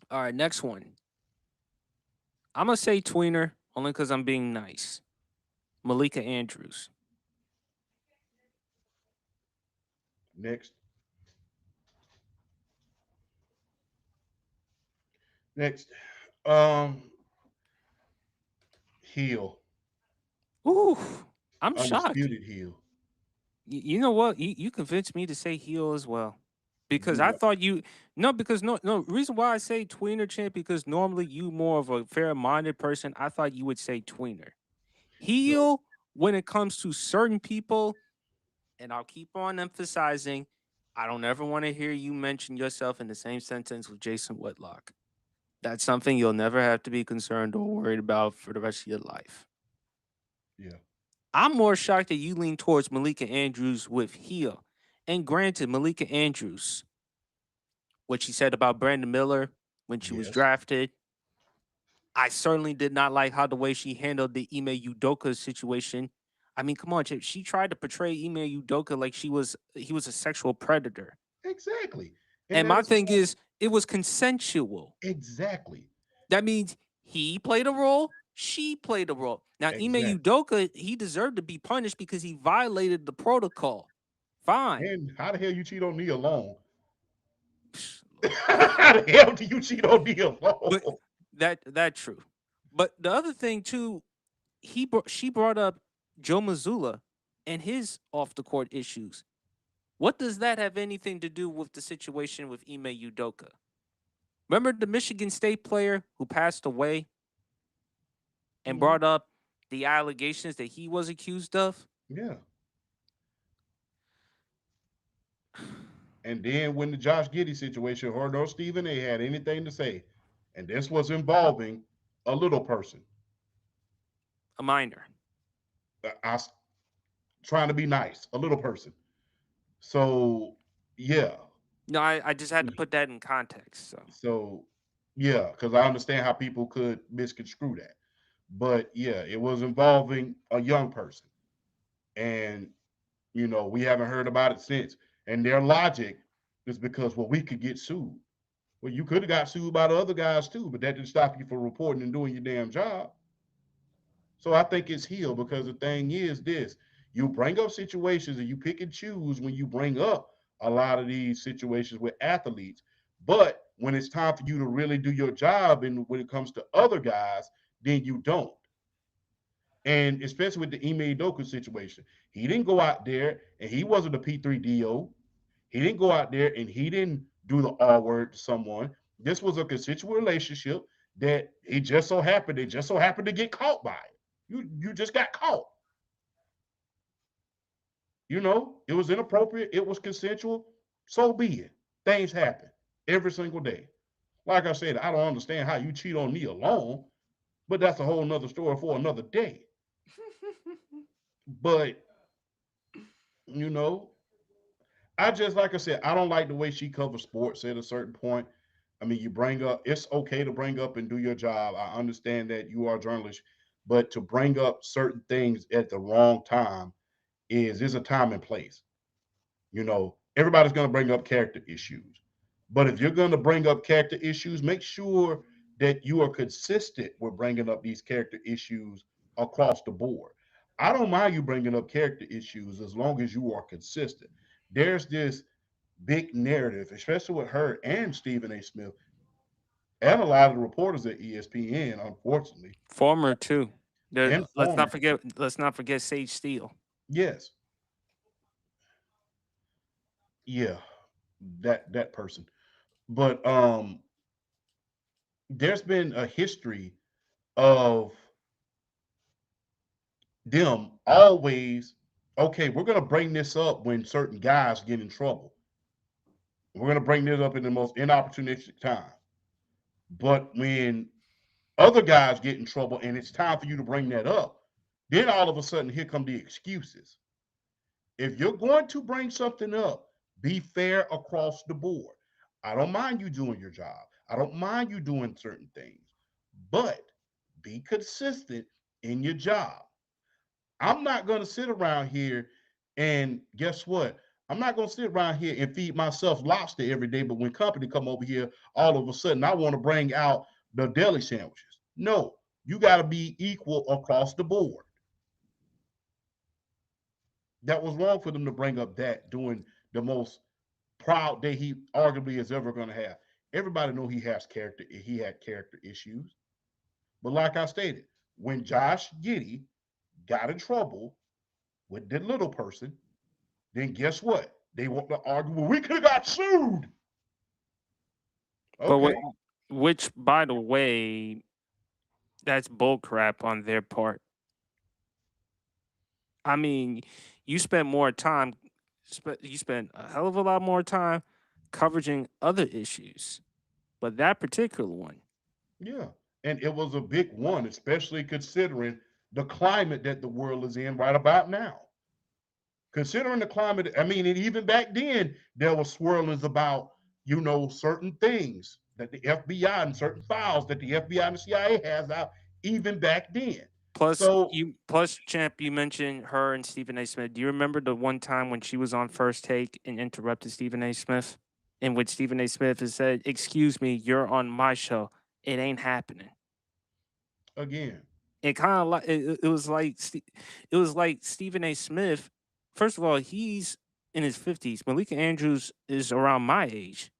All right, next one. I'm gonna say tweener only because I'm being nice. Malika Andrews. Next. Next. Um, heel. Ooh, I'm shocked. Undisputed heel. You know what? You convinced me to say heel as well. Because You I know, thought you no, because no reason why I say tweener champ because normally you more of a fair minded person. I thought you would say tweener. no, Heel when it comes to certain people, and I'll keep on emphasizing, I don't ever want to hear you mention yourself in the same sentence with Jason Whitlock. That's something you'll never have to be concerned or worried about for the rest of your life. yeah, I'm more shocked that you lean towards Malika Andrews with heel. And granted, Malika Andrews, what she said about Brandon Miller when she was yes, drafted, I certainly did not like how the way she handled the Ime Udoka situation. I mean, come on, Chip. She tried to portray Ime Udoka like he was a sexual predator. exactly. And And that my is thing is, it was consensual. exactly, That means he played a role, she played a role. Now, Ime exactly. Udoka, he deserved to be punished because he violated the protocol. Fine. And how the hell you cheat on me alone? Lord. How the hell do you cheat on me But alone? that true. But the other thing too, she brought up Joe Mazzulla and his off the court issues. What does that have anything to do with the situation with Ime Udoka? Remember the Michigan State player who passed away and Mhm. brought up the allegations that he was accused of? Yeah. And then when the Josh Giddey situation, her nor Stephen A had anything to say, and this was involving a little person. A minor. I trying to be nice, a little person. So yeah, No, I just had to put that in context. So so yeah, because I understand how people could misconstrue that. But yeah, it was involving a young person, and we haven't heard about it since. And their logic is because well, we could get sued. Well, you could have got sued by the other guys too, but that didn't stop you from reporting and doing your damn job. So I think it's healed because the thing is this: you bring up situations and you pick and choose when you bring up a lot of these situations with athletes. But when it's time for you to really do your job and when it comes to other guys, then you don't. And especially with the Ime Doku situation, he didn't go out there and he wasn't a P3DO. He didn't go out there and he didn't do the R word to someone. This was a consensual relationship that it just so happened to get caught by it. You just got caught. It was inappropriate, it was consensual. So be it. Things happen every single day. Like I said, I don't understand how you cheat on me alone, but that's a whole nother story for another day. But you know, I just like I said, I don't like the way she covers sports at a certain point. I mean, you bring up it's okay to bring up and do your job. I understand that you are a journalist, but to bring up certain things at the wrong time is a time and place. Everybody's going to bring up character issues. But if you're going to bring up character issues, make sure that you are consistent with bringing up these character issues across the board. I don't mind you bringing up character issues as long as you are consistent. There's this big narrative, especially with her and Stephen A. Smith and a lot of the reporters at ESPN, unfortunately, former too. and former. Let's not forget Sage Steele. Yes, yeah, that person. But there's been a history of them always, okay, we're going to bring this up when certain guys get in trouble. We're going to bring this up in the most inopportunistic time. But when other guys get in trouble and it's time for you to bring that up, then all of a sudden here come the excuses. If you're going to bring something up, be fair across the board. I don't mind you doing your job. I don't mind you doing certain things, but be consistent in your job. I'm not going to sit around here and guess what? I'm not going to sit around here and feed myself lobster every day, but when company come over here, all of a sudden I want to bring out the deli sandwiches. No, you got to be equal across the board. That was wrong for them to bring up that doing the most proud day he arguably is ever going to have. Everybody know he has character. He had character issues, but like I stated, when Josh Giddey got in trouble with the little person, then guess what? They want to argue. Well, we could have got sued. But Okay, which, by the way, that's bull crap on their part. I mean, you spent more time, you spent a hell of a lot more time covering other issues, but that particular one, yeah, and it was a big one, especially considering the climate that the world is in right about now. Considering the climate, I mean, and even back then there were swirlings about certain things that the FBI and certain files that the FBI and the CIA has out even back then. So plus champ, you mentioned her and Stephen A. Smith. Do you remember the one time when she was on First Take and interrupted Stephen A. Smith? In which Stephen A. Smith has said, "Excuse me, you're on my show. It ain't happening." again, It kind of like it was like it was like Stephen A. Smith. First of all, he's in his 50s. Malika Andrews is around my age.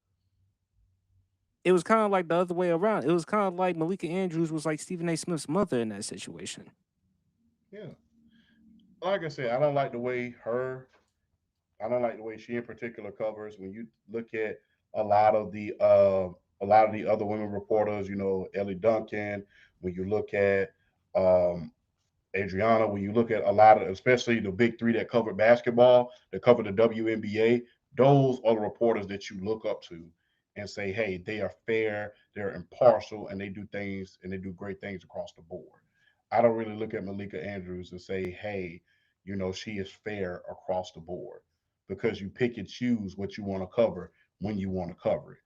It was kind of like the other way around. It was kind of like Malika Andrews was like Stephen A. Smith's mother in that situation. yeah, like I said, I don't like the way her I don't like the way she in particular covers. When you look at a lot of the uh, a lot of the other women reporters, Ellie Duncan. When you look at um, Adriana, when you look at a lot of, especially the big three that covered basketball, that covered the WNBA, those are the reporters that you look up to and say, hey, they are fair, they're impartial, and they do things and they do great things across the board. I don't really look at Malika Andrews and say, hey, she is fair across the board because you pick and choose what you want to cover when you want to cover it.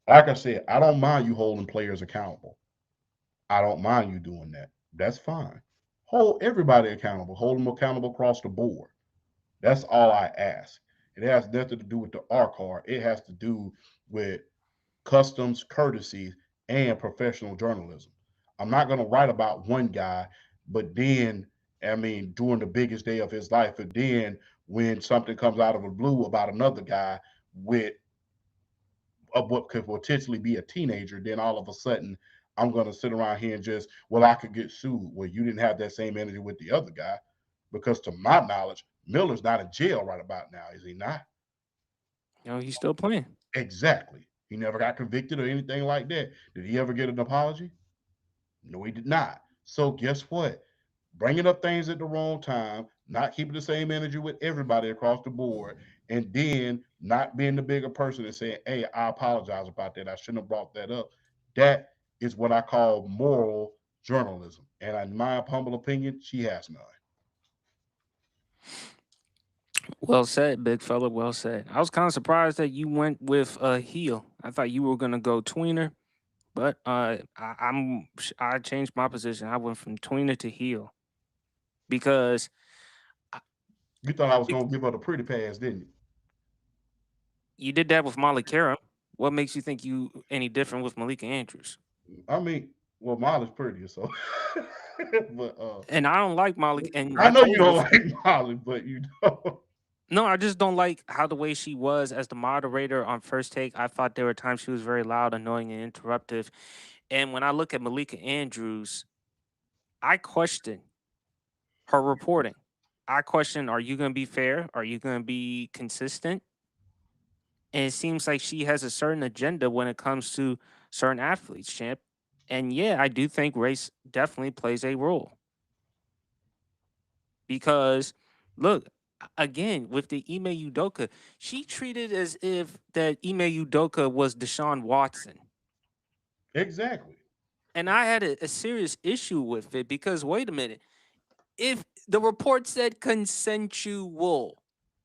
Like I said, I don't mind you holding players accountable. I don't mind you doing that. That's fine. Hold everybody accountable. Hold them accountable across the board. That's all I ask. It has nothing to do with the R card. It has to do with customs, courtesies, and professional journalism. I'm not going to write about one guy, but then, I mean, during the biggest day of his life, and then when something comes out of the blue about another guy with of what could potentially be a teenager, then all of a sudden I'm going to sit around here and just, well, I could get sued. Well, you didn't have that same energy with the other guy because, to my knowledge, Miller's not in jail right about now, is he not? He's still playing. Exactly. He never got convicted or anything like that. Did he ever get an apology? No, he did not. So guess what? Bringing up things at the wrong time, not keeping the same energy with everybody across the board, and then not being the bigger person and saying, hey, I apologize about that. I shouldn't have brought that up. That is what I call moral journalism. And in my humble opinion, she has none. Well said, big fella. Well said. I was kind of surprised that you went with a heel. I thought you were gonna go tweener, but I changed my position. I went from tweener to heel because I, You thought I was bec- going to give her the pretty pass, didn't you? you did that with Molly Karam. What makes you think you any different with Malika Andrews? I mean, well, Molly's prettier, so. but And I don't like Molly. And I I know you told you don't before. like Molly, but you know. No, I just don't like how the way she was as the moderator on First Take. I thought there were times she was very loud, annoying, and interruptive. And when I look at Malika Andrews, I question her reporting. I question, are you going to be fair? Are you going to be consistent? And it seems like she has a certain agenda when it comes to certain athletes, champ. And yeah, I do think race definitely plays a role. because look, again with the Ime Udoka, she treated as if that Ime Udoka was Deshaun Watson. Exactly. And I had a serious issue with it because wait a minute, if the report said consensual,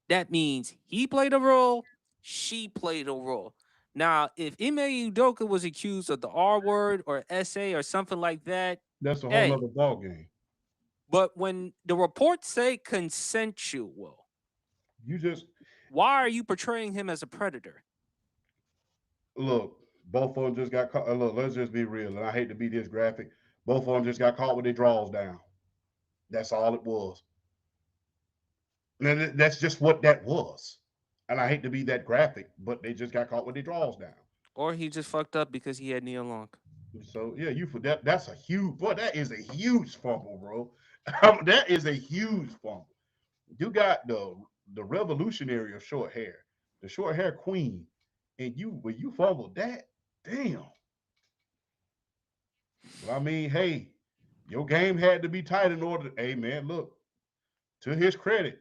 that means he played a role, she played a role. Now, if Ime Udoka was accused of the R word or SA or something like that, That's a whole hey, nother ball game. but when the reports say consensual, You just why are you portraying him as a predator? look. Both of them just got caught. Look, let's just be real. And I hate to be this graphic. Both of them just got caught with their draws down. That's all it was. And that's just what that was. And I hate to be that graphic, but they just got caught with their draws down. Or he just fucked up because he had Nia Long. So yeah, you for that. That's a huge. Boy, that is a huge fumble, bro. That is a huge fumble. You got the revolutionary of short hair, the short hair queen, and you when you fumbled that, damn. But I mean, hey, your game had to be tight in order. Hey man, look, to his credit,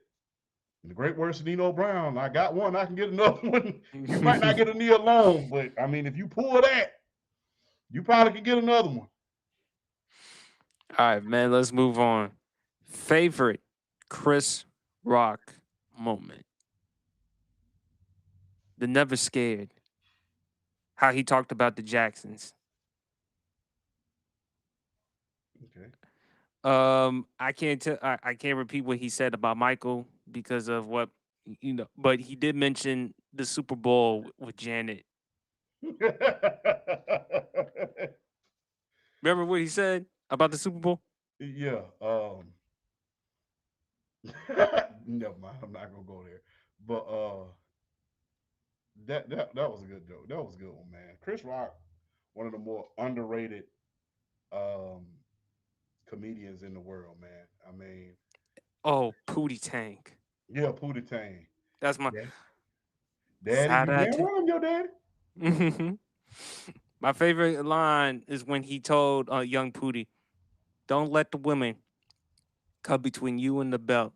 the great words of Nino Brown. I got one, I can get another one. You might not get a knee alone, but I mean, if you pull that, you probably can get another one. All right, man, let's move on. Favorite Chris Rock moment. The never scared. How he talked about the Jacksons. Okay. I can't tell. I can't repeat what he said about Michael because of what but he did mention the Super Bowl with Janet. Remember what he said about the Super Bowl? Yeah. Never mind. I'm not gonna go there. But that was a good joke. That was a good one, man. Chris Rock, one of the more underrated um comedians in the world, man. I mean, Oh, Pootie Tank. yeah, Pootie Tang. That's my Yeah. Daddy, you damn Saturday. right I'm your daddy. My favorite line is when he told young Pootie, "Don't let the women come between you and the belt."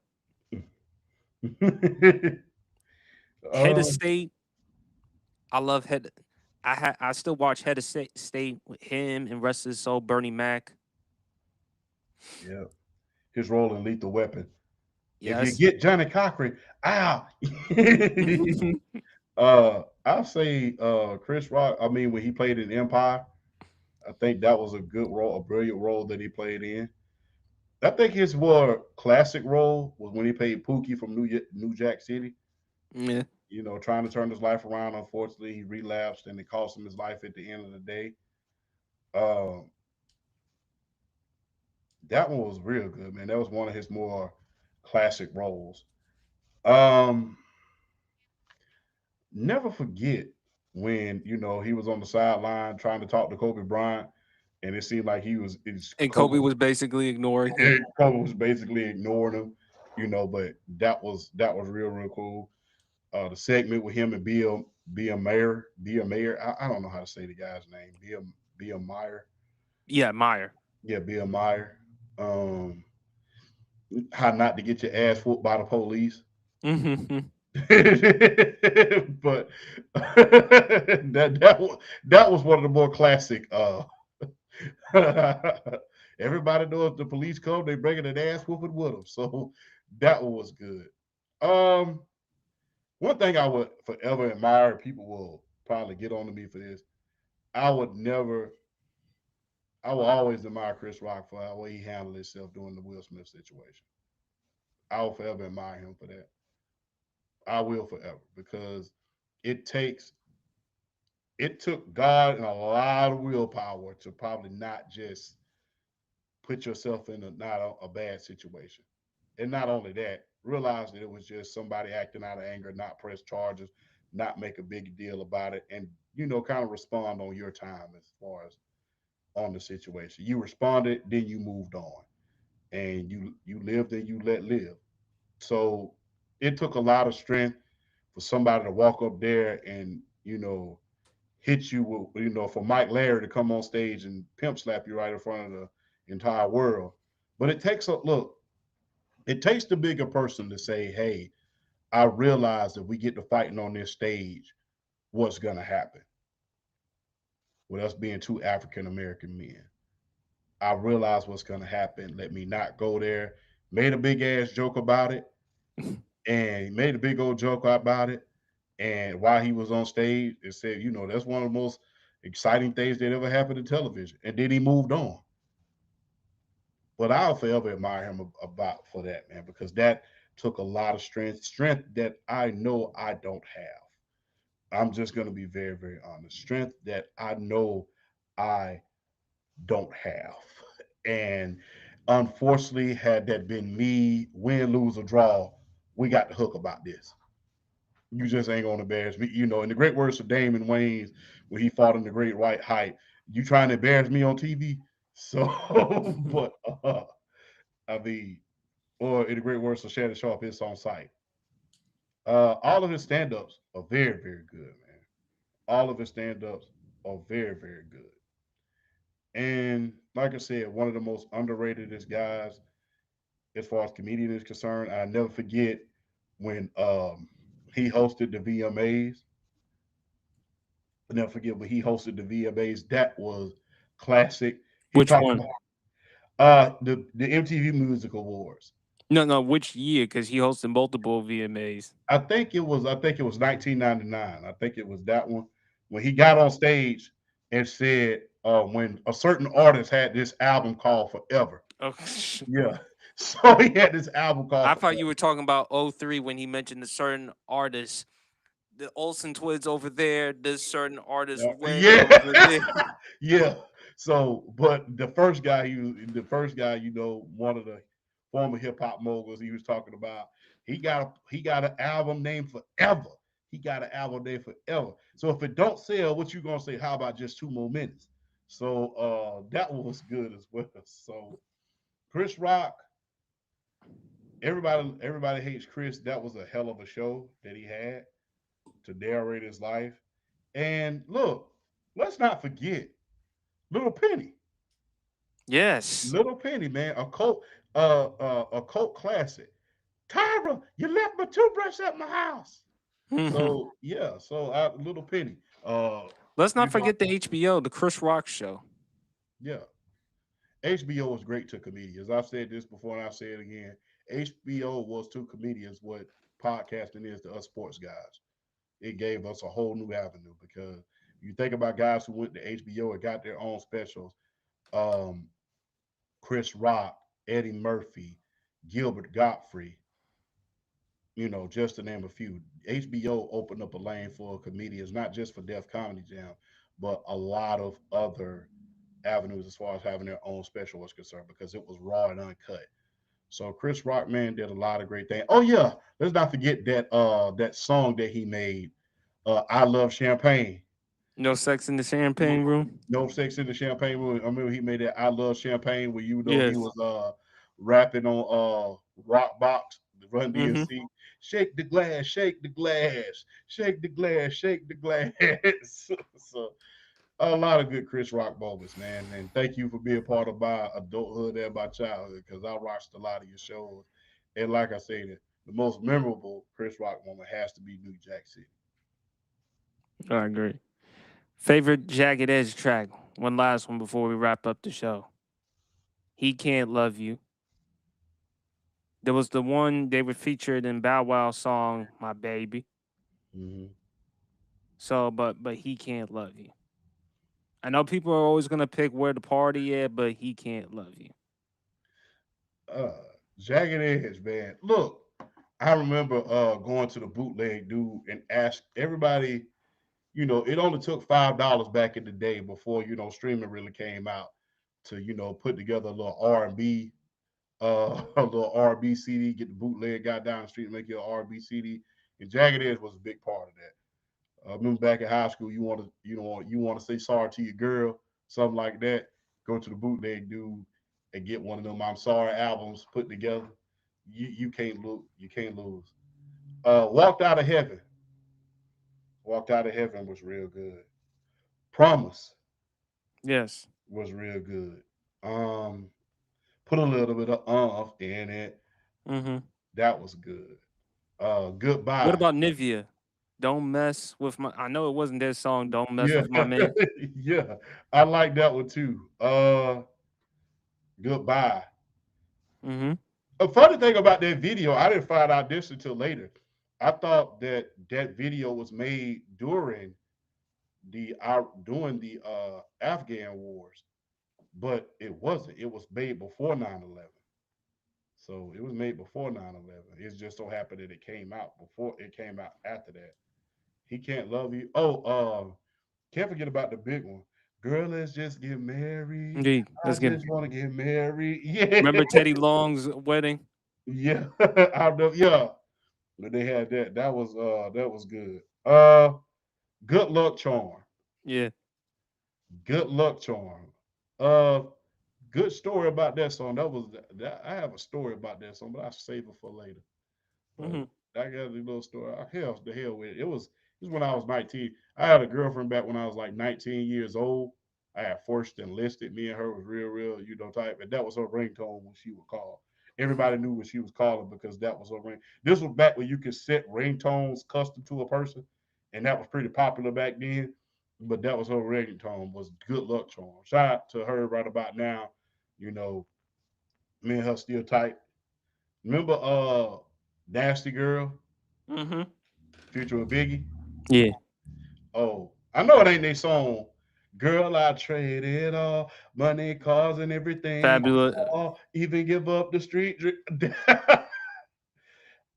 Head of um, State, I love Head. I still watch Head of State with him and rest of his soul Bernie Mac. yeah, his role in Lethal Weapon. If you Yes. get Johnny Cochran, ow. I'll say Chris Rock. I mean, when he played in Empire, I think that was a good role, a brilliant role that he played in. I think his more classic role was when he played Pookie from New Jack City. Yeah. You know, trying to turn his life around. Unfortunately, he relapsed, and it cost him his life at the end of the day. Um, that one was real good, man. That was one of his more classic roles. Um, Never forget when he was on the sideline trying to talk to Kobe Bryant, and it seemed like And Kobe Kobe was basically ignoring him. Kobe was basically ignoring him, but that was real cool. The segment with him and Bill Mayer. I don't know how to say the guy's name. Bill Meyer. Yeah, Meyer. Yeah, Bill Meyer. Um, how not to get your ass whooped by the police. Hmm. But that was one of the more classic. Everybody knows if the police come, they bringing an ass whooping with them. So that one was good. Um, One thing I would forever admire, people will probably get on to me for this. I would never, I will always admire Chris Rock for how he handled himself during the Will Smith situation. I will forever admire him for that. I will forever because it takes it took God and a lot of willpower to probably not just put yourself in not a bad situation. And not only that, realize that it was just somebody acting out of anger, not press charges, not make a big deal about it, and kind of respond on your time as far as on the situation. You responded, then you moved on, and you lived and you let live. So it took a lot of strength for somebody to walk up there and hit you with, for Mike Larry to come on stage and pimp slap you right in front of the entire world. But it takes a look. It takes the bigger person to say, hey, I realize if we get to fighting on this stage, what's gonna happen with us being two African American men. I realize what's gonna happen. Let me not go there. Made a big ass joke about it, and he made a big old joke about it. And while he was on stage, it said, that's one of the most exciting things that ever happened in television. And then he moved on. But I'll forever admire him about for that, man, because that took a lot of strength that I know I don't have. I'm just gonna be very, very honest. Strength that I know I don't have. And unfortunately, had that been me, win, lose, or draw, we got the hook about this. You just ain't gonna embarrass me. In the great words of Damon Wayans, when he fought in the great white hype, you trying to embarrass me on TV? So, but I mean, or in the great words of Shannon Sharp, it's on site. All of his stand-ups are very, very good, man. All of his stand-ups are very, very good. And like I said, one of the most underrated guys as far as comedian is concerned. I never forget when he hosted the VMAs. I never forget when he hosted the VMAs. That was classic. He Which talked one? about the MTV Music Awards. No, no, which year? Because he hosted multiple VMAs. I think it was 1999. I think it was that one when he got on stage and said when a certain artist had this album called Forever. Oh, Yeah. So he had this album called I thought Forever. you were talking about '03 when he mentioned a certain artist. The Olsen twins over there, this certain artist way Yeah. over there. Yeah. So, but the first guy, one of the former hip hop moguls he was talking about, he got an album named Forever. He got an album named Forever. So if it don't sell, what you gonna say? How about just 2 more minutes? So that one was good as well. So Chris Rock, everybody hates Chris. That was a hell of a show that he had to narrate his life. And look, let's not forget Little Penny. Yes. Little Penny, man, a cult classic. Tyra, you left my toothbrush at my house. So yeah, so Little Penny. Let's You not know, forget the HBO, the Chris Rock show. yeah, HBO was great to comedians. I've said this before and I'll say it again. HBO was to comedians what podcasting is to us sports guys. It gave us a whole new avenue because you think about guys who went to HBO and got their own specials. Um, Chris Rock, Eddie Murphy, Gilbert Godfrey, just to name a few. HBO opened up a lane for comedians, not just for Def Comedy Jam, but a lot of other avenues as far as having their own special was concerned because it was raw and uncut. So Chris Rock, man, did a lot of great things. Oh yeah, let's not forget that song that he made, "I Love Champagne." No sex in the champagne room. No Sex in the Champagne Room. I remember he made that "I Love Champagne" where he Yes. was rapping on Rock Box, the Run Hmm. DMC. Shake the glass, shake the glass, shake the glass, shake the glass. So a lot of good Chris Rock moments, man. And thank you for being part of my adulthood and my childhood because I watched a lot of your shows. And like I said, the most memorable Chris Rock moment has to be New Jack City. I agree. Favorite Jagged Edge track. One last one before we wrap up the show. He Can't Love You. There was the one they were featured in Bow Wow's song "My Baby." Mm-hmm. So, but he can't love you. I know people are always gonna pick where the party at, but he can't love you. uh Jagged Edge, man. Look, I remember going to the bootleg dude and ask everybody, it only took $5 back in the day before, streaming really came out to, put together a little R&B, a little R&B CD, get the bootleg guy down the street and make your R&B CD. And Jagged Edge was a big part of that. I remember back in high school, you want to say sorry to your girl, something like that. Go to the bootleg dude and get one of them "I'm Sorry" albums put together. You can't lose. You can't lose. Walked Out of Heaven. Walked Out of Heaven was real good. Promise Yes. was real good. Um, Put a little bit of in it. Mm-hmm. That was good. What Goodbye. about Nivea? Don't mess with my. I know it wasn't their song. Don't mess Yeah, with my man. yeah. I like that one too. Goodbye. Mm-hmm. A funny thing about that video, I didn't find out this until later. I thought that that video was made during the Afghan wars, but it wasn't. It was made before 9/11. So it was made before 9/11. It just so happened that it came out before it came out after that. He can't love you. Oh, can't forget about the big one. Girl, let's just get married. Indeed. I Let's get it. just want to get married. Yeah, Remember Teddy Long's wedding? yeah. I know. Yeah, but they had that. That was good. Good luck charm. Yeah. Good luck charm. Uh, good story about that song. That. I have a story about that song, but I'll save it for later. But Mm-hmm. I got a little story. Hell, the hell with it. It was when I was 19. I had a girlfriend back when I was like 19 years old. I had first enlisted. Me and her was real, type. And that was her ringtone when she would call. Everybody knew what she was calling because that was her ring. This was back when you could set ringtones custom to a person, and that was pretty popular back then. But that was her ringtone, was good luck charm. Shout out to her right about now. You know, me and her still tight. Remember Nasty Girl, Mm-hmm. Future with Biggie? Yeah. Oh, I know it ain't their song. Girl, I trade it all, money, cars, and everything. Fabulous. Even give up the street.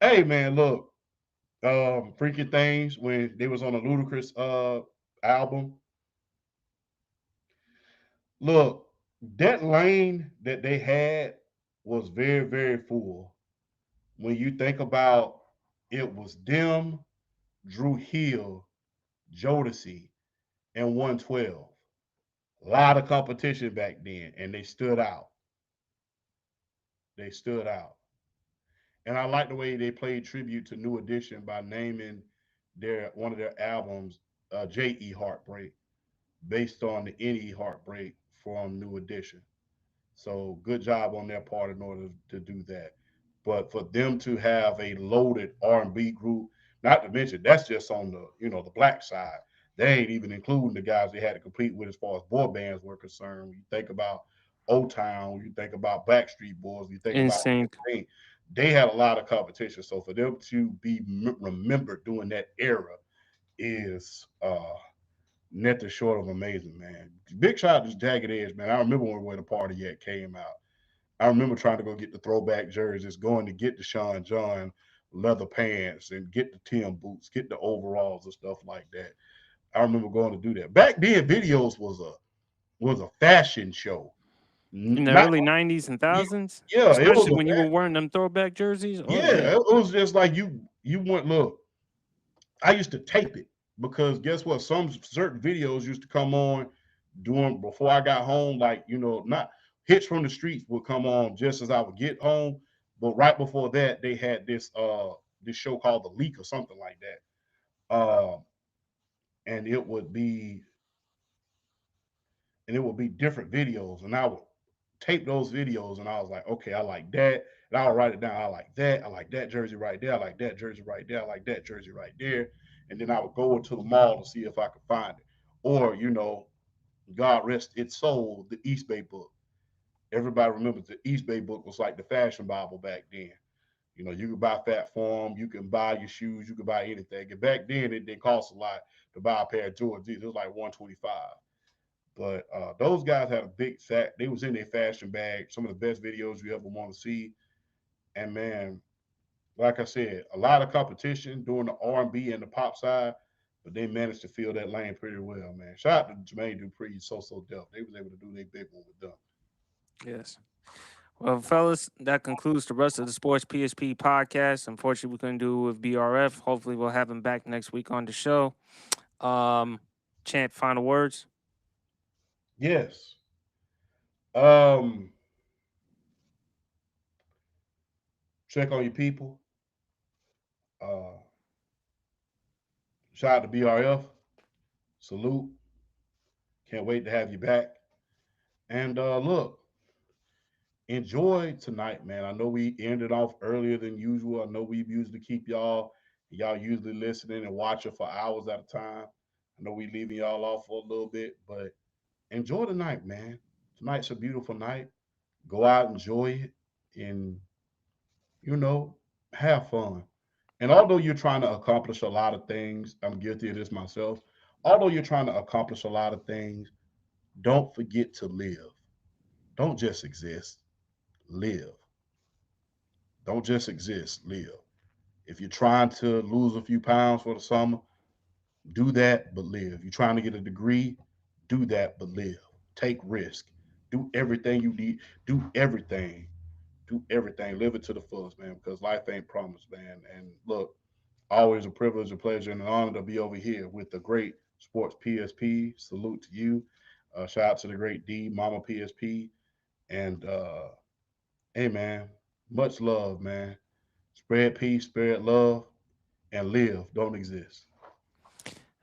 Hey man, look, Freaky Things when they was on a Ludacris album. Look, that lane that they had was very, very full. When you think about it was them, Drew Hill, Jodeci, and 112. A lot of competition back then, and they stood out. They stood out. And I like the way they played tribute to New Edition by naming their one of their albums J.E. Heartbreak, based on the N.E. Heartbreak from New Edition. So good job on their part in order to do that. But for them to have a loaded R&B group, not to mention that's just on the the black side. They ain't even including the guys they had to compete with as far as boy bands were concerned. You think about O Town, you think about Backstreet Boys, you think In about sync. they had a lot of competition. So for them to be remembered during that era is nothing short of amazing, man. Big shout out to Jagged Edge, man. I remember when the party at came out. I remember trying to go get the throwback jerseys, going to get the Sean John leather pants and get the Tim boots, get the overalls and stuff like that. I remember going to do that. Back then, videos was a fashion show. In the Not early 90s and thousands, yeah, it was especially a when you were wearing them throwback jerseys. Oh yeah, yeah. it was just like you went look. I used to tape it because guess what? Some certain videos used to come on doing before I got home. Like not hits from the streets would come on just as I would get home, but right before that they had this show called The Leak or something like that. And it would be different videos, and I would tape those videos, and I was like, okay, I like that, and I'll write it down. I like that. I like that jersey right there. I like that jersey right there. I like that jersey right there, and then I would go into the mall to see if I could find it, or God rest its soul, the East Bay book. Everybody remembers the East Bay book was like the fashion Bible back then. You could buy Fat Form, you can buy your shoes, you could buy anything. And back then, it didn't cost a lot to buy a pair of Jordans. It was like 125. But those guys had a big fat. They was in their fashion bag. Some of the best videos you ever want to see. And man, like I said, a lot of competition doing the R&B and the pop side, but they managed to fill that lane pretty well, man. Shout out to Jermaine Dupri, So Def. They was able to do their big one with them. Yes. Well, fellas, that concludes the rest of the Sports PSP podcast. Unfortunately, we couldn't do it with BRF. Hopefully, we'll have him back next week on the show. Um, Champ, final words. Yes. Um, check on your people. Uh, shout out to BRF. Salute. Can't wait to have you back. And look, enjoy tonight, man. I know we ended off earlier than usual. I know we usually keep y'all usually listening and watching for hours at a time. I know we leaving y'all off for a little bit, but enjoy the night, man. Tonight's a beautiful night. Go out, enjoy it, and you know, have fun. And although you're trying to accomplish a lot of things, I'm guilty of this myself. Although you're trying to accomplish a lot of things, don't forget to live. Don't just exist, live. Don't just exist, live. If you're trying to lose a few pounds for the summer, do that, but live. You're trying to get a degree, do that, but live. Take risk. Do everything you need. Do everything. Do everything. Live it to the fullest, man, because life ain't promised, man. And look, always a privilege, a pleasure, and an honor to be over here with the great Sports PSP. Salute to you. Shout out to the great D, Mama PSP. And hey, man, much love, man. Spread peace, spread love, and live. Don't exist.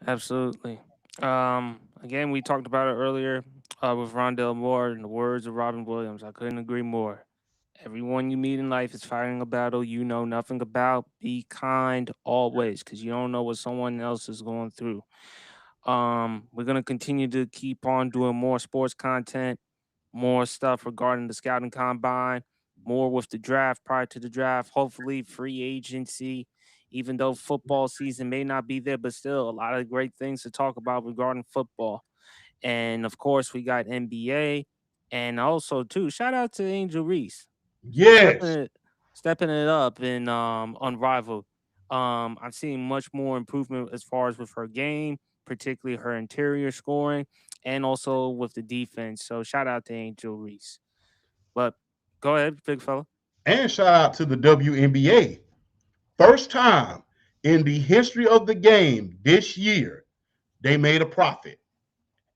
Absolutely. Again, we talked about it earlier with Rondale Moore and the words of Robin Williams. I couldn't agree more. Everyone you meet in life is fighting a battle you know nothing about. Be kind always, because you don't know what someone else is going through. We're gonna continue to keep on doing more sports content, more stuff regarding the scouting combine, more with the draft prior to the draft. Hopefully, free agency. Even though football season may not be there, but still a lot of great things to talk about regarding football. And of course, we got NBA, and also too, shout out to Angel Reese stepping Yes. it stepping it up in Unrivaled. I'm seeing much more improvement as far as with her game, particularly her interior scoring, and also with the defense. So shout out to Angel Reese. But go ahead, big fella. And shout out to the WNBA. First time in the history of the game this year, they made a profit.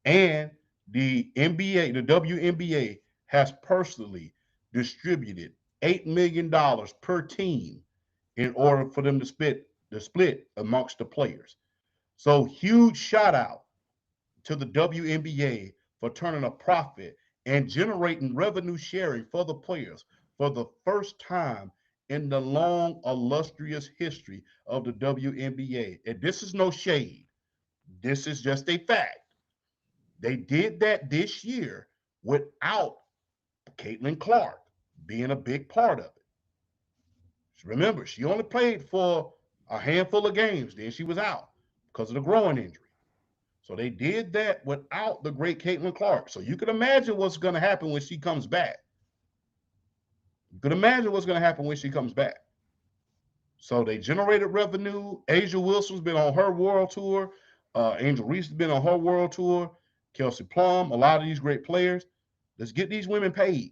And the NBA, the WNBA, has personally distributed $8 million per team in order for them to split amongst the players. So huge shout out to the WNBA for turning a profit and generating revenue sharing for the players for the first time in the long, illustrious history of the WNBA. And this is no shade. This is just a fact. They did that this year without Caitlin Clark being a big part of it. Remember, she only played for a handful of games, then she was out because of the groin injury. So they did that without the great Caitlin Clark. So you can imagine what's going to happen when she comes back. You can imagine what's going to happen when she comes back. So they generated revenue. Asia Wilson's been on her world tour. Angel Reese has been on her world tour. Kelsey Plum, a lot of these great players. Let's get these women paid.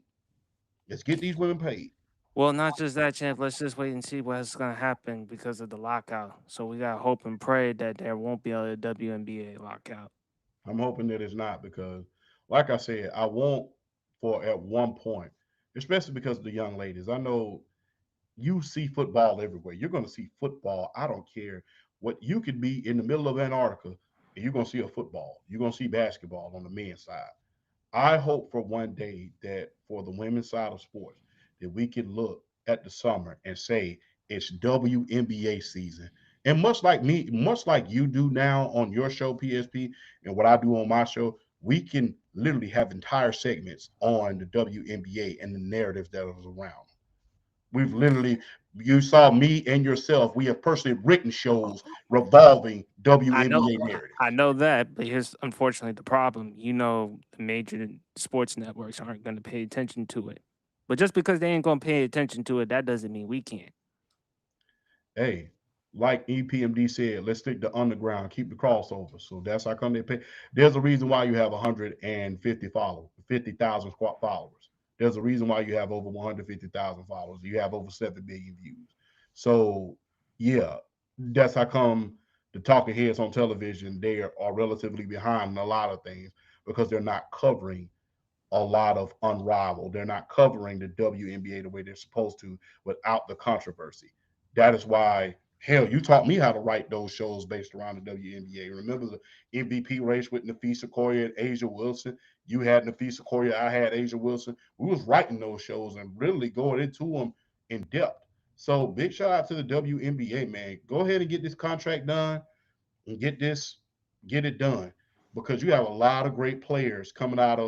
Let's get these women paid. Well, not just that, champ. Let's just wait and see what's going to happen because of the lockout. So we got to hope and pray that there won't be a WNBA lockout. I'm hoping that it's not because, like I said, I want for at one point, especially because of the young ladies. I know you see football everywhere. You're going to see football. I don't care what you could be in the middle of Antarctica and you're going to see a football. You're going to see basketball on the men's side. I hope for one day that for the women's side of sports that we can look at the summer and say it's WNBA season. And much like me, much like you do now on your show, PSP, and what I do on my show, we can literally have entire segments on the WNBA and the narratives that is around. We've literally, you saw me and yourself, we have personally written shows revolving I know, WNBA I narratives. know that, but here's unfortunately the problem. You know, the major sports networks aren't going to pay attention to it. But just because they ain't going to pay attention to it, that doesn't mean we can't. Hey, like EPMD said, let's stick to underground, keep the crossover. So that's how come they pay. There's a reason why you have 150 followers, 50,000 squad followers. There's a reason why you have over 150,000 followers. You have over 7 million views. So yeah, that's how come the talking heads on television they are relatively behind in a lot of things because they're not covering a lot of unrivaled. They're not covering the WNBA the way they're supposed to without the controversy. That is why, hell, you taught me how to write those shows based around the WNBA. Remember the MVP race with Nafisa Corey and Asia Wilson? You had Nafisa Correa, I had Asia Wilson. We was writing those shows and really going into them in depth. So big shout out to the WNBA, man. Go ahead and get this contract done and get it done because you have a lot of great players coming out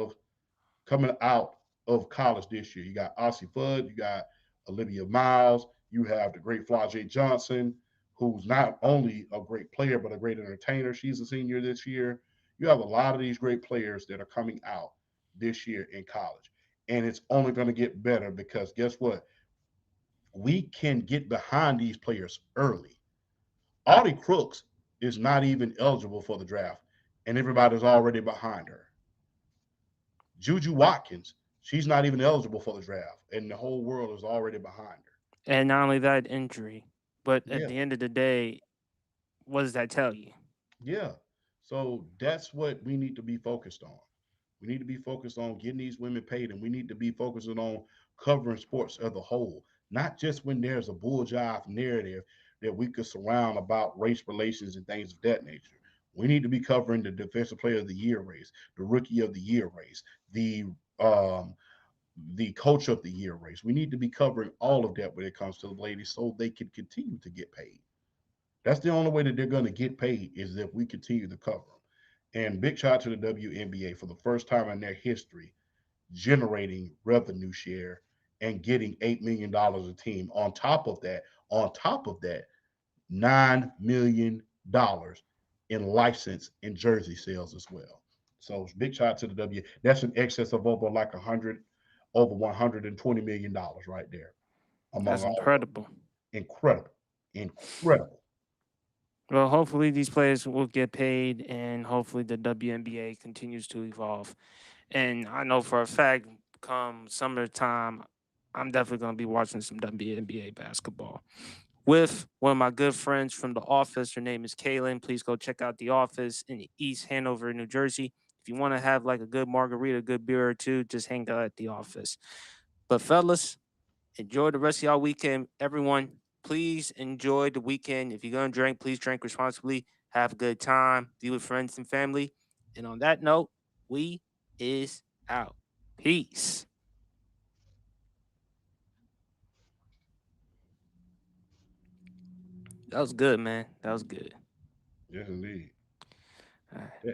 of college this year. You got Ossie Fudd, you got Olivia Miles, you have the great Flau'jae Johnson, who's not only a great player but a great entertainer. She's a senior this year. You have a lot of these great players that are coming out this year in college. And it's only going to get better because guess what? We can get behind these players early. Audie Crooks is not even eligible for the draft, and everybody's already behind her. Juju Watkins, she's not even eligible for the draft, and the whole world is already behind her. And not only that, injury. But at Yeah, the end of the day, what does that tell you? yeah. So that's what we need to be focused on. We need to be focused on getting these women paid, and we need to be focusing on covering sports as a whole, not just when there's a bull jive narrative that we could surround about race relations and things of that nature. We need to be covering the defensive player of the year race, the rookie of the year race, um, the coach of the year race. We need to be covering all of that when it comes to the ladies so they can continue to get paid. That's the only way that they're going to get paid is if we continue to cover them. And big shout out to the WNBA for the first time in their history generating revenue share and getting $8 million a team. On top of that, $9 million in license and jersey sales as well. So big shout out to the W. That's in excess of over like 100, over $120 million right there among That's all of them. incredible. Incredible, incredible. Well, hopefully these players will get paid, and hopefully the WNBA continues to evolve. And I know for a fact, come summertime, I'm definitely going to be watching some WNBA basketball with one of my good friends from The Office. Her name is Kaylin. Please go check out The Office in East Hanover, New Jersey. If you want to have like a good margarita, a good beer or two, just hang out at The Office. But fellas, enjoy the rest of y'all weekend. Everyone, please enjoy the weekend. If you're going to drink, please drink responsibly. Have a good time. Be with friends and family. And on that note, we is out. Peace. That was good, man. That was good. Yes, indeed. All right. That